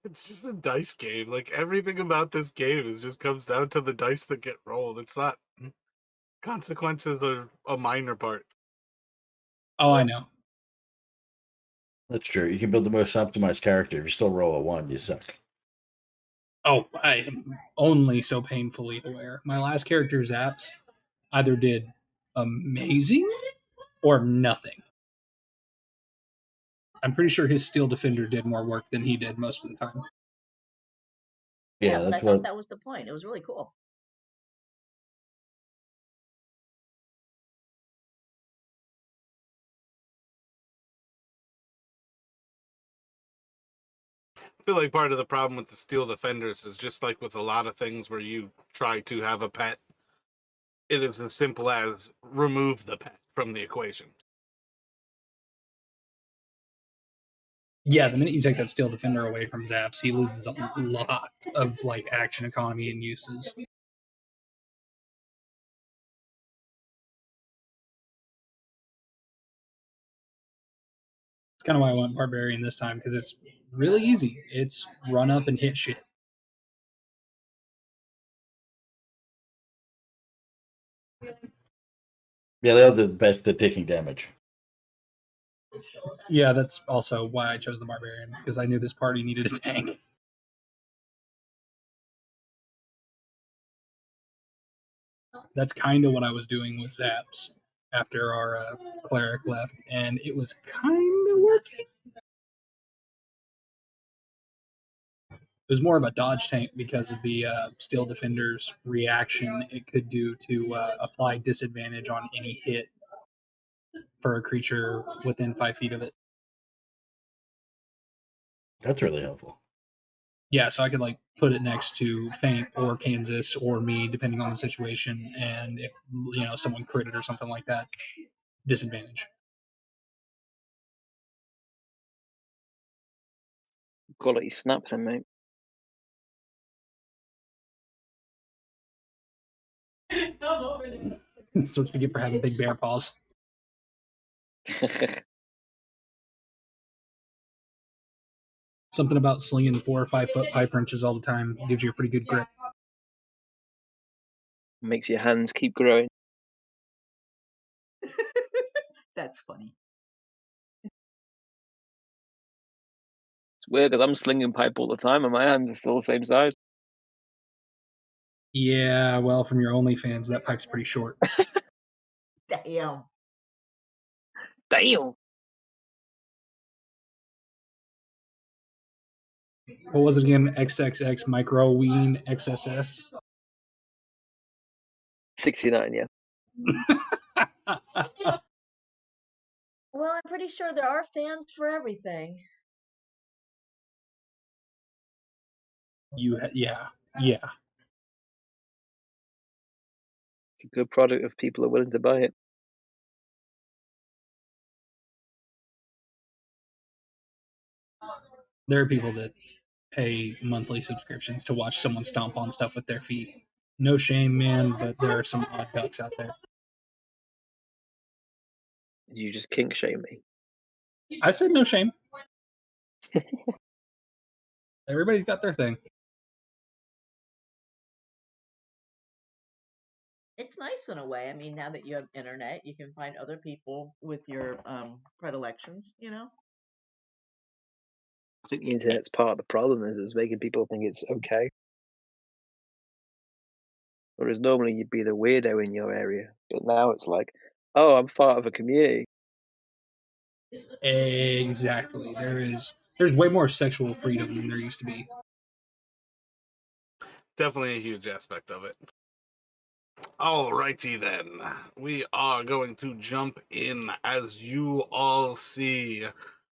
It's just a dice game. Like everything about this game just comes down to the dice that get rolled. It's not consequences are a minor part. Oh, I know. That's true. You can build the most optimized character. If you still roll a 1, you suck. Oh, I am only so painfully aware. My last character's apps either did amazing or nothing. I'm pretty sure his Steel Defender did more work than he did most of the time. Yeah, but I that's thought what. that was the point. It was really cool. I feel like part of the problem with the Steel Defenders is just like with a lot of things where you try to have a pet, it is as simple as remove the pet from the equation. Yeah, the minute you take that Steel Defender away from Zaps, he loses a lot of like action economy and uses. It's kind of why I went Barbarian this time, because it's really easy. It's run up and hit shit. Yeah, they have the best at taking damage. Yeah, that's also why I chose the Barbarian, because I knew this party needed a tank. That's kind of what I was doing with Zaps after our cleric left, and it was kind of working. It was more of a dodge tank because of the Steel Defender's reaction it could do to apply disadvantage on any hit for a creature within 5 feet of it. That's really helpful. Yeah, so I could like put it next to Feint or Kansas or me, depending on the situation, and if someone critted or something like that, disadvantage. Quality snap then, mate. That's what you get for having big bear paws. Something about slinging 4 or 5 foot pipe wrenches all the time gives you a pretty good grip. Makes your hands keep growing. That's funny. It's weird because I'm slinging pipe all the time and my hands are still the same size. Yeah, well, from your OnlyFans, that pipe's pretty short. Damn. Damn! What was it again? XXX Micro Ween XSS? 69, yeah. Well, I'm pretty sure there are fans for everything. Yeah. It's a good product if people are willing to buy it. There are people that pay monthly subscriptions to watch someone stomp on stuff with their feet. No shame, man, but there are some odd ducks out there. Did you just kink shame me? I said no shame. Everybody's got their thing. It's nice in a way. I mean, now that you have internet, you can find other people with your predilections, I think the internet's part of the problem is making people think it's okay. Whereas normally you'd be the weirdo in your area, but now it's like, oh, I'm part of a community. Exactly. There's way more sexual freedom than there used to be. Definitely a huge aspect of it. Alrighty then. We are going to jump in as you all see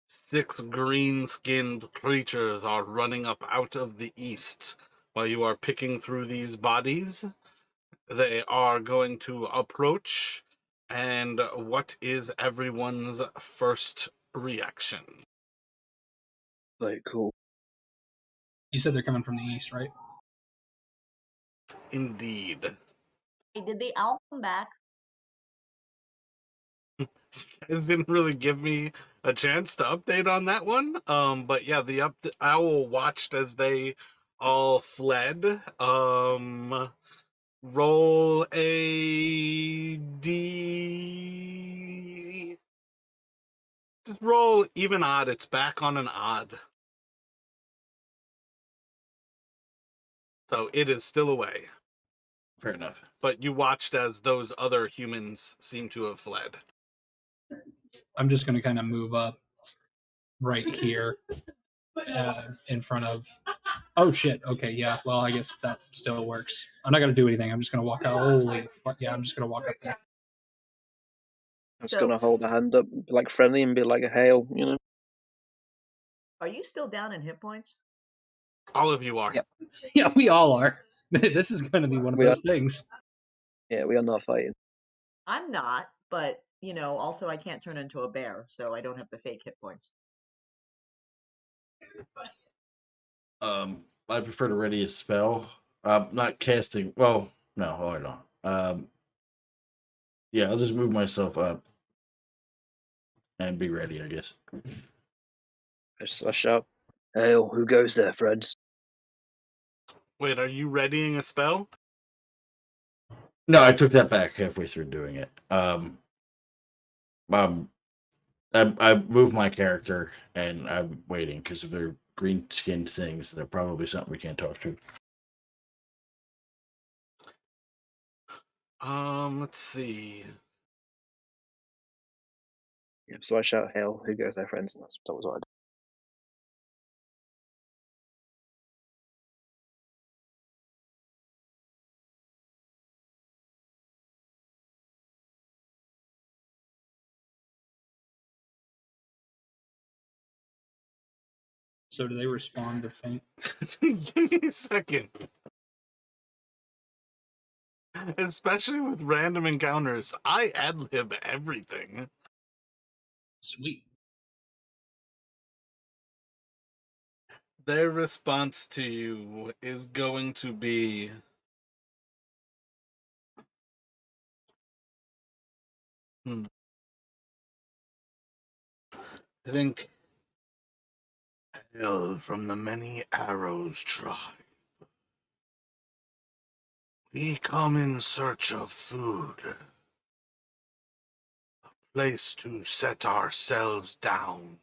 6 green-skinned creatures are running up out of the east. While you are picking through these bodies, they are going to approach. And what is everyone's first reaction? Like, cool. You said they're coming from the east, right? Indeed. Hey, did the owl come back? It didn't really give me a chance to update on that one. But yeah, the owl watched as they all fled. Roll a D. Just roll even odd. It's back on an odd. So it is still away. Fair enough. But you watched as those other humans seem to have fled. I'm just going to kind of move up right here in front of. Oh shit! Okay, yeah. Well, I guess that still works. I'm not going to do anything. I'm just going to walk out. Holy fuck! Yeah, I'm just going to walk up there. I'm just gonna hold a hand up, like friendly, and be like a hail, you know. Are you still down in hit points? All of you are. Yep. Yeah, we all are. This is going to be one of We those things. Yeah, we are not fighting. I'm not, but also I can't turn into a bear, so I don't have the fake hit points. I prefer to ready a spell. Not casting. Well, no, hold on. Yeah, I'll just move myself up and be ready, I guess. I shout, "Hail! Who goes there, friends?" Wait, are you readying a spell? No, I took that back halfway through doing it. I moved my character and I'm waiting because if they're green skinned things, they're probably something we can't talk to. Let's see. Yeah, so I shout, "Hail! Who goes there, friends?" And that was what I did. So do they respond to faint? Give me a second. Especially with random encounters, I ad-lib everything. Sweet. Their response to you is going to be... I think... Hail from the Many Arrows tribe. We come in search of food. A place to set ourselves down.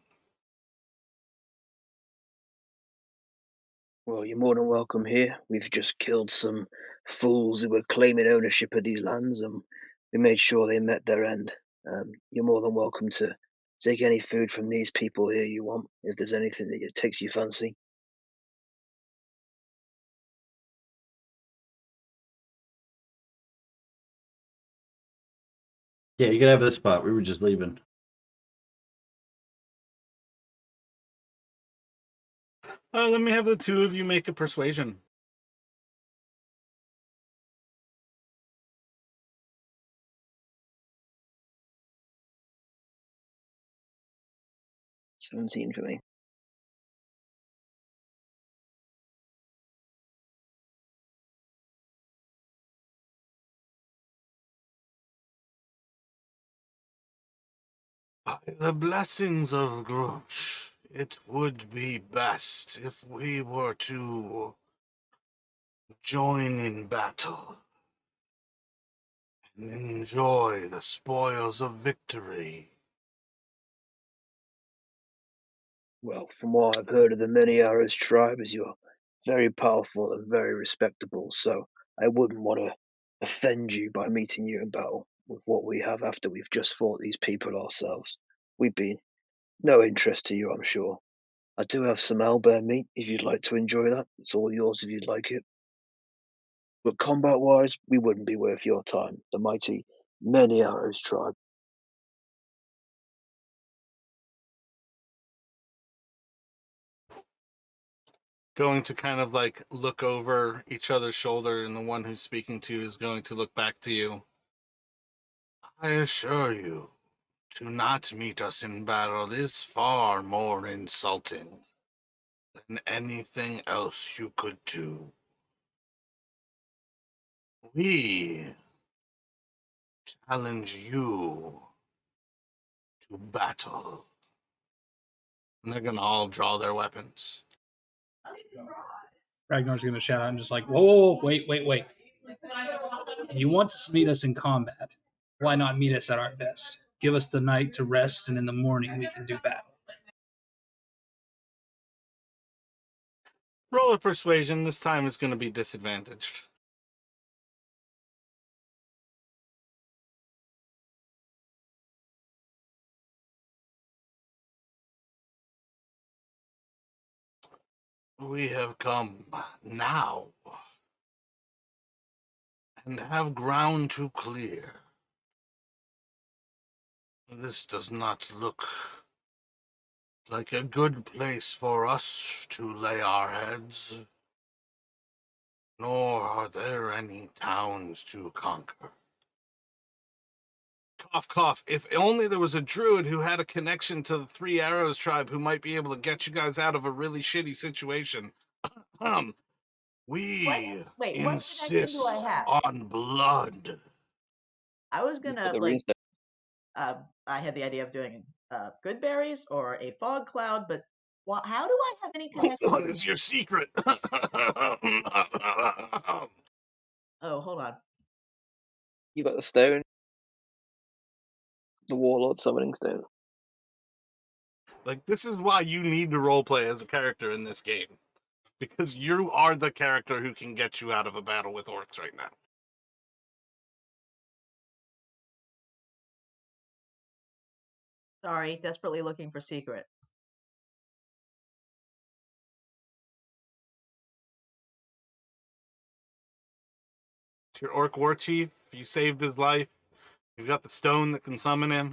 Well, you're more than welcome here. We've just killed some fools who were claiming ownership of these lands, and we made sure they met their end. You're more than welcome to take any food from these people here you want, if there's anything that takes your fancy. Yeah, you can have this spot. We were just leaving. Let me have the two of you make a persuasion. "17 for me." By the blessings of Grunch, it would be best if we were to join in battle and enjoy the spoils of victory. Well, from what I've heard of the Many Arrows tribe, is you're very powerful and very respectable, so I wouldn't want to offend you by meeting you in battle with what we have after we've just fought these people ourselves. We'd be no interest to you, I'm sure. I do have some owlbear meat if you'd like to enjoy that. It's all yours if you'd like it. But combat-wise, we wouldn't be worth your time. The mighty Many Arrows tribe. Going to kind of like look over each other's shoulder, and the one who's speaking to you is going to look back to you. I assure you, to not meet us in battle is far more insulting than anything else you could do. We challenge you to battle. And they're gonna all draw their weapons. Ragnar's going to shout out and just like, whoa, wait. You want to meet us in combat. Why not meet us at our best? Give us the night to rest, and in the morning we can do battle. Roll a persuasion. This time it's going to be disadvantaged. We have come now and have ground to clear. This does not look like a good place for us to lay our heads, nor are there any towns to conquer. Cough, cough. If only there was a druid who had a connection to the Three Arrows tribe who might be able to get you guys out of a really shitty situation. We Wait, what connection do I insist have? on blood. I was You've gonna got the like. runestone. I had the idea of doing good berries or a fog cloud, but how do I have any connection? What is your secret? Oh, hold on. You got the stone, the warlord summoning stone. Like, this is why you need to roleplay as a character in this game. Because you are the character who can get you out of a battle with orcs right now. Sorry, desperately looking for secret. It's your orc war chief. You saved his life. You've got the stone that can summon him.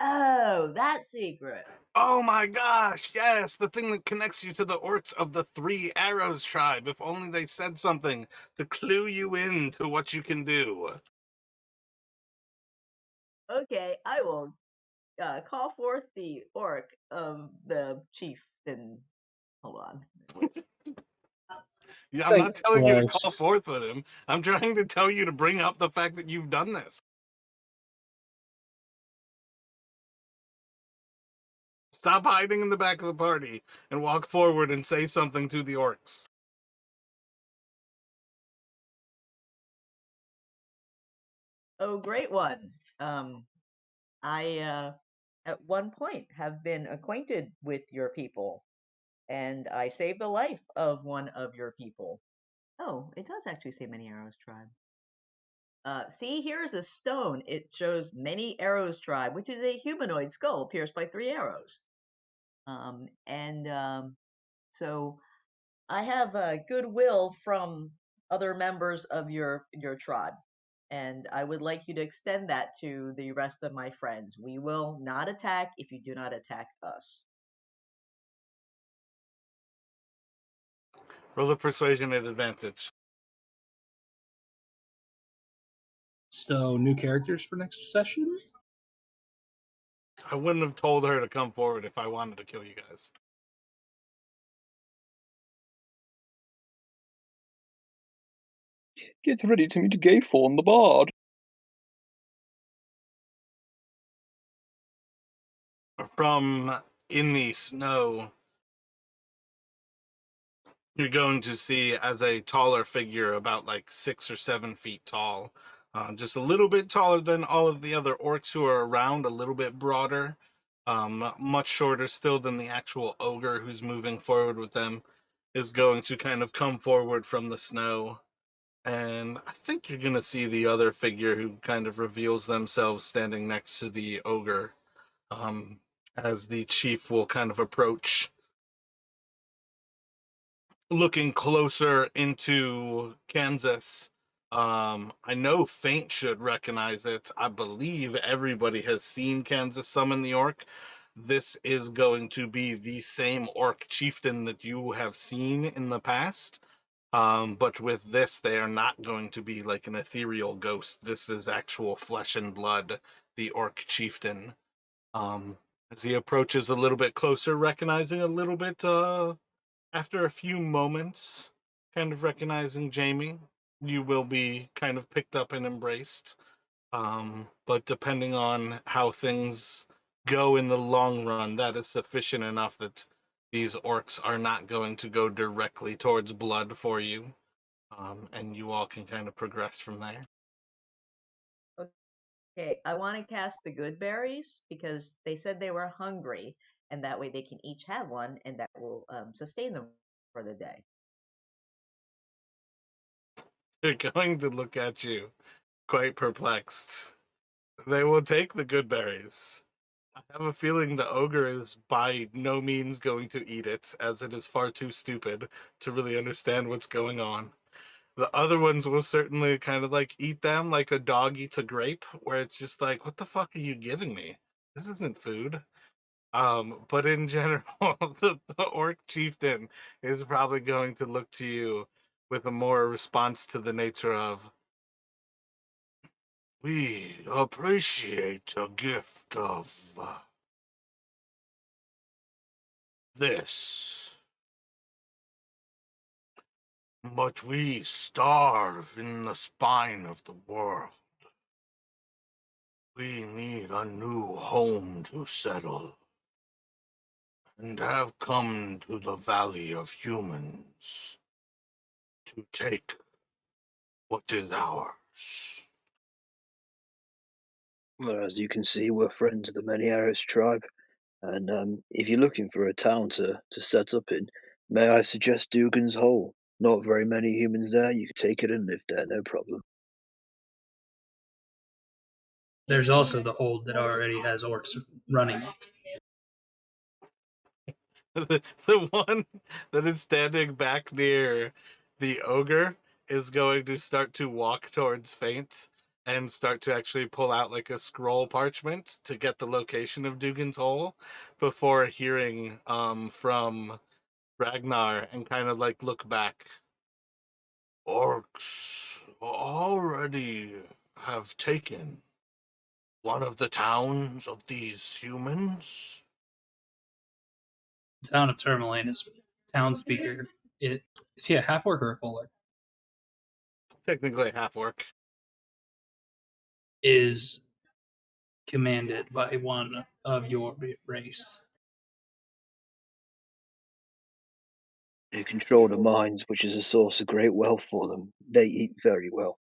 Oh, that secret. Oh my gosh, yes, the thing that connects you to the orcs of the Three Arrows tribe. If only they said something to clue you in to what you can do. Okay, I will call forth the orc of the chieftain. Hold on. Yeah, I'm not telling you to call Christ. forth with him. I'm trying to tell you to bring up the fact that you've done this. Stop hiding in the back of the party and walk forward and say something to the orcs. Oh, great one. I at one point have been acquainted with your people, and I saved the life of one of your people. Oh, it does actually say Many Arrows Tribe. See, here's a stone. It shows Many Arrows Tribe, which is a humanoid skull pierced by 3 arrows. So I have goodwill from other members of your tribe, and I would like you to extend that to the rest of my friends. We will not attack if you do not attack us. Roll a persuasion at advantage. So, new characters for next session? I wouldn't have told her to come forward if I wanted to kill you guys. Get ready to meet Gaythorn the Bard. From in the snow, you're going to see as a taller figure, about like 6 or 7 feet tall, just a little bit taller than all of the other orcs who are around, a little bit broader, much shorter still than the actual ogre who's moving forward with them, is going to kind of come forward from the snow. And I think you're going to see the other figure who kind of reveals themselves standing next to the ogre, as the chief will kind of approach, looking closer into Kansas. I know Faint should recognize it. I believe everybody has seen Kansas summon the orc. This is going to be the same orc chieftain that you have seen in the past. But with this, they are not going to be like an ethereal ghost. This is actual flesh and blood, the orc chieftain. As he approaches a little bit closer, recognizing a little bit, after a few moments, kind of recognizing Jamie, you will be kind of picked up and embraced. But depending on how things go in the long run, that is sufficient enough that these orcs are not going to go directly towards blood for you. And you all can kind of progress from there. Okay, I want to cast the good berries because they said they were hungry, and that way they can each have one, and that will sustain them for the day. They're going to look at you quite perplexed. They will take the good berries. I have a feeling the ogre is by no means going to eat it, as it is far too stupid to really understand what's going on. The other ones will certainly kind of like eat them like a dog eats a grape, where it's just like, what the fuck are you giving me? This isn't food. But in general, the orc chieftain is probably going to look to you with a more response to the nature of, we appreciate a gift of this, but we starve in the spine of the world. We need a new home to settle, and have come to the Valley of Humans to take what is ours. Well, as you can see, we're friends of the Many Arrows tribe, and if you're looking for a town to set up in, may I suggest Dugan's Hole? Not very many humans there. You could take it and live there, no problem. There's also the hold that already has orcs running it. The one that is standing back near the ogre is going to start to walk towards Faint and start to actually pull out like a scroll parchment to get the location of Dugan's Hole before hearing from Ragnar and kind of like look back. Orcs already have taken one of the towns of these humans. The town of Tourmaline is town speaker. Is he a half orc or a full orc? Technically half orc. Is commanded by one of your race. Who control the mines, which is a source of great wealth for them. They eat very well,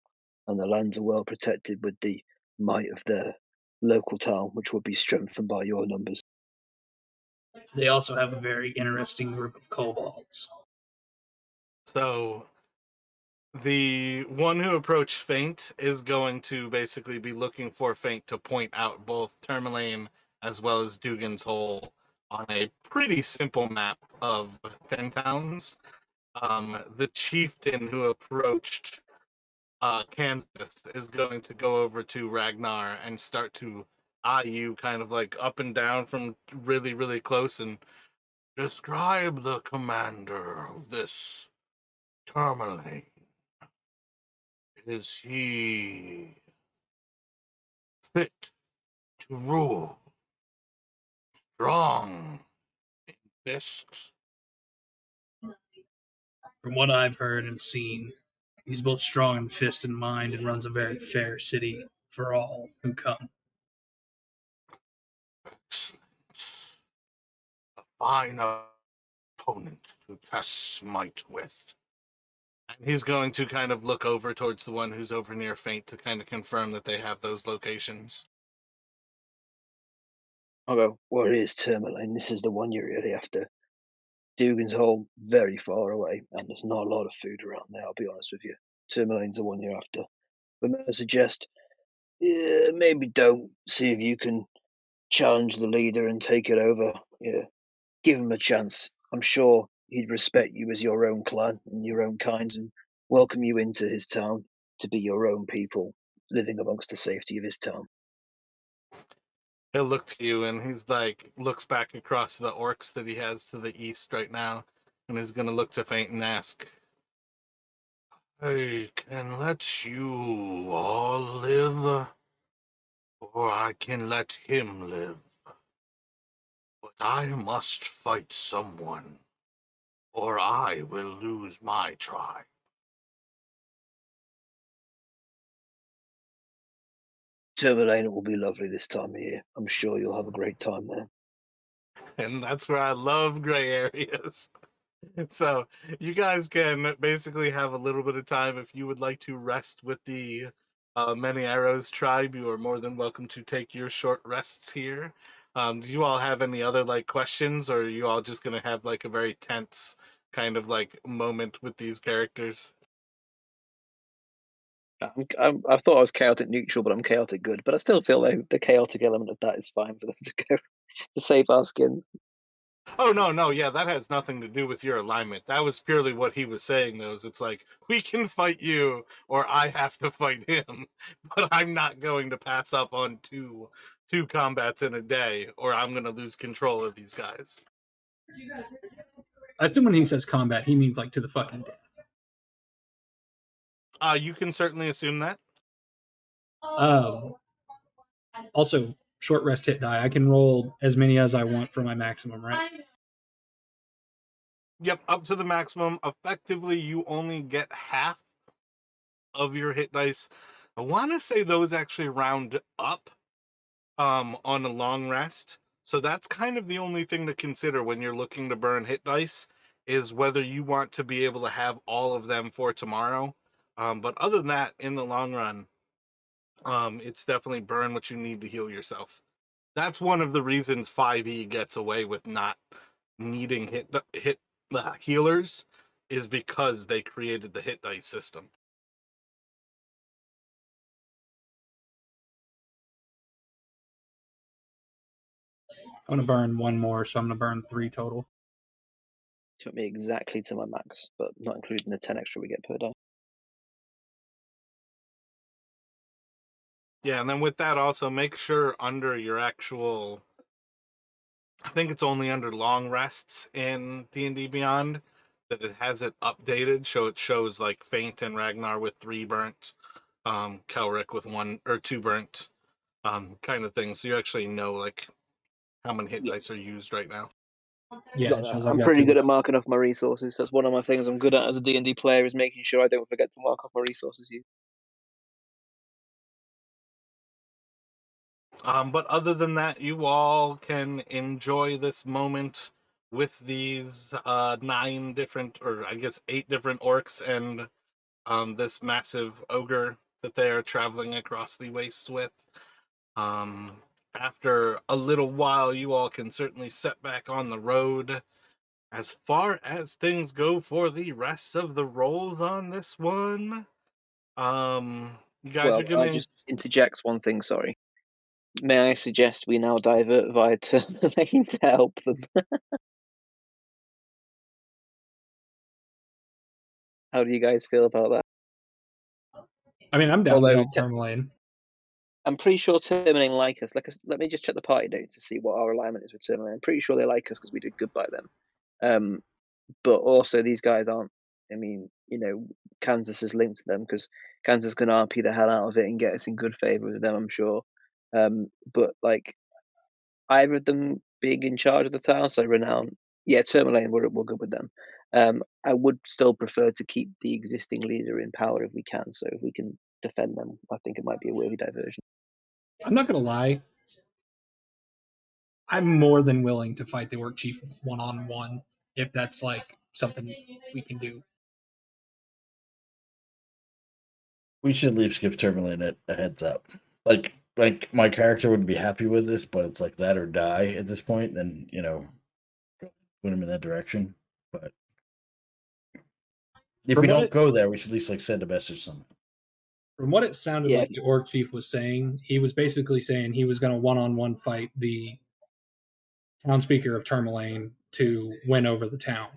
and the lands are well protected with the might of their local town, which will be strengthened by your numbers. They also have a very interesting group of kobolds. So the one who approached Faint is going to basically be looking for Faint to point out both Tourmaline as well as Dugan's Hole on a pretty simple map of 10 towns. The chieftain who approached Kansas is going to go over to Ragnar and start to eye you kind of like up and down from really, really close and describe the commander of this Tourmaline. Is he fit to rule? Strong in fist? From what I've heard and seen, he's both strong in fist and mind and runs a very fair city for all who come. Excellent. A fine opponent to test might with. And he's going to kind of look over towards the one who's over near Faint to kind of confirm that they have those locations. I'll go, well, it is Tourmaline. This is the one you're really after. Dugan's Hole, very far away, and there's not a lot of food around there, I'll be honest with you. Tourmaline's the one you're after. But may I suggest, maybe don't see if you can challenge the leader and take it over. Yeah, give him a chance. I'm sure he'd respect you as your own clan and your own kind and welcome you into his town to be your own people, living amongst the safety of his town. He'll look to you and he's like, looks back across the orcs that he has to the east right now, and he's going to look to Faint and ask, I can let you all live, or I can let him live. But I must fight someone, or I will lose my tribe. Tourmaline will be lovely this time of year. I'm sure you'll have a great time there. And that's where I love gray areas. So you guys can basically have a little bit of time if you would like to rest with the Many Arrows tribe. You are more than welcome to take your short rests here. Do you all have any other like questions, or are you all just going to have like a very tense kind of like moment with these characters? I thought I was chaotic neutral, but I'm chaotic good. But I still feel like the chaotic element of that is fine for them to go to save our skins. Oh, no, yeah, that has nothing to do with your alignment. That was purely what he was saying, though. It's like, we can fight you, or I have to fight him, but I'm not going to pass up on two combats in a day, or I'm going to lose control of these guys. I assume when he says combat, he means like to the fucking death. You can certainly assume that. Also, short rest hit die. I can roll as many as I want for my maximum, right? Yep, up to the maximum. Effectively, you only get half of your hit dice. I want to say those actually round up on a long rest. So that's kind of the only thing to consider when you're looking to burn hit dice, is whether you want to be able to have all of them for tomorrow. But other than that, in the long run, it's definitely burn what you need to heal yourself. That's one of the reasons 5e gets away with not needing hit healers, is because they created the hit dice system. I'm gonna burn one more, so I'm gonna burn 3 total. Took me exactly to my max, but not including the 10 extra we get per day. Yeah, and then with that also, make sure under your actual, I think it's only under long rests in D&D Beyond, that it has it updated, so it shows like Faint and Ragnar with 3 burnt, Kelric with 1 or 2 burnt, kind of thing. So you actually know like how many hit dice are used right now. Yeah, Got it that. shows I've I'm got pretty 2. good at marking off my resources. That's one of my things I'm good at as a D&D player, is making sure I don't forget to mark off my resources. But other than that, you all can enjoy this moment with these 9 different, or I guess 8 different orcs and this massive ogre that they are traveling across the wastes with. After a little while, you all can certainly set back on the road. As far as things go for the rest of the rolls on this one, you guys are Well, I'll gonna. just interject one thing, sorry. May I suggest we now divert via Terminating to help them? How do you guys feel about that? I mean, I'm down to Although, help Tourmaline. I'm pretty sure Terminating like us. Let me just check the party notes to see what our alignment is with Terminating. I'm pretty sure they like us because we did good by them. But also, these guys aren't. I mean, Kansas is linked to them because Kansas can RP the hell out of it and get us in good favor with them, I'm sure. But like, either of them being in charge of the town, so Renown, yeah, Tourmaline, we're good with them. I would still prefer to keep the existing leader in power if we can. So if we can defend them, I think it might be a worthy diversion. I'm not gonna lie. I'm more than willing to fight the Orc Chief 1-on-1 if that's like something we can do. We should at least give Terminator a heads up. Like my character wouldn't be happy with this, but it's like that or die at this point. Then put him in that direction. But if From we what don't it- go there, we should at least like send a message to them. From what it sounded Yeah. like the Orc Chief was saying, he was basically saying he was going to 1-on-1 fight the town speaker of Tourmaline to win over the town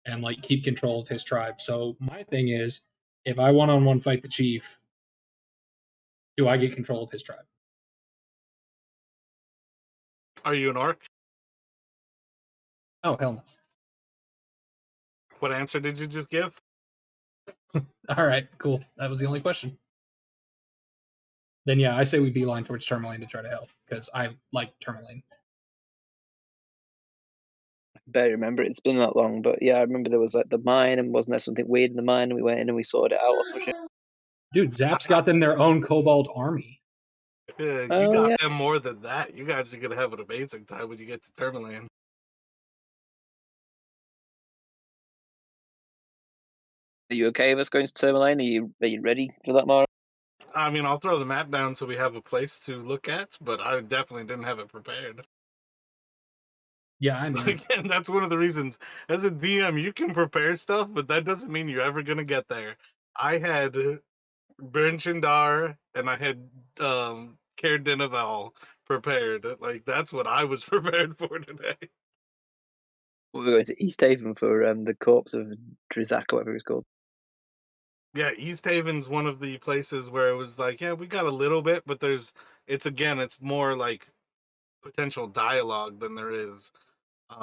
and like keep control of his tribe. So my thing is, if I 1-on-1 fight the chief, do I get control of his tribe? Are you an orc? Oh, hell no. What answer did you just give? All right, cool. That was the only question. Then yeah, I say we beeline towards Tourmaline to try to help because I like Tourmaline. I barely remember it's been that long, but yeah, I remember there was like the mine, and wasn't there something weird in the mine, and we went in and we sorted it out or some shit. Dude, Zap's got them their own Kobold army. You Oh, got yeah. them more than that. You guys are gonna have an amazing time when you get to Tourmaline. Are you okay with us going to Tourmaline? Are you ready for that, Mara? I mean, I'll throw the map down so we have a place to look at, but I definitely didn't have it prepared. Yeah, I'm in. Again, that's one of the reasons. As a DM, you can prepare stuff, but that doesn't mean you're ever gonna get there. I had Bernchendar and I had Caer Dineval prepared. Like that's what I was prepared for today. We're going to East Haven for the corpse of Drizak, or whatever it's called. Yeah, East Haven's one of the places where it was like, yeah, we got a little bit, but it's more like potential dialogue than there is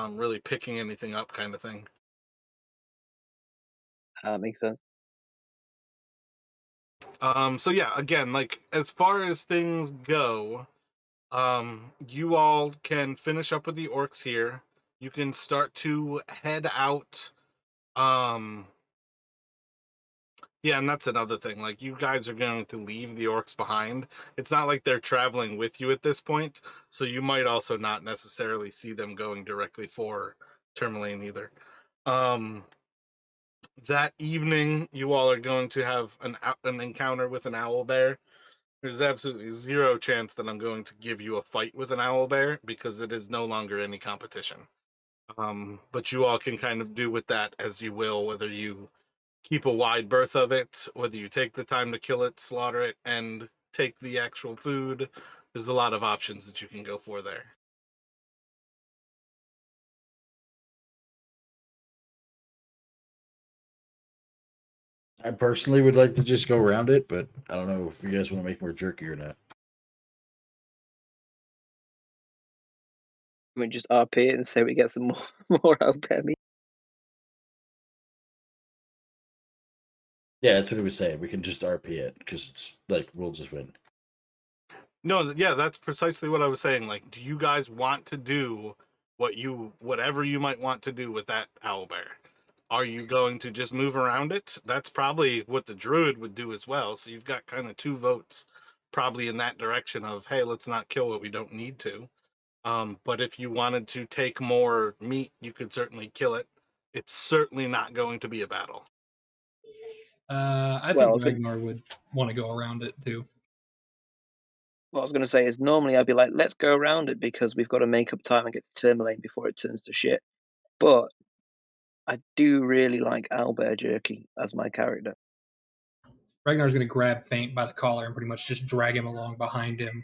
really picking anything up kind of thing. Makes sense. So yeah, again, like as far as things go, you all can finish up with the orcs here. You can start to head out. Yeah, and that's another thing. Like you guys are going to leave the orcs behind. It's not like they're traveling with you at this point, so you might also not necessarily see them going directly for Tourmaline either. That evening, you all are going to have an encounter with an owl bear. There's absolutely zero chance that I'm going to give you a fight with an owl bear because it is no longer any competition. But you all can kind of do with that as you will, whether you keep a wide berth of it, whether you take the time to kill it, slaughter it, and take the actual food. There's a lot of options that you can go for there. I personally would like to just go around it, but I don't know if you guys want to make more jerky or not. We just RP it and say we get some more owlbear meat. Yeah, that's what he was saying. We can just RP it because it's like we'll just win. No, yeah, that's precisely what I was saying. Like, do you guys want to do whatever you might want to do with that owlbear? Are you going to just move around it? That's probably what the druid would do as well. So you've got kind of two votes probably in that direction of, hey, let's not kill what we don't need to. But if you wanted to take more meat, you could certainly kill it. It's certainly not going to be a battle. I Well, think Ragnar would want to go around it too. What I was going to say is normally I'd be like, let's go around it because we've got to make up time and get to Tourmaline before it turns to shit. But I do really like owlbear jerky as my character. Ragnar's going to grab Faint by the collar and pretty much just drag him along behind him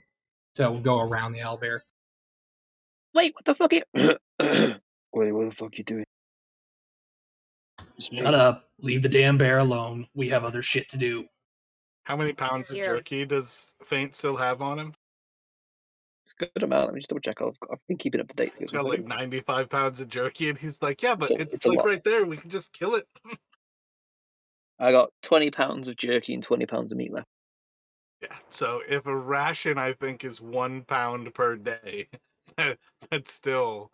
to go around the owlbear. Wait, what the fuck? Wait, what the fuck you doing? Shut up. Leave the damn bear alone. We have other shit to do. How many pounds of Here. jerky does Faint still have on him? It's a good amount. Let me just double check. I've been keeping up to date. He's got like 95 pounds of jerky, and he's like, yeah, but it's It's a like lot. right there. We can just kill it. I got 20 pounds of jerky and 20 pounds of meat left. Yeah, so if a ration, I think, is 1 pound per day, that's still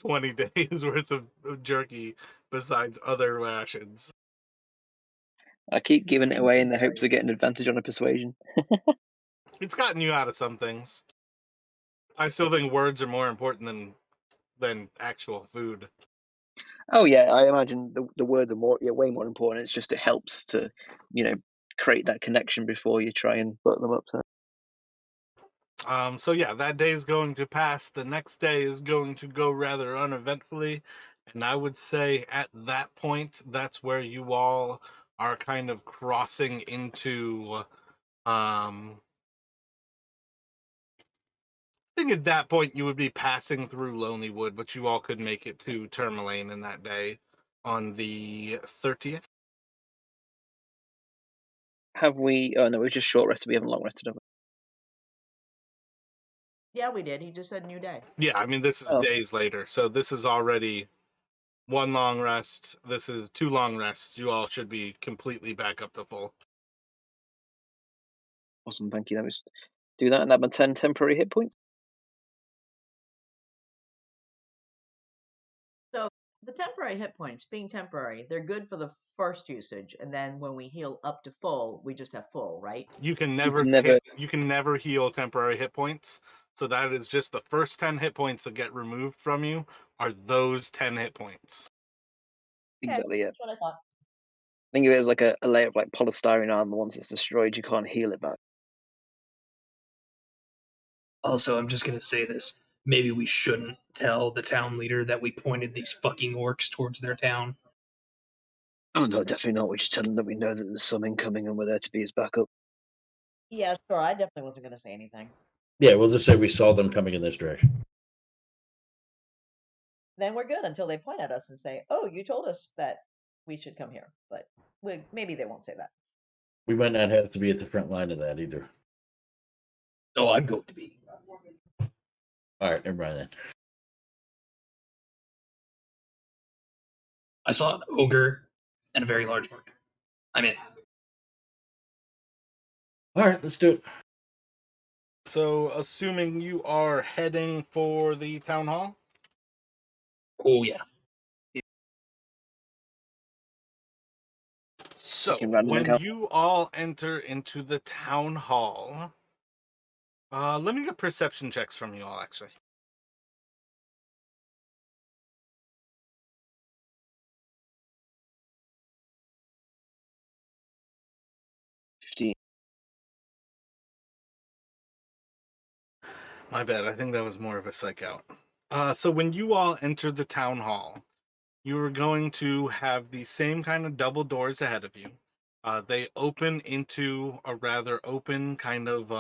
20 days worth of jerky besides other rations. I keep giving it away in the hopes of getting an advantage on a persuasion. It's gotten you out of some things. I still think words are more important than actual food. Oh yeah, I imagine the words are way more important. It's just it helps to, create that connection before you try and put them up. So yeah, that day is going to pass. The next day is going to go rather uneventfully. And I would say at that point, that's where you all are kind of crossing into I think at that point you would be passing through Lonelywood, but you all could make it to Tourmaline in that day on the 30th. Have we? Oh no, we just short rested. We haven't long rested. Have we? Yeah, we did. He just said new day. Yeah, I mean, this is Oh. days later. So this is already one long rest. This is two long rests. You all should be completely back up to full. Awesome, thank you. Let me just do that and add my 10 temporary hit points. So the temporary hit points, being temporary, they're good for the first usage, and then when we heal up to full, we just have full, right? You can never heal temporary hit points. So that is just the first 10 hit points that get removed from you are those 10 hit points. Exactly, yeah. That's what I thought. Think of it as like a layer of like polystyrene armor. Once it's destroyed, you can't heal it back. Also, I'm just going to say this. maybe we shouldn't tell the town leader that we pointed these fucking orcs towards their town. Oh, no, definitely not. We just tell them that we know that there's some incoming and we're there to be his backup. Yeah, sure. I definitely wasn't going to say anything. Yeah, we'll just say we saw them coming in this direction. Then we're good until they point at us and say, "Oh, you told us that we should come here." But maybe they won't say that. We might not have to be at the front line of that either. Oh, I'm going to be. All right, never mind then. I saw an ogre and a very large orc. I'm in. All right, let's do it. So, assuming you are heading for the town hall? Oh, yeah. So, Can random when encounter. you all enter into the town hall, let me get perception checks from you all, actually. 15. My bad, I think that was more of a psych out. So, when you all enter the town hall, you are going to have the same kind of double doors ahead of you. They open into a rather open kind of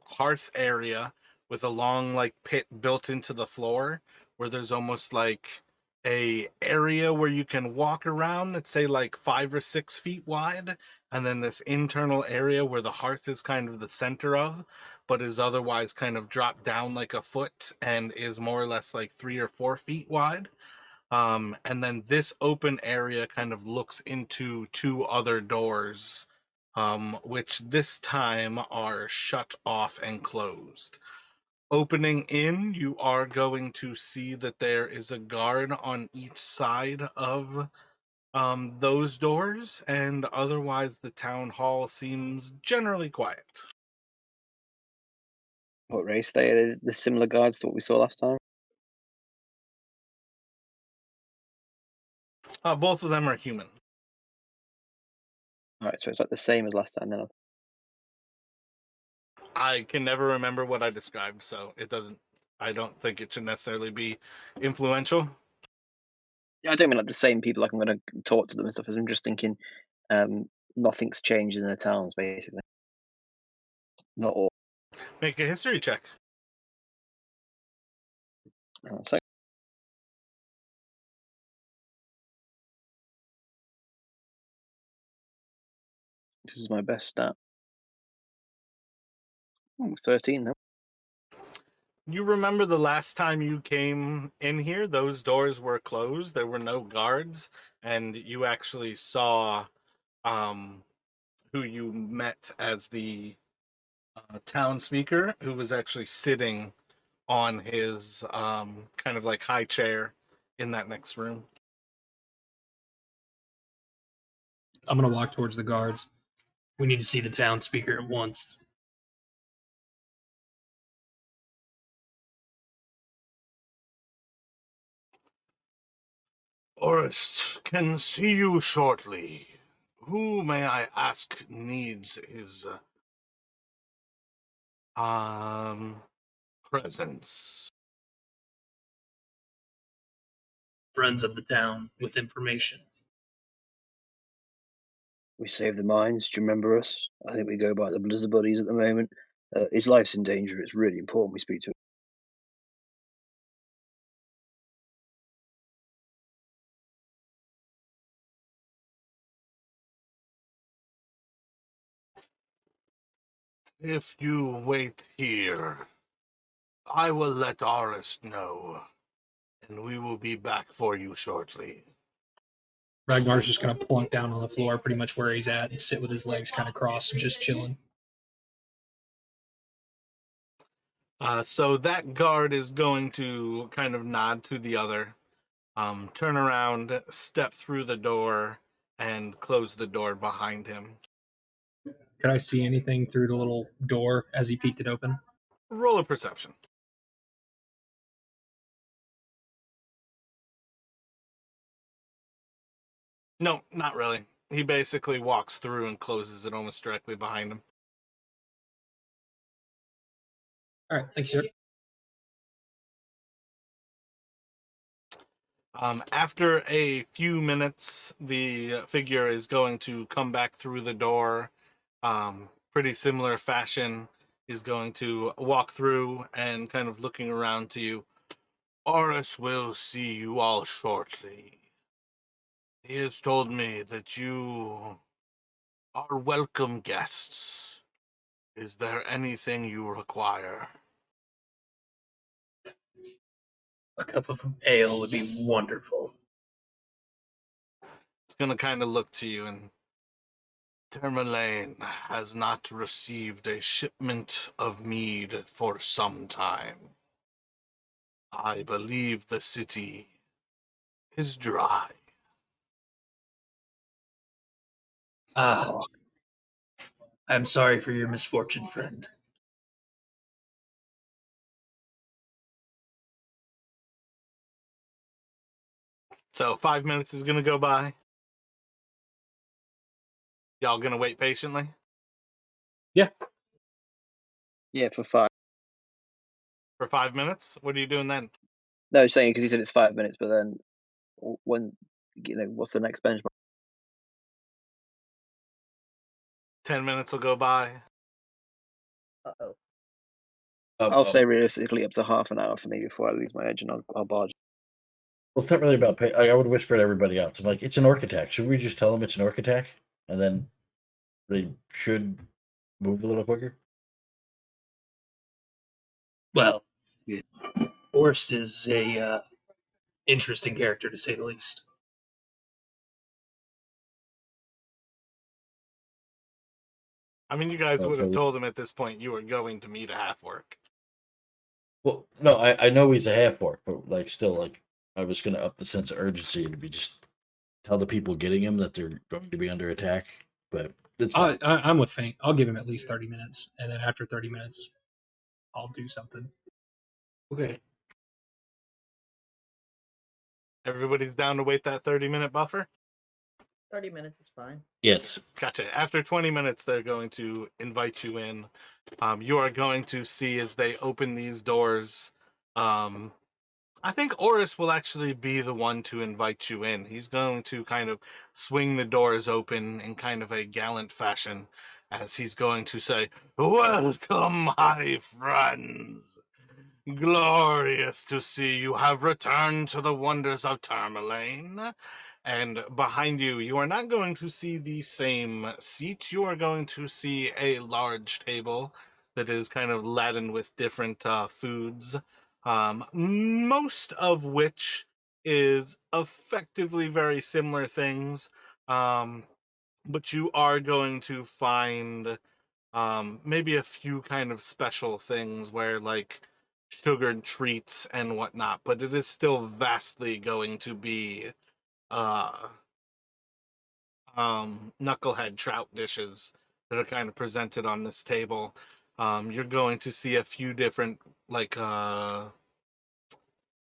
hearth area with a long like pit built into the floor where there's almost like a area where you can walk around that's say like 5 or 6 feet wide, and then this internal area where the hearth is kind of the center of, but is otherwise kind of dropped down like a foot and is more or less like 3 or 4 feet wide. And then this open area kind of looks into two other doors, which this time are shut off and closed. Opening in, you are going to see that there is a guard on each side of those doors, and otherwise the town hall seems generally quiet. What race they are? The similar guards to what we saw last time? Both of them are human. Alright, so it's like the same as last time then. I can never remember what I described, so it doesn't. I don't think it should necessarily be influential. Yeah, I don't mean like the same people, like I'm going to talk to them and stuff. I'm just thinking nothing's changed in the towns, basically. Not all. Make a history check. So this is my best stat. 13 now. You remember the last time you came in here, those doors were closed, there were no guards, and you actually saw who you met as the town speaker, who was actually sitting on his kind of like high chair in that next room. I'm going to walk towards the guards. We need to see the town speaker at once. Orist can see you shortly. Who, may I ask, needs his presence? Friends of the town with information. We saved the mines. Do you remember us? I think we go by the Blizzard Buddies at the moment. His life's in danger. It's really important we speak to him. If you wait here, I will let Orist know, and we will be back for you shortly. Ragnar's just going to plunk down on the floor pretty much where he's at and sit with his legs kind of crossed and just chilling. So that guard is going to kind of nod to the other, turn around, step through the door, and close the door behind him. Could I see anything through the little door as he peeked it open? Roll a perception. No, not really. He basically walks through and closes it almost directly behind him. All right, thanks, sir. After a few minutes, the figure is going to come back through the door. Pretty similar fashion. Is going to walk through and kind of looking around to you. Oris will see you all shortly. He has told me that you are welcome guests. Is there anything you require? A cup of ale would be wonderful. It's going to kind of look to you, and Termalaine has not received a shipment of mead for some time. I believe the city is dry. Ah, I'm sorry for your misfortune, friend. So 5 minutes is going to go by. Y'all going to wait patiently? Yeah, for 5. For 5 minutes? What are you doing then? No, saying because he said it's 5 minutes, but then when what's the next benchmark? 10 minutes will go by. Uh-oh. I'll say realistically up to half an hour for me before I lose my edge, and I'll barge. Well, it's not really about pay. I would whisper to everybody else. I'm like, it's an orc attack. Should we just tell them it's an orc attack? And then they should move a little quicker? Well, Yeah. Horst is a interesting character, to say the least. I mean, you guys Oh, would have so- told him at this point you were going to meet a half-orc. Well, no, I know he's a half orc, but like still, like I was gonna up the sense of urgency and if you just tell the people getting him that they're going to be under attack. But it's fine. I'm with Faint. I'll give him at least 30 minutes, and then after 30 minutes, I'll do something. Okay. Everybody's down to wait that 30-minute buffer? 30 minutes is fine. Yes. Gotcha. After 20 minutes, they're going to invite you in. You are going to see as they open these doors. I think Oris will actually be the one to invite you in. He's going to kind of swing the doors open in kind of a gallant fashion as he's going to say, "Welcome, my friends. Glorious to see you have returned to the wonders of Termalaine." And behind you, you are not going to see the same seat. You are going to see a large table that is kind of laden with different foods, most of which is effectively very similar things. But you are going to find maybe a few kind of special things where like sugared treats and whatnot, but it is still vastly going to be uh knucklehead trout dishes that are kind of presented on this table. You're going to see a few different like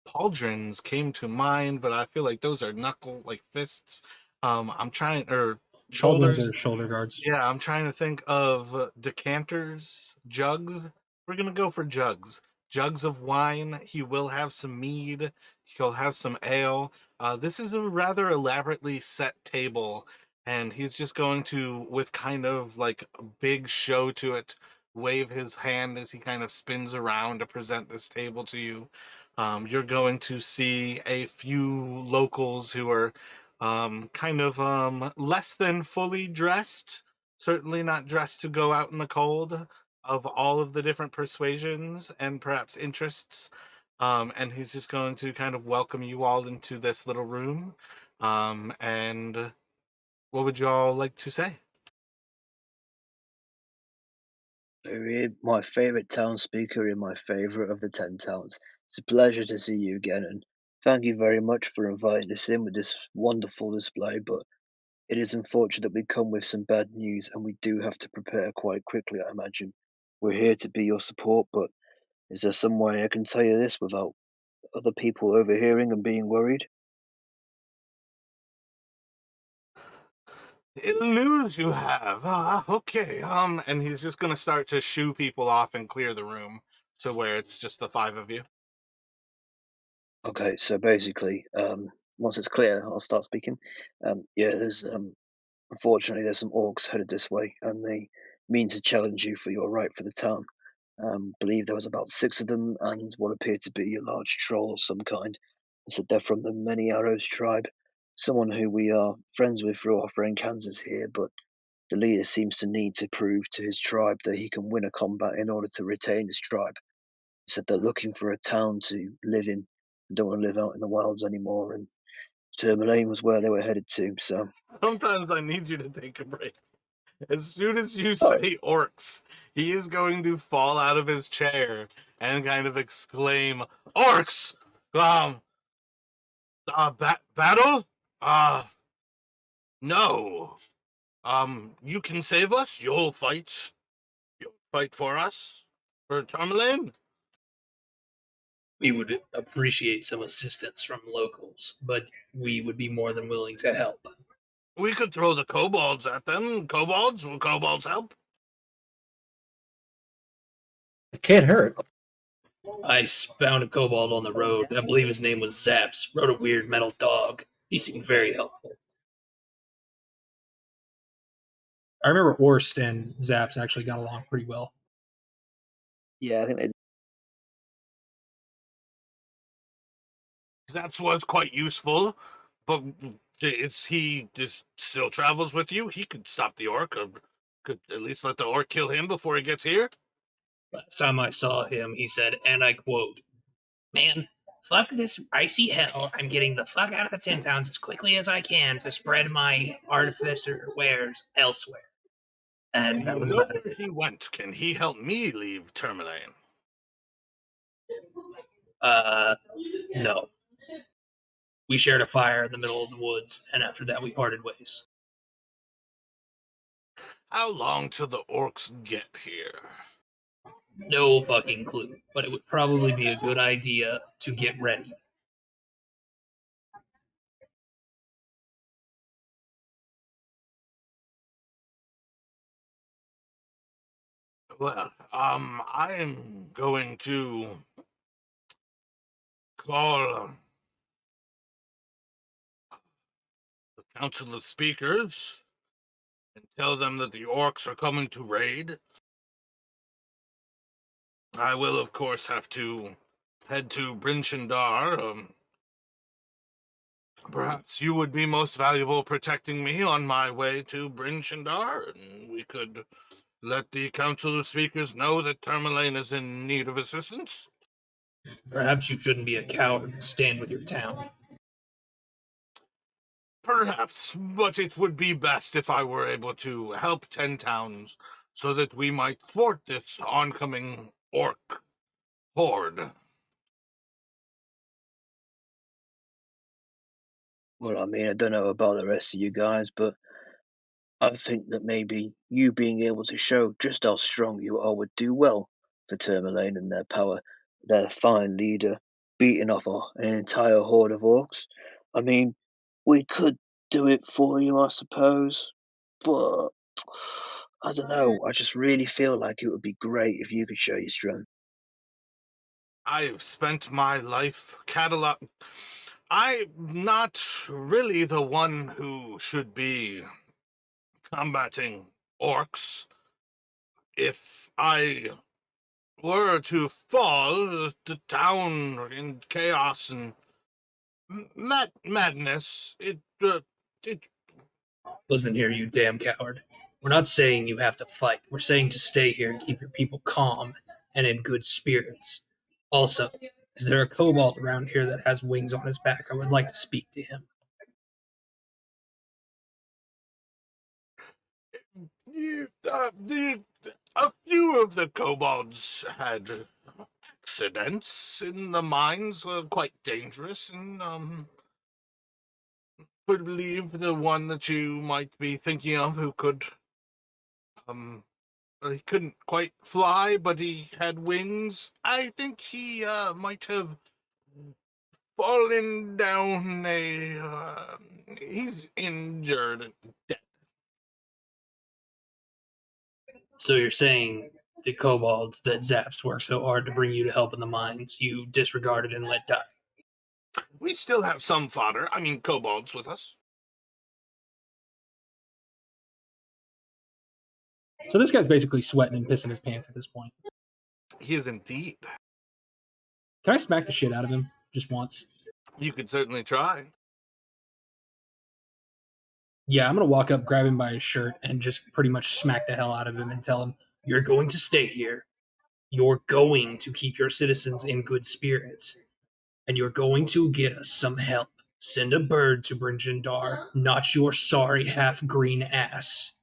pauldrons came to mind, but I feel like those are knuckle like fists. I'm trying or Shoulders shoulders. or shoulder guards. Yeah, I'm trying to think of decanters, jugs. We're gonna go for jugs. Jugs of wine. He will have some mead. He'll have some ale. This is a rather elaborately set table, and he's just going to, with kind of like a big show to it, wave his hand as he kind of spins around to present this table to you. You're going to see a few locals who are kind of less than fully dressed, certainly not dressed to go out in the cold, of all of the different persuasions and perhaps interests. And he's just going to kind of welcome you all into this little room. And what would you all like to say? My favourite town speaker and my favourite of the 10 towns. It's a pleasure to see you again, and thank you very much for inviting us in with this wonderful display. But it is unfortunate that we come with some bad news, and we do have to prepare quite quickly, I imagine. We're here to be your support, but is there some way I can tell you this without other people overhearing and being worried? News you have. Okay. And he's just gonna start to shoo people off and clear the room to where it's just the five of you. Okay, so basically, once it's clear, I'll start speaking. Yeah, there's unfortunately there's some orcs headed this way, and they mean to challenge you for your right for the town. Believe there was about 6 of them, and what appeared to be a large troll of some kind. They said they're from the Many Arrows tribe, someone who we are friends with through our friend Kansas here, but the leader seems to need to prove to his tribe that he can win a combat in order to retain his tribe. He said they're looking for a town to live in and don't want to live out in the wilds anymore, and Tourmaline was where they were headed to, so... Sometimes I need you to take a break. As soon as you Oh. say orcs, he is going to fall out of his chair and kind of exclaim, "Orcs! Battle? No. You can save us? You'll fight? You'll fight for us? For Tourmaline?" We would appreciate some assistance from locals, but we would be more than willing to help. We could throw the kobolds at them. Kobolds? Will kobolds help? It can't hurt. I found a kobold on the road. I believe his name was Zaps. Rode a weird metal dog. He seemed very helpful. I remember Orst and Zaps actually got along pretty well. Yeah, I think they... That was quite useful, but is he just still travels with you? He could stop the orc, or could at least let the orc kill him before he gets here. Last time I saw him, he said, and I quote, "Man, fuck this icy hell. I'm getting the fuck out of the Tin Towns as quickly as I can to spread my artificer wares elsewhere." And that was Know about it. where he went. Can he help me leave Tourmaline? No. We shared a fire in the middle of the woods, and after that we parted ways. How long till the orcs get here? No fucking clue, but it would probably be a good idea to get ready. Well, I am going to call the Council of Speakers and tell them that the orcs are coming to raid. I will, of course, have to head to Bryn Shindar. Perhaps you would be most valuable protecting me on my way to Bryn Shindar, and we could let the Council of Speakers know that Tourmaline is in need of assistance. Perhaps you shouldn't be a coward and stand with your town. Perhaps, but it would be best if I were able to help 10 towns so that we might thwart this oncoming orc horde. Well, I mean, I don't know about the rest of you guys, but I think that maybe you being able to show just how strong you are would do well for Tourmaline and their power. Their fine leader beating off an entire horde of orcs. I mean, we could do it for you, I suppose, but I don't know. I just really feel like it would be great if you could show your strength. I've spent my life I'm not really the one who should be combating orcs. If I were to fall, the town in chaos and madness, it. Listen here, you damn coward. We're not saying you have to fight. We're saying to stay here and keep your people calm and in good spirits. Also, is there a kobold around here that has wings on his back? I would like to speak to him. A few of the kobolds had accidents in the mines, quite dangerous, and believe the one that you might be thinking of who could he couldn't quite fly, but he had wings. I think he might have fallen down he's injured and dead. So you're saying the kobolds that Zaps worked so hard to bring you to help in the mines, you disregarded and let die? We still have some fodder. I mean, kobolds with us. So this guy's basically sweating and pissing his pants at this point. He is indeed. Can I smack the shit out of him just once? You could certainly try. Yeah, I'm going to walk up, grab him by his shirt, and just pretty much smack the hell out of him and tell him, you're going to stay here. You're going to keep your citizens in good spirits. And you're going to get us some help. Send a bird to Brinjandar, not your sorry half-green ass.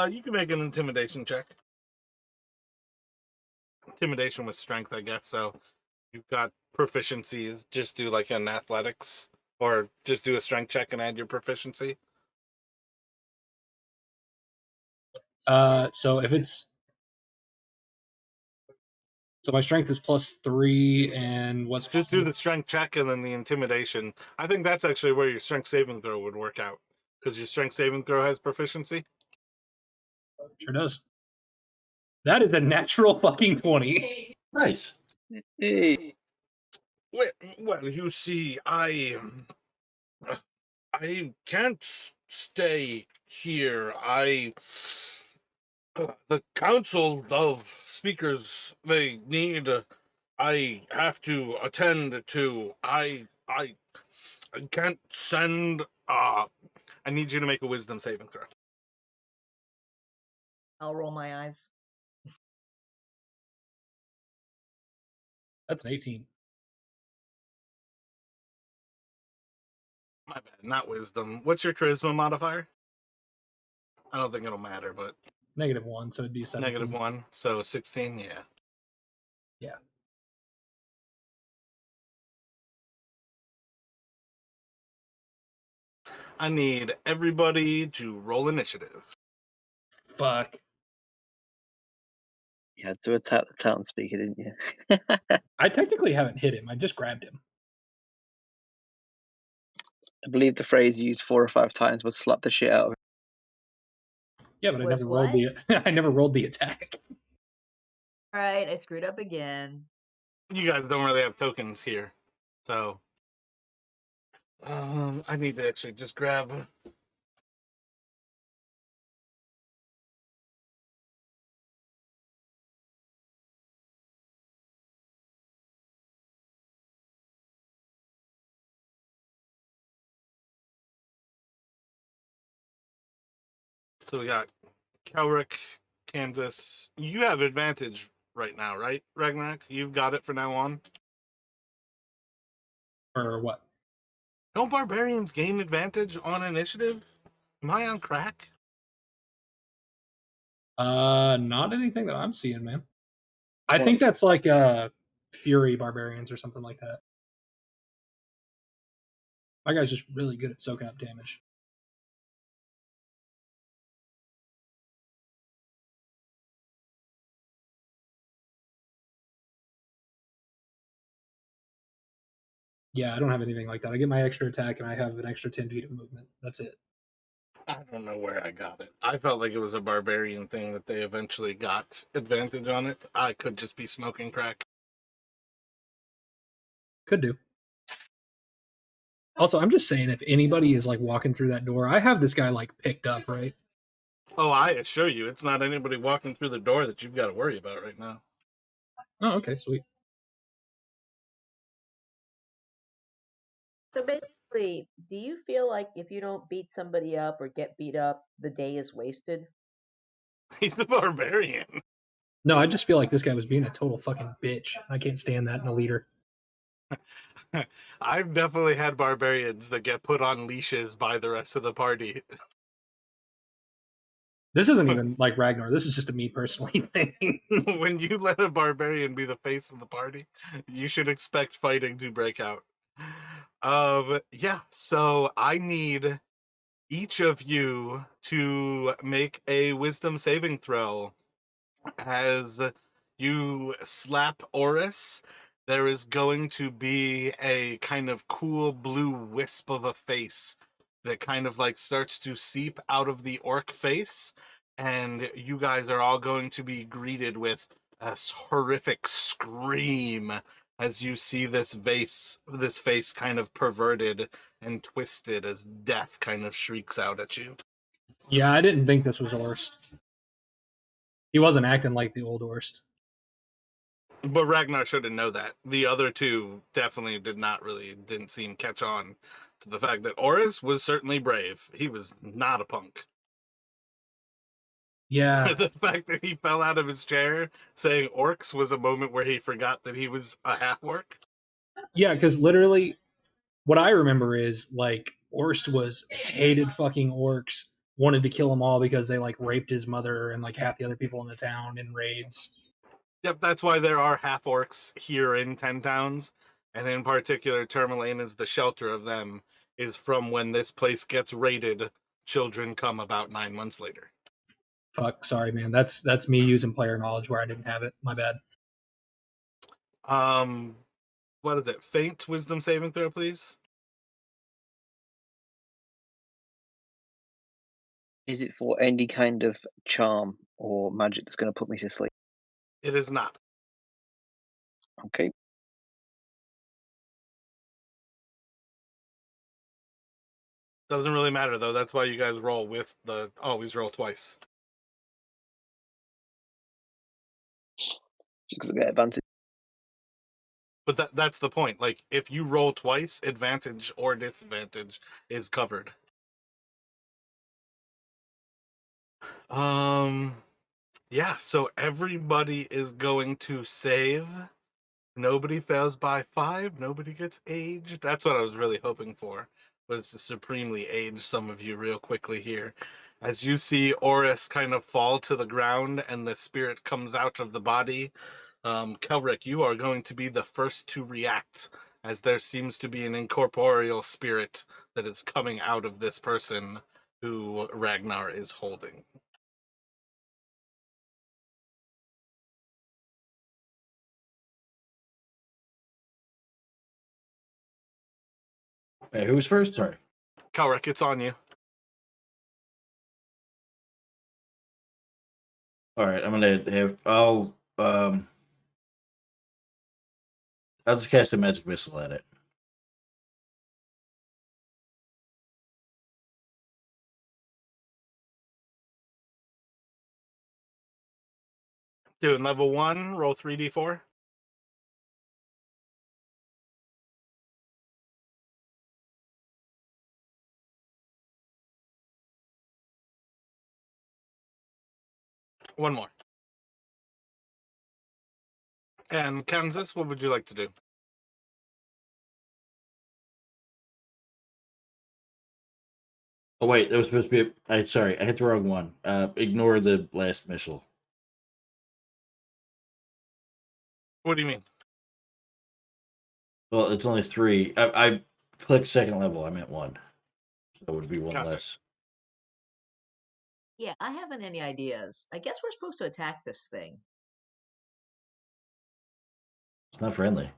You can make an intimidation check. Intimidation with strength, I guess. So you've got proficiencies. Just do like an athletics, or just do a strength check and add your proficiency. So if it's... So my strength is +3, and what's... Just do the strength check and then the intimidation. I think that's actually where your strength saving throw would work out. Because your strength saving throw has proficiency. Sure does. That is a natural fucking 20. Nice. Hey, Well, you see, I can't stay here. The council of speakers, they need. I have to attend to. I can't send. I need you to make a wisdom saving throw. I'll roll my eyes. That's an 18. My bad, not wisdom. What's your charisma modifier? I don't think it'll matter, but -1, so it'd be a 17. -1, so 16. Yeah. Yeah. I need everybody to roll initiative. Fuck. You had to attack the town speaker, didn't you? I technically haven't hit him. I just grabbed him. I believe the phrase used 4 or 5 times was slap the shit out of him. Yeah, but I Was never rolled what? the I never rolled the attack. All right, I screwed up again. You guys don't really have tokens here, so I need to actually just grab. So we got Kelrick, Kansas. You have advantage right now, right, Ragnarok? You've got it for now on. Or what? Don't barbarians gain advantage on initiative? Am I on crack? Not anything that I'm seeing, man. I Well, think that's like Fury Barbarians or something like that. My guy's just really good at soaking up damage. Yeah, I don't have anything like that. I get my extra attack and I have an extra 10 feet of movement. That's it. I don't know where I got it. I felt like it was a barbarian thing that they eventually got advantage on it. I could just be smoking crack. Could do. Also, I'm just saying, if anybody is like walking through that door, I have this guy like picked up, right? Oh, I assure you, it's not anybody walking through the door that you've got to worry about right now. Oh, okay, sweet. So basically, do you feel like if you don't beat somebody up or get beat up, the day is wasted? He's a barbarian. No, I just feel like this guy was being a total fucking bitch. I can't stand that in a leader. I've definitely had barbarians that get put on leashes by the rest of the party. This isn't even like Ragnar. This is just a me personally thing. When you let a barbarian be the face of the party, you should expect fighting to break out. Yeah, so I need each of you to make a wisdom saving throw. As you slap Oris, there is going to be a kind of cool blue wisp of a face that kind of like starts to seep out of the orc face, and you guys are all going to be greeted with a horrific scream as you see this face kind of perverted and twisted as death kind of shrieks out at you. Yeah, I didn't think this was Orst. He wasn't acting like the old Orst. But Ragnar shouldn't know that. The other two definitely didn't seem catch on to the fact that Oris was certainly brave. He was not a punk. Yeah, The fact that he fell out of his chair saying orcs was a moment where he forgot that he was a half-orc. yeah, because literally, what I remember is like Orst hated fucking orcs, wanted to kill them all because they like raped his mother and like half the other people in the town in raids. Yep, that's why there are half-orcs here in 10 Towns, and in particular, Tourmaline is the shelter of them, is from when this place gets raided, children come about 9 months later. Fuck, sorry, man. That's me using player knowledge where I didn't have it. My bad. What is it? Faint wisdom saving throw, please? Is it for any kind of charm or magic that's going to put me to sleep? It is not. Okay. Doesn't really matter, though. That's why you guys roll with the... Always roll twice. Just because I get advantage. But that's the point. Like, if you roll twice, advantage or disadvantage is covered. Yeah, so everybody is going to save. Nobody fails by 5. Nobody gets aged. That's what I was really hoping for, was to supremely age some of you real quickly here. As you see Oris kind of fall to the ground and the spirit comes out of the body, Kelric, you are going to be the first to react, as there seems to be an incorporeal spirit that is coming out of this person who Ragnar is holding. Hey, who's first? Sorry. Kelric, it's on you. All right, I'm gonna have. I'll just cast a magic missile at it. Doing level 1, roll 3d4. One more. And Kansas, what would you like to do? Oh wait, that was supposed to be. Sorry, I hit the wrong one. Ignore the last missile. What do you mean? Well, it's only 3. I clicked second level. I meant 1, so it would be 1 Gotcha. less. Yeah, I haven't any ideas. I guess we're supposed to attack this thing. It's not friendly.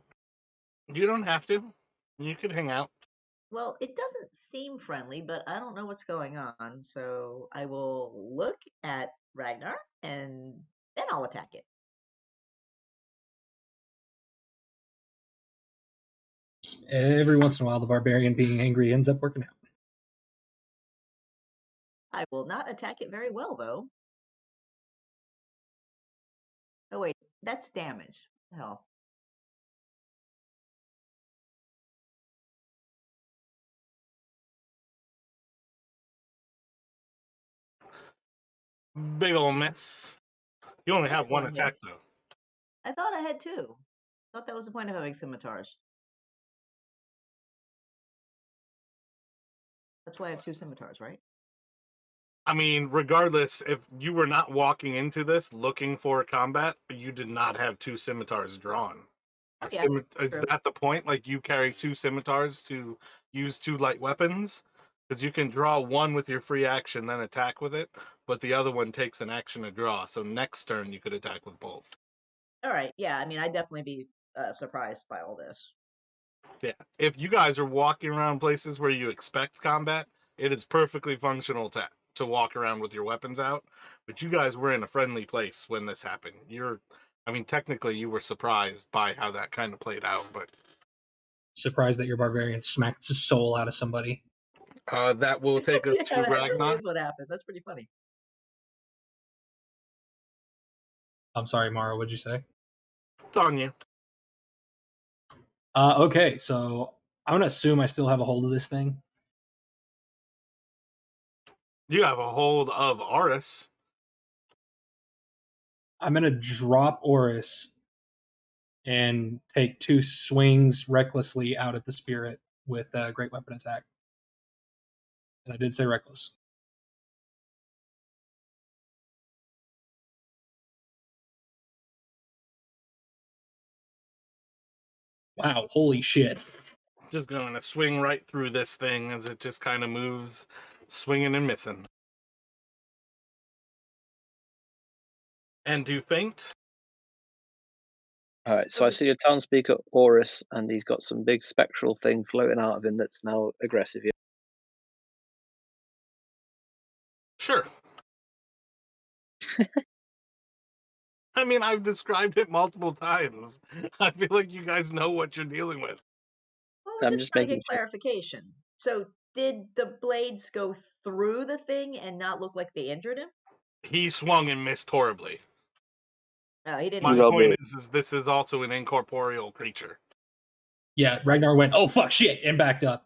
You don't have to. You could hang out. Well, it doesn't seem friendly, but I don't know what's going on, so I will look at Ragnar and then I'll attack it. Every once in a while, the barbarian being angry ends up working out. I will not attack it very well, though. Oh, wait, that's damage. Hell. Big ol' miss. You only have one Yeah. attack, though. I thought I had 2. I thought that was the point of having scimitars. That's why I have 2 scimitars, right? I mean, regardless, if you were not walking into this looking for combat, you did not have 2 scimitars drawn. Oh, yeah, Is true. that the point? Like, you carry 2 scimitars to use 2 light weapons? Because you can draw one with your free action, then attack with it, but the other one takes an action to draw. So next turn, you could attack with both. All right, yeah, I mean, I'd definitely be surprised by all this. Yeah. If you guys are walking around places where you expect combat, it is perfectly functional to walk around with your weapons out. But you guys were in a friendly place when this happened. I mean, technically, you were surprised by how that kind of played out, but Surprised that your barbarian smacked the soul out of somebody. that will take us Yeah, to that really Ragnar. is what happened. That's pretty funny. I'm sorry, Mara, what'd you say? It's on you. Okay, so I'm gonna assume I still have a hold of this thing. You have a hold of Aris. I'm gonna drop Oris and take 2 swings recklessly out at the spirit with a great weapon attack. And I did say reckless. Wow, holy shit. Just going to swing right through this thing as it just kind of moves, swinging and missing. And do faint. All right, so I see a townspeoker, Horus, and he's got some big spectral thing floating out of him that's now aggressive. Yeah. Sure. I mean, I've described it multiple times. I feel like you guys know what you're dealing with. Well, we're I'm just just trying to making get sure. clarification. So, did the blades go through the thing and not look like they injured him? He swung and missed horribly. No, he didn't. My You got point me. is this is also an incorporeal creature. Yeah, Ragnar went, oh fuck shit, and backed up,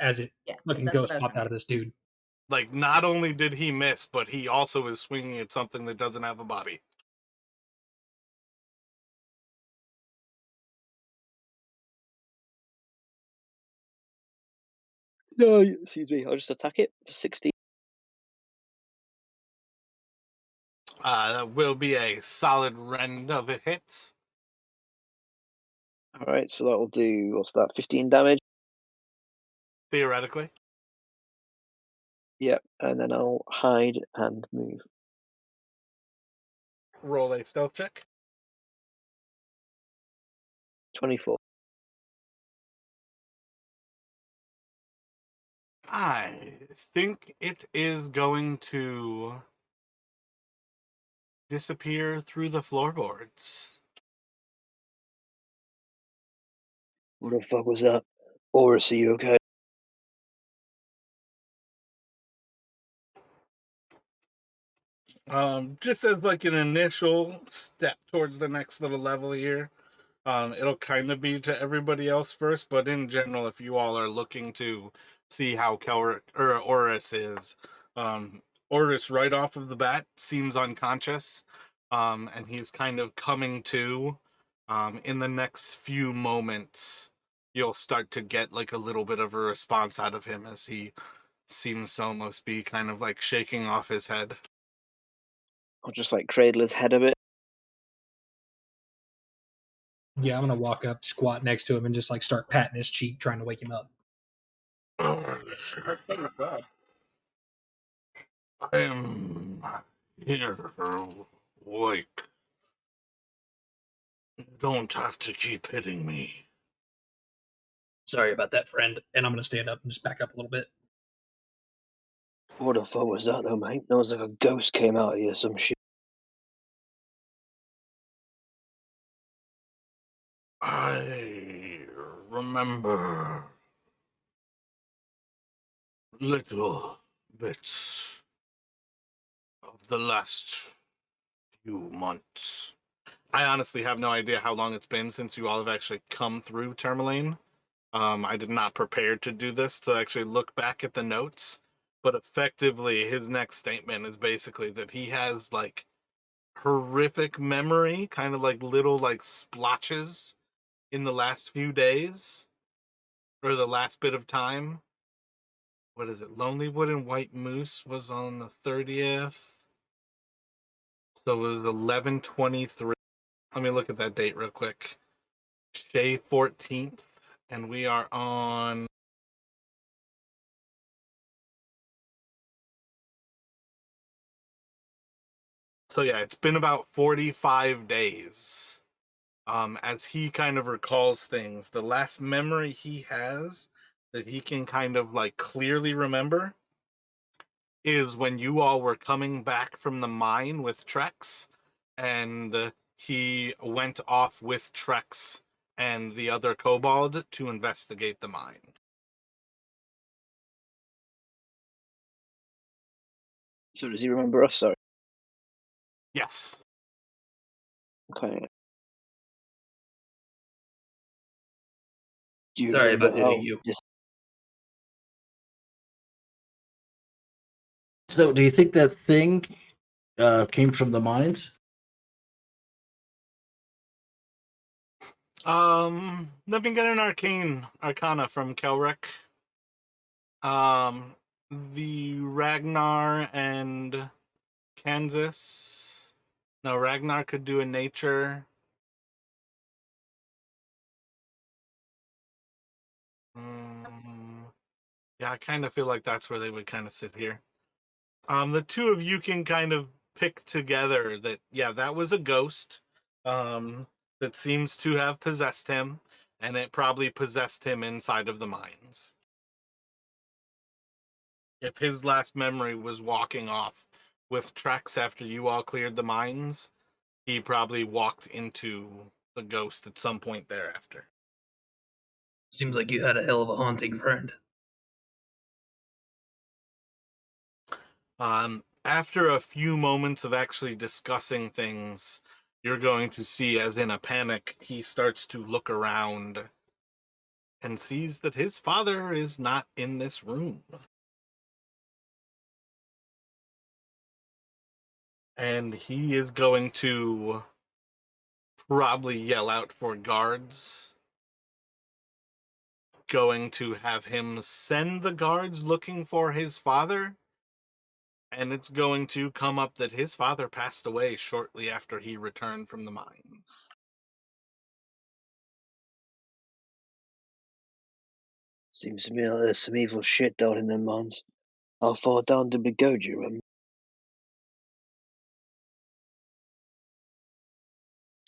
as it Yeah, fucking that's what ghost I was popped gonna out of this dude. Like, not only did he miss, but he also is swinging at something that doesn't have a body. No, excuse me. I'll just attack it for 60. That will be a solid rend of a hit. All right, so that will do, what's that, 15 damage? Theoretically. Yep, and then I'll hide and move. Roll a stealth check. 24. I think it is going to disappear through the floorboards. What the fuck was that? Horus, are you okay? Just as like an initial step towards the next little level here. It'll kind of be to everybody else first, but in general, if you all are looking to see how Oris is, Oris right off of the bat seems unconscious, and he's kind of coming to. In the next few moments, you'll start to get like a little bit of a response out of him as he seems to almost be kind of like shaking off his head. I'll just like cradle his head a bit. Yeah, I'm gonna walk up, squat next to him, and just like start patting his cheek, trying to wake him up. I am here, wake. You don't have to keep hitting me. Sorry about that, friend. And I'm gonna stand up and just back up a little bit. What the fuck was that though, mate? That was like a ghost came out of you, some shit. I remember little bits of the last few months. I honestly have no idea how long it's been since you all have actually come through Tourmaline. I did not prepare to do this to actually look back at the notes, but effectively his next statement is basically that he has like horrific memory, kind of like little like splotches in the last few days or the last bit of time. What is it? Lonelywood and White Moose was on the 30th. So it was 11/23. Let me look at that date real quick. Shay 14th, and we are on. So yeah, it's been about 45 days. As he kind of recalls things, the last memory he has that he can kind of like clearly remember is when you all were coming back from the mine with Trex, and he went off with Trex and the other kobold to investigate the mine. So does he remember us? Sorry. Yes. Okay. Do you Sorry remember about hitting how you. this? So, do you think that thing came from the mines? Let me get an arcana from Kelric. The Ragnar and Kansas. No, Ragnar could do a nature. Yeah, I kind of feel like that's where they would kind of sit here. The two of you can kind of pick together that, yeah, that was a ghost that seems to have possessed him, and it probably possessed him inside of the mines. If his last memory was walking off with Trex after you all cleared the mines, he probably walked into the ghost at some point thereafter. Seems like you had a hell of a haunting friend. After a few moments of actually discussing things, you're going to see, as in a panic, he starts to look around and sees that his father is not in this room. And he is going to probably yell out for guards. Going to have him send the guards looking for his father. And it's going to come up that his father passed away shortly after he returned from the mines. Seems to me like there's some evil shit down in them mines. How far down did we go, do you remember?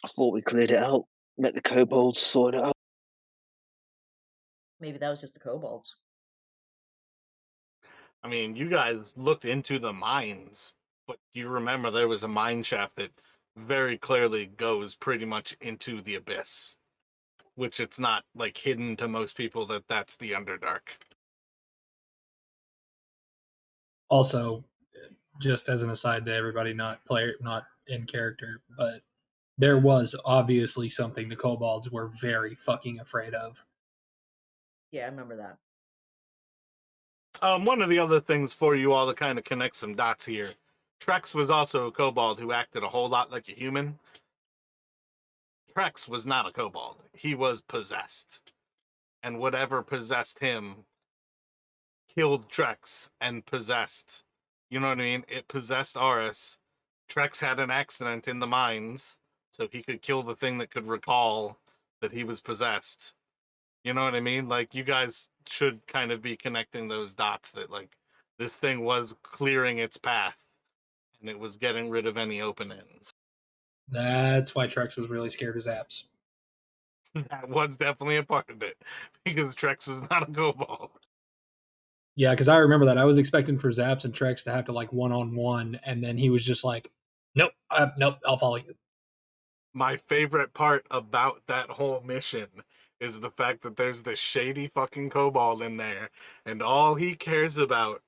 I thought we cleared it out, met the kobolds, sorted it out. Maybe that was just the kobolds. I mean, you guys looked into the mines, but you remember there was a mine shaft that very clearly goes pretty much into the abyss, which it's not like hidden to most people that that's the Underdark. Also, just as an aside to everybody not in character, but there was obviously something the kobolds were very fucking afraid of. Yeah, I remember that. One of the other things for you all to kind of connect some dots here, Trex was also a kobold who acted a whole lot like a human. Trex was not a kobold. He was possessed. And whatever possessed him killed Trex and possessed. You know what I mean? It possessed Aris. Trex had an accident in the mines, so he could kill the thing that could recall that he was possessed. You know what I mean? Like, you guys should kind of be connecting those dots that, like, this thing was clearing its path and it was getting rid of any open ends. That's why Trex was really scared of Zaps. That was definitely a part of it, because Trex was not a kobold. Yeah, because I remember that. I was expecting for Zaps and Trex to have to like one-on-one, and then he was just like, nope, nope, I'll follow you. My favorite part about that whole mission is the fact that there's this shady fucking kobold in there, and all he cares about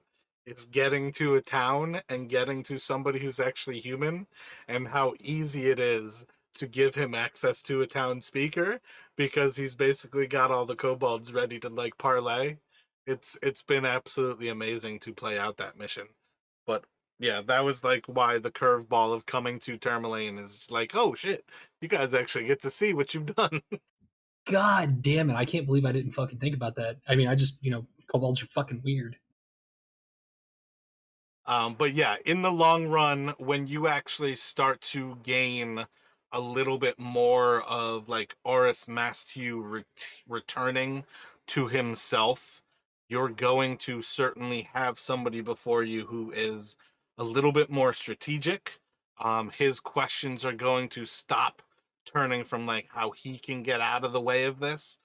is getting to a town and getting to somebody who's actually human, and how easy it is to give him access to a town speaker, because he's basically got all the kobolds ready to like parlay. It's been absolutely amazing to play out that mission. But yeah, that was like why the curveball of coming to Tourmaline is like, oh shit, you guys actually get to see what you've done. God damn it! I can't believe I didn't fucking think about that. I mean, I just kobolds are fucking weird. But yeah, in the long run, when you actually start to gain a little bit more of like Oris Masthew returning to himself, you're going to certainly have somebody before you who is a little bit more strategic. His questions are going to stop turning from like how he can get out of the way of this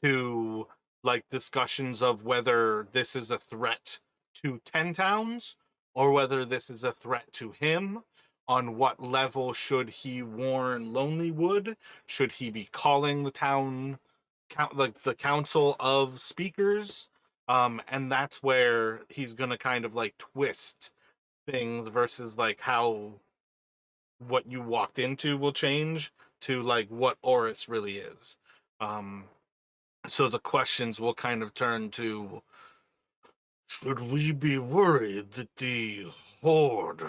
to like discussions of whether this is a threat to 10 towns or whether this is a threat to him, on what level should he warn Lonelywood? Should he be calling the town, like the council of speakers? And that's where he's gonna kind of like twist things versus like how what you walked into will change to like what Oris really is. So the questions will kind of turn to: should we be worried that the horde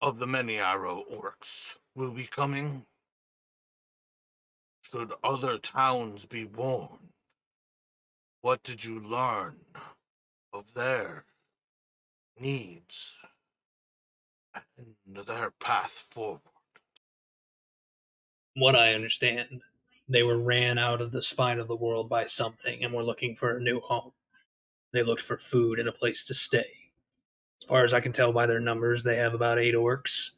of the many arrow orcs will be coming? Should other towns be warned? What did you learn of their needs and their path forward? What I understand, they were ran out of the spine of the world by something and were looking for a new home. They looked for food and a place to stay. As far as I can tell by their numbers, they have about 8 orcs,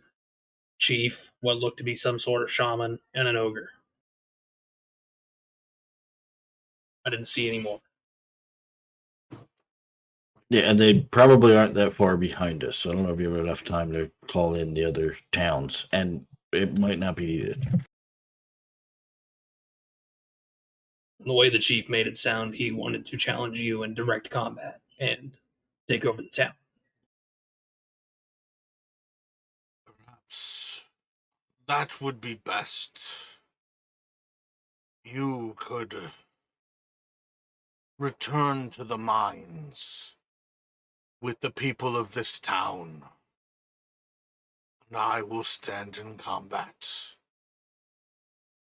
chief, what looked to be some sort of shaman, and an ogre. I didn't see any more. Yeah, and they probably aren't that far behind us. So I don't know if you have enough time to call in the other towns, and it might not be needed. The way the chief made it sound, he wanted to challenge you in direct combat and take over the town. Perhaps that would be best. You could return to the mines with the people of this town, and I will stand in combat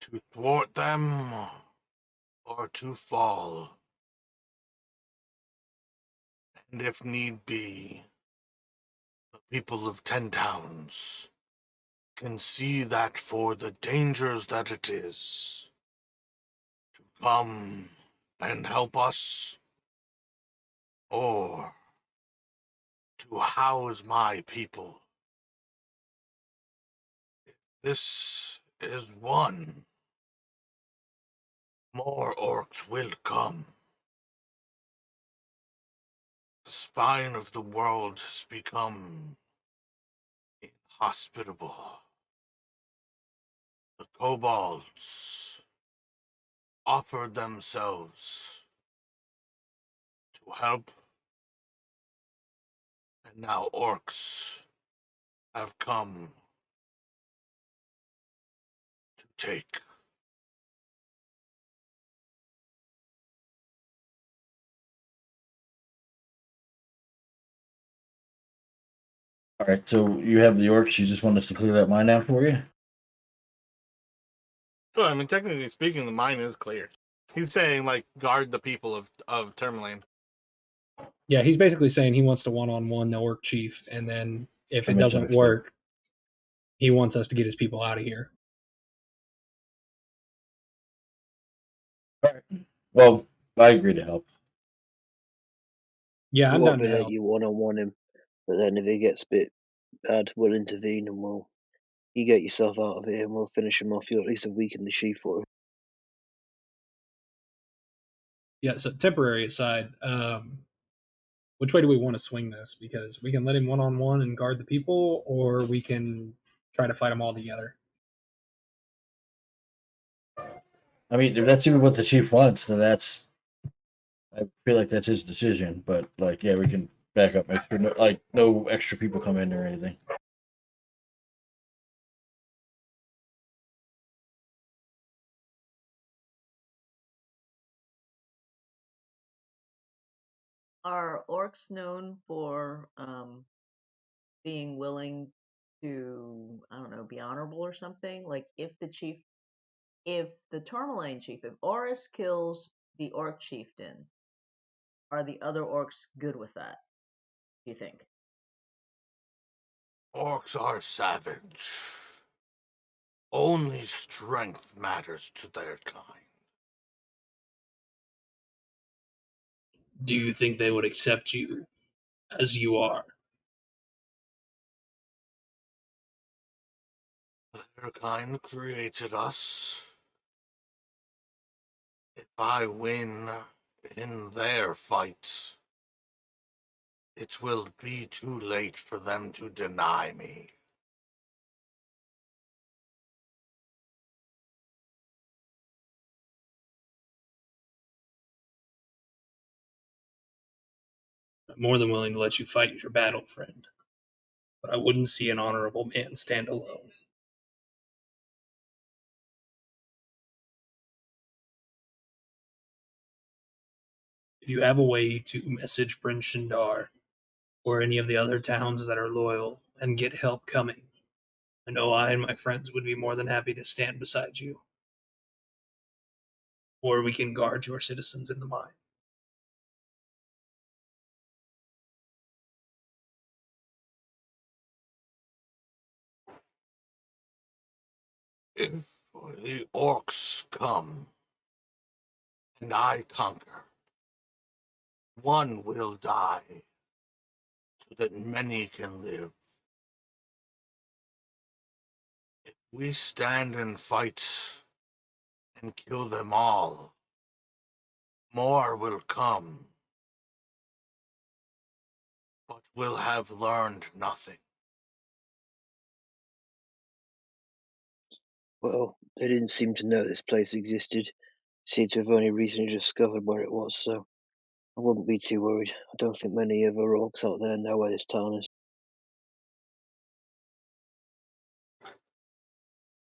to thwart them or to fall. And if need be, the people of 10 towns can see that for the dangers that it is to come and help us, or to house my people. This is one. More orcs will come. The spine of the world has become inhospitable. The kobolds offered themselves to help, and now orcs have come to take. All right, so you have the orcs. You just want us to clear that mine out for you? Well, I mean, technically speaking, the mine is clear. He's saying, like, guard the people of Tourmaline. Yeah, he's basically saying he wants to one-on-one the orc chief, and then if I it doesn't misunderstood. work, he wants us to get his people out of here. All right. Well, I agree to help. Yeah, We I'm won't down be to let help. you one-on-one him, but then if he gets a bit bad, we'll intervene and you get yourself out of here and we'll finish him off. You'll at least have weakened the chief for him. Yeah, so temporary aside, which way do we want to swing this? Because we can let him one-on-one and guard the people, or we can try to fight them all together. I mean, if that's even what the chief wants, then I feel like that's his decision. But like, yeah, we can back up, make sure no extra people come in or anything. Are orcs known for being willing to, I don't know, be honorable or something? Like if the Tourmaline chief, if Oris kills the orc chieftain, are the other orcs good with that, do you think? Orcs are savage. Only strength matters to their kind. Do you think they would accept you as you are? Their kind created us. If I win in their fight, it will be too late for them to deny me. I'm more than willing to let you fight your battle, friend, but I wouldn't see an honorable man stand alone. If you have a way to message Prisonder or any of the other towns that are loyal and get help coming, I know I and my friends would be more than happy to stand beside you. Or we can guard your citizens in the mine. If the orcs come and I conquer, one will die so that many can live. If we stand and fight and kill them all, more will come, but we'll have learned nothing. Well, they didn't seem to know this place existed. Seemed to have only recently discovered where it was, so I wouldn't be too worried. I don't think many of the orcs out there know where this town is.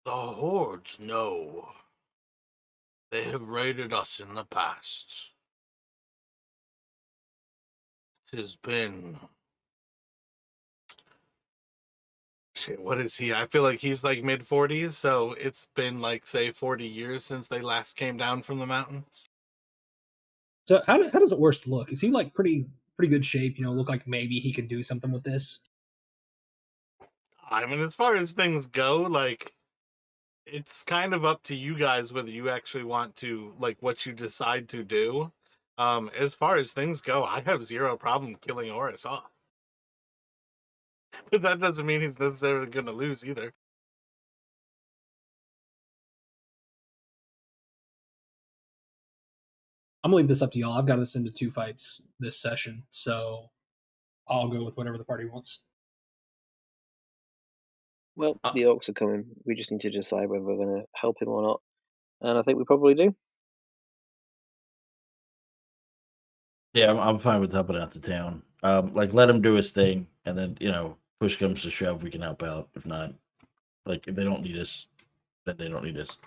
The hordes know. They have raided us in the past. It has been... Shit, what is he? I feel like he's like mid-40s, so it's been like, say, 40 years since they last came down from the mountains. So how does it worst look? Is he like pretty good shape? Look like maybe he could do something with this. I mean, as far as things go, like, it's kind of up to you guys whether you actually want to, like, what you decide to do. As far as things go, I have zero problem killing Oris off. But that doesn't mean he's necessarily going to lose either. I'm gonna leave this up to y'all. I've got us into 2 fights this session, so I'll go with whatever the party wants. Well, the orcs are coming. We just need to decide whether we're going to help him or not. And I think we probably do. Yeah, I'm fine with helping out the town. Like let him do his thing, and then push comes to shove, we can help out. If not, like if they don't need us, then they don't need us.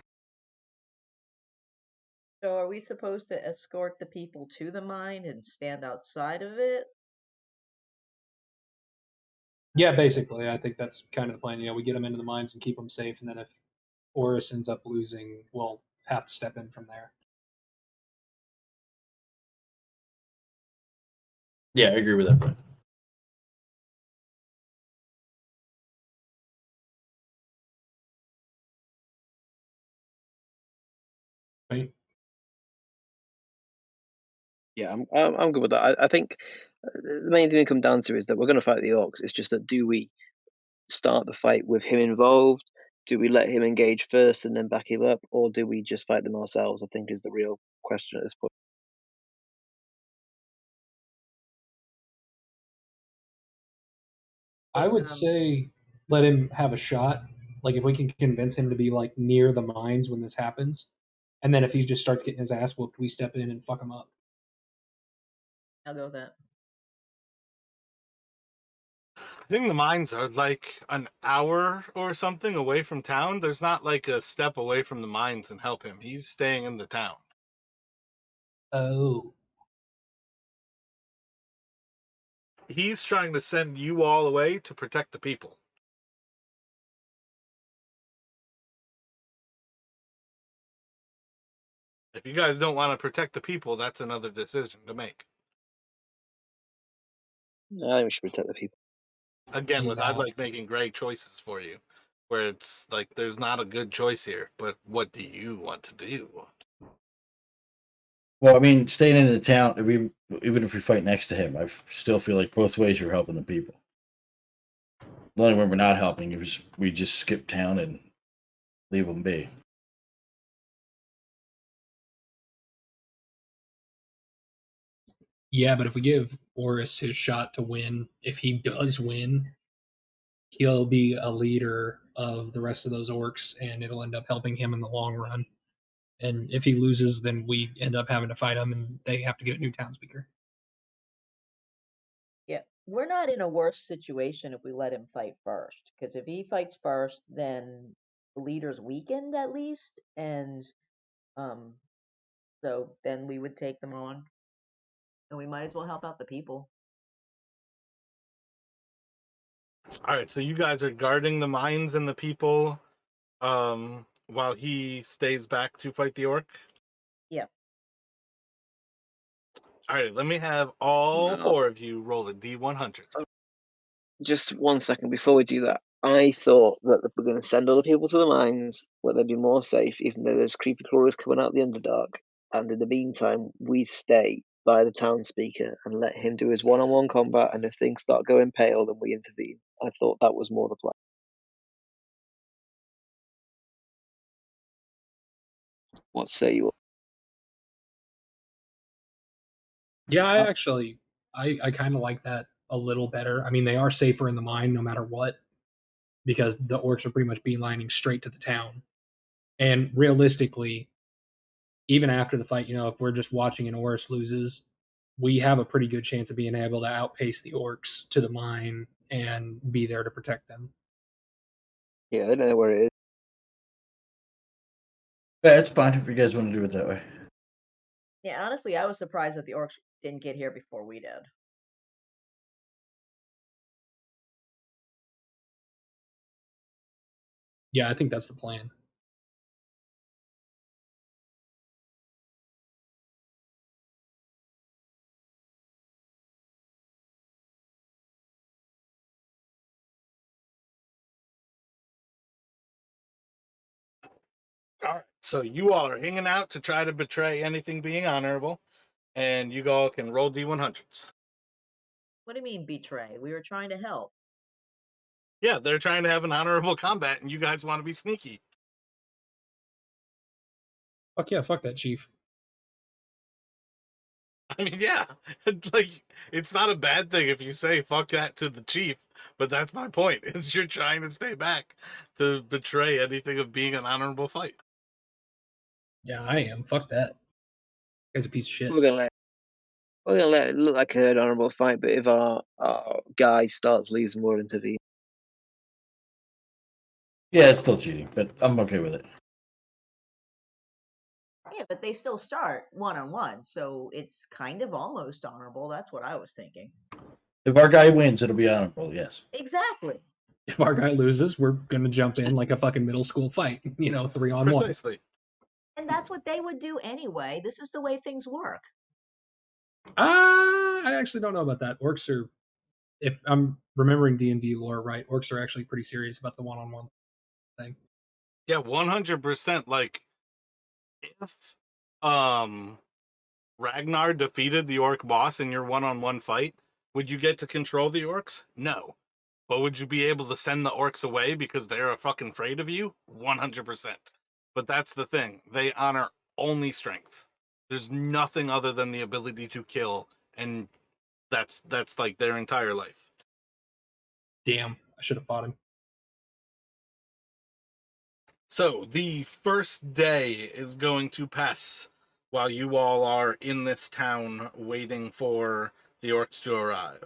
So are we supposed to escort the people to the mine and stand outside of it? Yeah, basically, I think that's kind of the plan. We get them into the mines and keep them safe, and then if Oris ends up losing, we'll have to step in from there. Yeah, I agree with that point. Right? Yeah, I'm good with that. I think the main thing we come down to is that we're going to fight the orcs. It's just that do we start the fight with him involved? Do we let him engage first and then back him up, or do we just fight them ourselves? I think is the real question at this point. I would say let him have a shot. Like if we can convince him to be like near the mines when this happens, and then if he just starts getting his ass whooped, we step in and fuck him up. I'll go with that. I think the mines are like an hour or something away from town. There's not like a step away from the mines and help him. He's staying in the town. Oh. He's trying to send you all away to protect the people. If you guys don't want to protect the people, that's another decision to make. No, I think we should protect the people. Again, I like making great choices for you, where it's like there's not a good choice here, but what do you want to do? Well, I mean, staying in the town, even if we fight next to him, I still feel like both ways you're helping the people. The only way we're not helping is we just skip town and leave them be. Yeah, but if we give Oris his shot to win, if he does win, he'll be a leader of the rest of those orcs, and it'll end up helping him in the long run. And if he loses, then we end up having to fight him, and they have to get a new town speaker. we're not in a worse situation if we let him fight first. Because if he fights first, then the leader's weakened at least, and um, so then we would take them on, and we might as well help out the people. All right, so you guys are guarding the mines and the people, while he stays back to fight the orc. Yeah. All right, let me have all No. 4 of you roll a D100. Just 1 second before we do that. I thought that we're going to send all the people to the mines where they'd be more safe, even though there's creepy crawlers coming out the Underdark. And in the meantime, we stay by the town speaker and let him do his one-on-one combat. And if things start going pale, then we intervene. I thought that was more the plan. What say you all? Yeah, I kind of like that a little better. I mean, they are safer in the mine no matter what, because the orcs are pretty much beelining straight to the town. And realistically, even after the fight, if we're just watching and Oris loses, we have a pretty good chance of being able to outpace the orcs to the mine and be there to protect them. Yeah, they don't know where it is. Yeah, it's fine if you guys want to do it that way. Yeah, honestly, I was surprised that the orcs didn't get here before we did. Yeah, I think that's the plan. All right, so you all are hanging out to try to betray anything being honorable, and you all can roll D100s. What do you mean betray? We were trying to help. Yeah, they're trying to have an honorable combat, and you guys want to be sneaky. Fuck yeah, fuck that chief. I mean, yeah, it's not a bad thing if you say fuck that to the chief, but that's my point, is you're trying to stay back to betray anything of being an honorable fight. Yeah, I am. Fuck that. Guy's a piece of shit. We're gonna let it look like an honourable fight, but if our guy starts losing, we'll intervene. Yeah, it's still cheating, but I'm okay with it. Yeah, but they still start one-on-one, so it's kind of almost honorable. That's what I was thinking. If our guy wins, it'll be honorable, yes. Exactly. If our guy loses, we're gonna jump in like a fucking middle school fight, 3-on-1. Precisely. And that's what they would do anyway. This is the way things work. I actually don't know about that. Orcs are, if I'm remembering D&D lore right, orcs are actually pretty serious about the one-on-one thing. Yeah, 100%. Like, if Ragnar defeated the orc boss in your one-on-one fight, would you get to control the orcs? No. But would you be able to send the orcs away because they're fucking afraid of you? 100%. But that's the thing. They honor only strength. There's nothing other than the ability to kill, and that's like their entire life. Damn, I should have fought him. So the first day is going to pass while you all are in this town waiting for the orcs to arrive.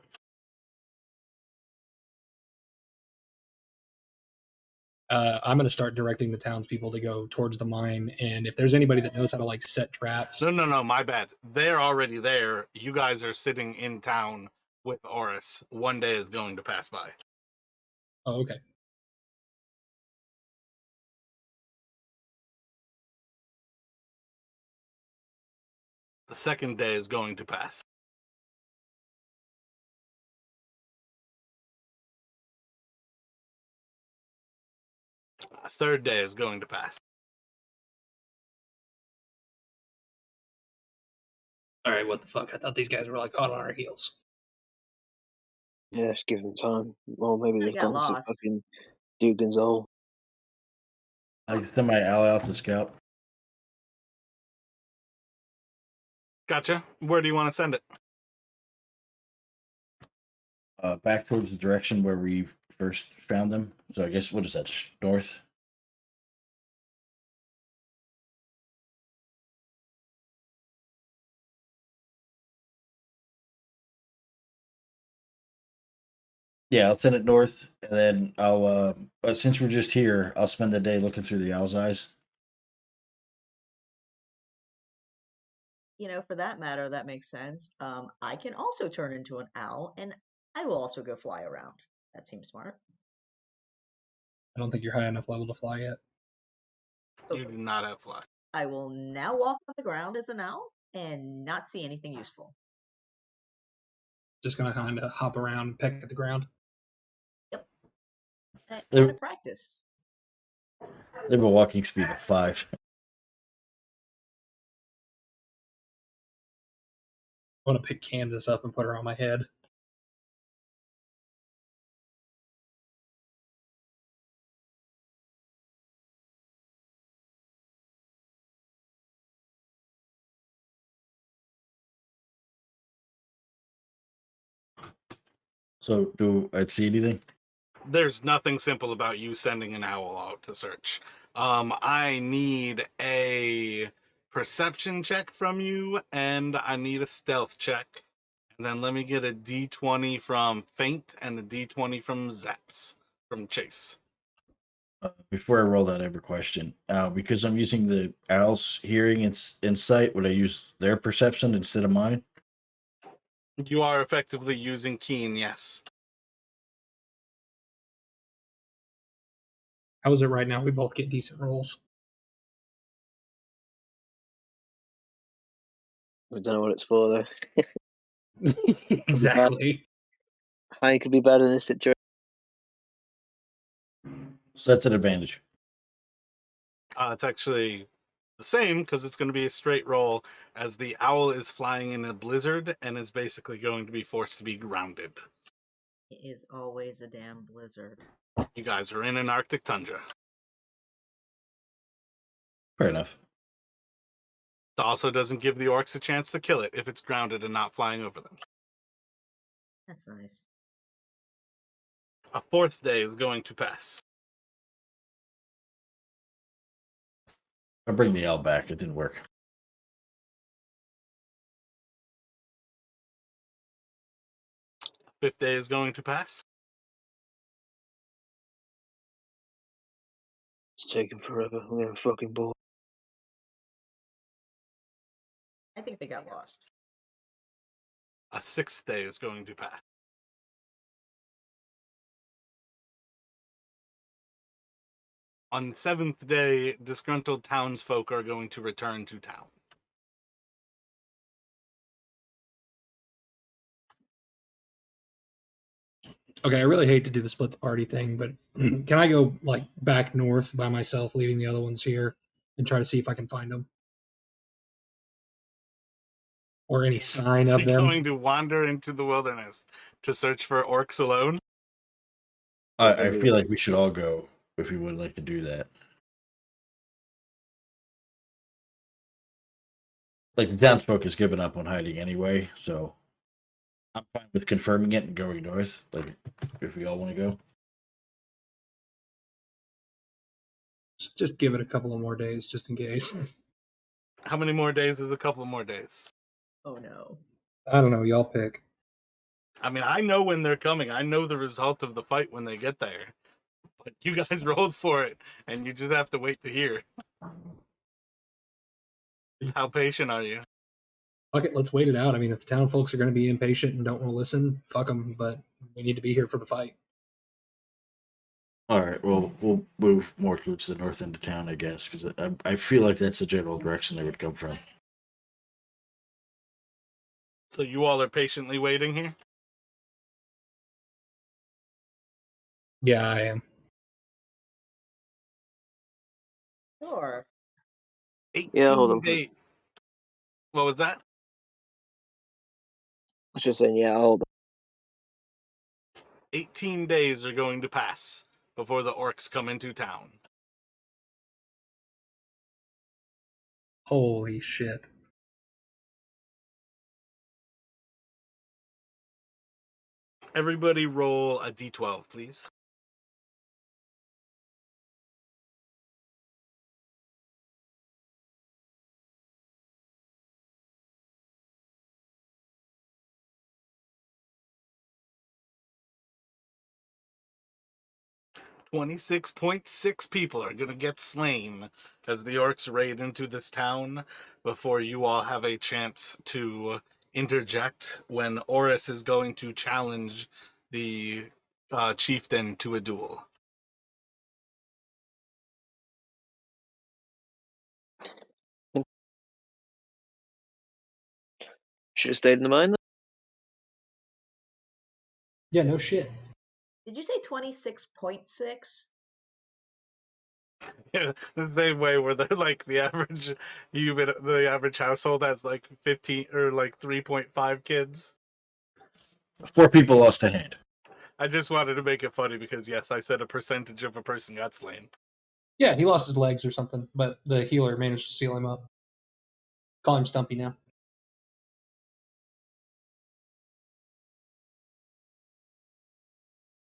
I'm going to start directing the townspeople to go towards the mine, and if there's anybody that knows how to set traps. No, my bad. They're already there. You guys are sitting in town with Oris. One day is going to pass by. Oh, okay. The second day is going to pass. A third day is going to pass. All right, what the fuck? I thought these guys were like hot on our heels. Yeah, just give them time. Or maybe They they've got gone to lost. fucking Dugan's Hole. I send my ally out to scout. Gotcha. Where do you want to send it? Back towards the direction where we first found them. So I guess, what is that, north? Yeah, I'll send it north, and then I'll. Since we're just here, I'll spend the day looking through the owl's eyes. You know, for that matter, that makes sense. I can also turn into an owl, and I will also go fly around. That seems smart. I don't think you're high enough level to fly yet. You do not have fly. I will now walk on the ground as an owl and not see anything useful. Just gonna kind of hop around and peck at the ground. And They a practice. they have a walking speed of 5. I want to pick Kansas up and put her on my head. So, do I see anything? There's nothing simple about you sending an owl out to search. I need a perception check from you, and I need a stealth check. And then let me get a d20 from Feint and a d20 from Zaps, from Chase. Before I roll that, I have a question. Because I'm using the owl's hearing and insight, would I use their perception instead of mine? You are effectively using Keen, yes. How is it right now? We both get decent rolls. I don't know what it's for though. Exactly. How could be better in this situation? So that's an advantage. It's actually the same because it's going to be a straight roll, as the owl is flying in a blizzard and is basically going to be forced to be grounded. It is always a damn blizzard. You guys are in an Arctic tundra. Fair enough. It also doesn't give the orcs a chance to kill it if it's grounded and not flying over them. That's nice. A 4th day is going to pass. I'll bring the owl back. It didn't work. A 5th day is going to pass. It's taking forever. I'm getting fucking bored. I think they got lost. A 6th day is going to pass. On the 7th day, disgruntled townsfolk are going to return to town. Okay, I really hate to do the split the party thing, but can I go like back north by myself, leaving the other ones here, and try to see if I can find them or any sign Are of you them? going to wander into the wilderness to search for orcs alone? I feel like we should all go if we would like to do that. Like the townsfolk has given up on hiding anyway, so I'm fine with confirming it and going north. Like if we all want to go. Just give it a couple of more days, just in case. How many more days is a couple more days? Oh no. I don't know. Y'all pick. I mean, I know when they're coming. I know the result of the fight when they get there. But you guys rolled for it, and you just have to wait to hear. How patient are you? Fuck it, let's wait it out. I mean, if the town folks are going to be impatient and don't want to listen, fuck them. But we need to be here for the fight. All right. Well, we'll move more towards the north end of town, I guess, because I feel like that's the general direction they would come from. So you all are patiently waiting here? Yeah, I am. Sure. 18 Yeah, hold on. days. What was that? I was just saying, yeah, hold on. 18 days are going to pass before the orcs come into town. Holy shit. Everybody roll a d12, please. 26.6 people are going to get slain as the orcs raid into this town before you all have a chance to interject when Oris is going to challenge the chieftain to a duel. Should have stayed in the mine. Yeah, no shit. Did you say 26.6? Yeah, the same way where they're like the average household has like 15 or like 3.5 kids. 4 people lost a hand. I just wanted to make it funny because yes, I said a percentage of a person got slain. Yeah, he lost his legs or something, but the healer managed to seal him up. Call him Stumpy now.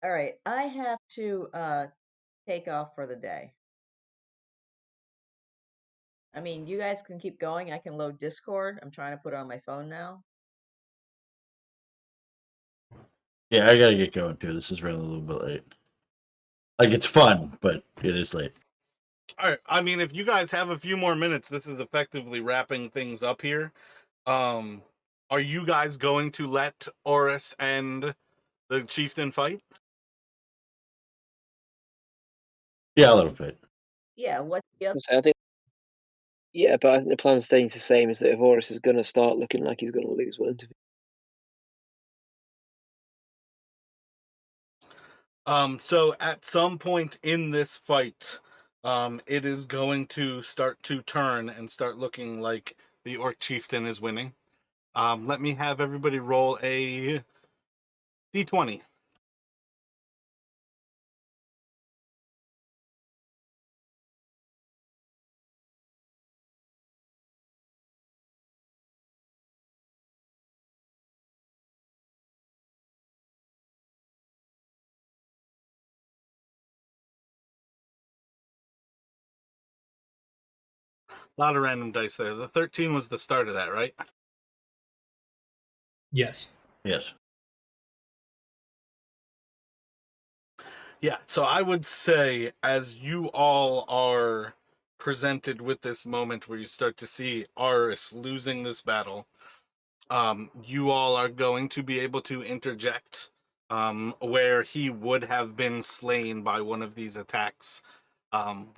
All right, I have to take off for the day. I mean, you guys can keep going. I can load Discord. I'm trying to put it on my phone now. Yeah, I gotta get going too. This is running a little bit late. Like, it's fun, but it is late. All right. I mean, if you guys have a few more minutes, this is effectively wrapping things up here. Are you guys going to let Oris and the chieftain fight? Yeah, a little bit. Yeah, what's the other? So I think, yeah, but I think the plan stays the same. Is that if Horus is going to start looking like he's going to lose one interview. So at some point in this fight, it is going to start to turn and start looking like the orc chieftain is winning. Let me have everybody roll a d20. A lot of random dice there. The 13 was the start of that, right? Yes. Yes. Yeah, so I would say as you all are presented with this moment where you start to see Aris losing this battle, you all are going to be able to interject where he would have been slain by one of these attacks.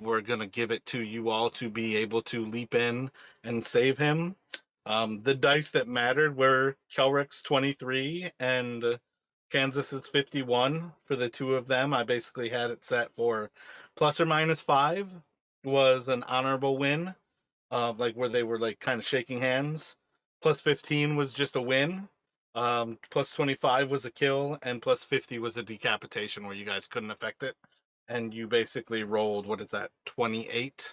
We're going to give it to you all to be able to leap in and save him. The dice that mattered were Kelrick's 23 and Kansas's 51 for the two of them. I basically had it set for plus or minus 5 was an honorable win, like where they were like kind of shaking hands. Plus 15 was just a win. Plus 25 was a kill, and plus 50 was a decapitation where you guys couldn't affect it. And you basically rolled, what is that, 28?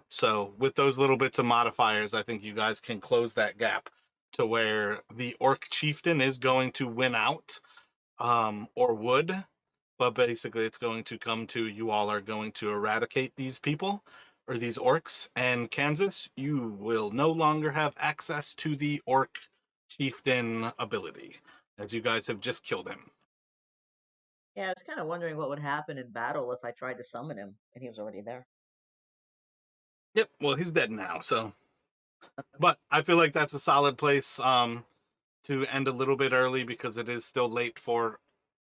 So with those little bits of modifiers, I think you guys can close that gap to where the orc chieftain is going to win out, or would, but basically it's going to come to you all are going to eradicate these people or these orcs, and Kansas, you will no longer have access to the orc chieftain ability as you guys have just killed him. Yeah, I was kind of wondering what would happen in battle if I tried to summon him and he was already there. Yep, well, he's dead now, so. But I feel like that's a solid place to end a little bit early because it is still late for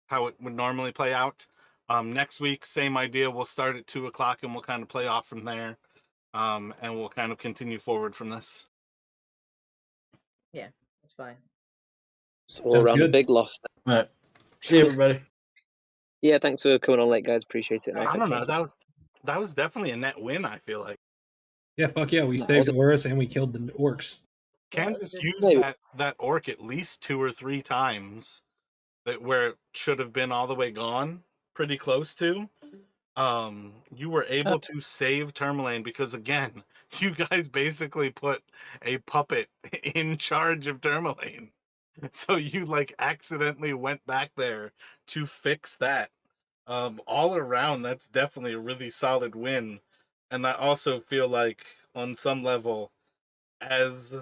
how it would normally play out. Next week, same idea. We'll start at 2 o'clock and we'll kind of play off from there. And we'll kind of continue forward from this. Yeah, that's fine. So all Sounds around a good. big loss. All right. See you, everybody. Yeah, thanks for coming on late, guys. Appreciate it. I don't know. That was definitely a net win, I feel like. Yeah, fuck yeah. We No, saved was it- Oris and we killed the orcs. Kansas Yeah, used Maybe. that orc at least 2 or 3 times where it should have been all the way gone, pretty close to. You were able to save Tourmaline because again, you guys basically put a puppet in charge of Tourmaline. So you like accidentally went back there to fix that. All around, that's definitely a really solid win. And I also feel like on some level, as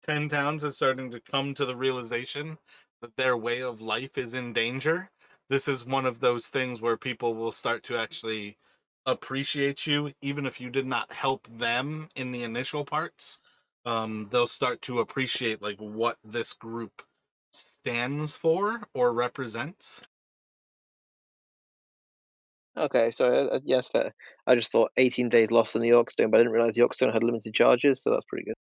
10 towns are starting to come to the realization that their way of life is in danger, this is one of those things where people will start to actually appreciate you, even if you did not help them in the initial parts. They'll start to appreciate like what this group stands for or represents. Okay, so yes, fair. I just thought 18 days lost in the Yorkstone, but I didn't realize the Yorkstone had limited charges, so that's pretty good.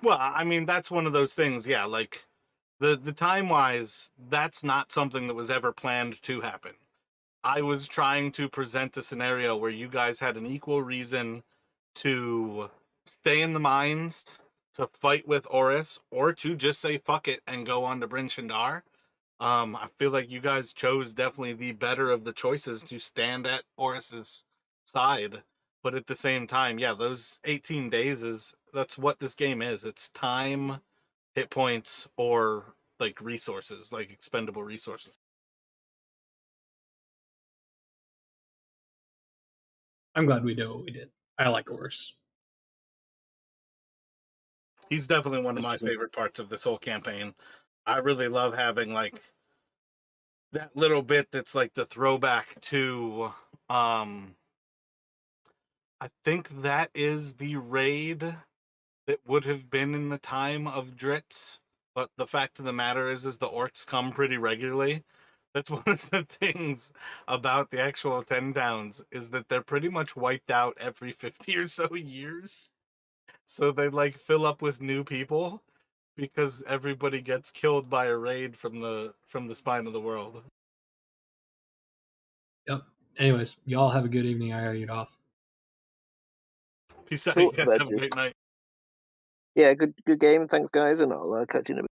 Well, I mean, that's one of those things, yeah, like the time wise, that's not something that was ever planned to happen. I was trying to present a scenario where you guys had an equal reason to stay in the mines, to fight with Oris, or to just say fuck it and go on to Bryn Shindar. I feel like you guys chose definitely the better of the choices to stand at Oris's side. But at the same time, yeah, those 18 days that's what this game is. It's time, hit points, or like resources, like expendable resources. I'm glad we did what we did. I like Oris. He's definitely one of my favorite parts of this whole campaign. I really love having like that little bit that's like the throwback to I think that is the raid that would have been in the time of Dritz, but the fact of the matter is the orcs come pretty regularly. That's one of the things about the actual 10 Towns is that they're pretty much wiped out every 50 or so years. So they like fill up with new people because everybody gets killed by a raid from the spine of the world. Yep. Anyways, y'all have a good evening. I gotta get off. Peace out, Cool. you guys have a great night. Yeah, good game. Thanks, guys, and I'll catch you in a bit.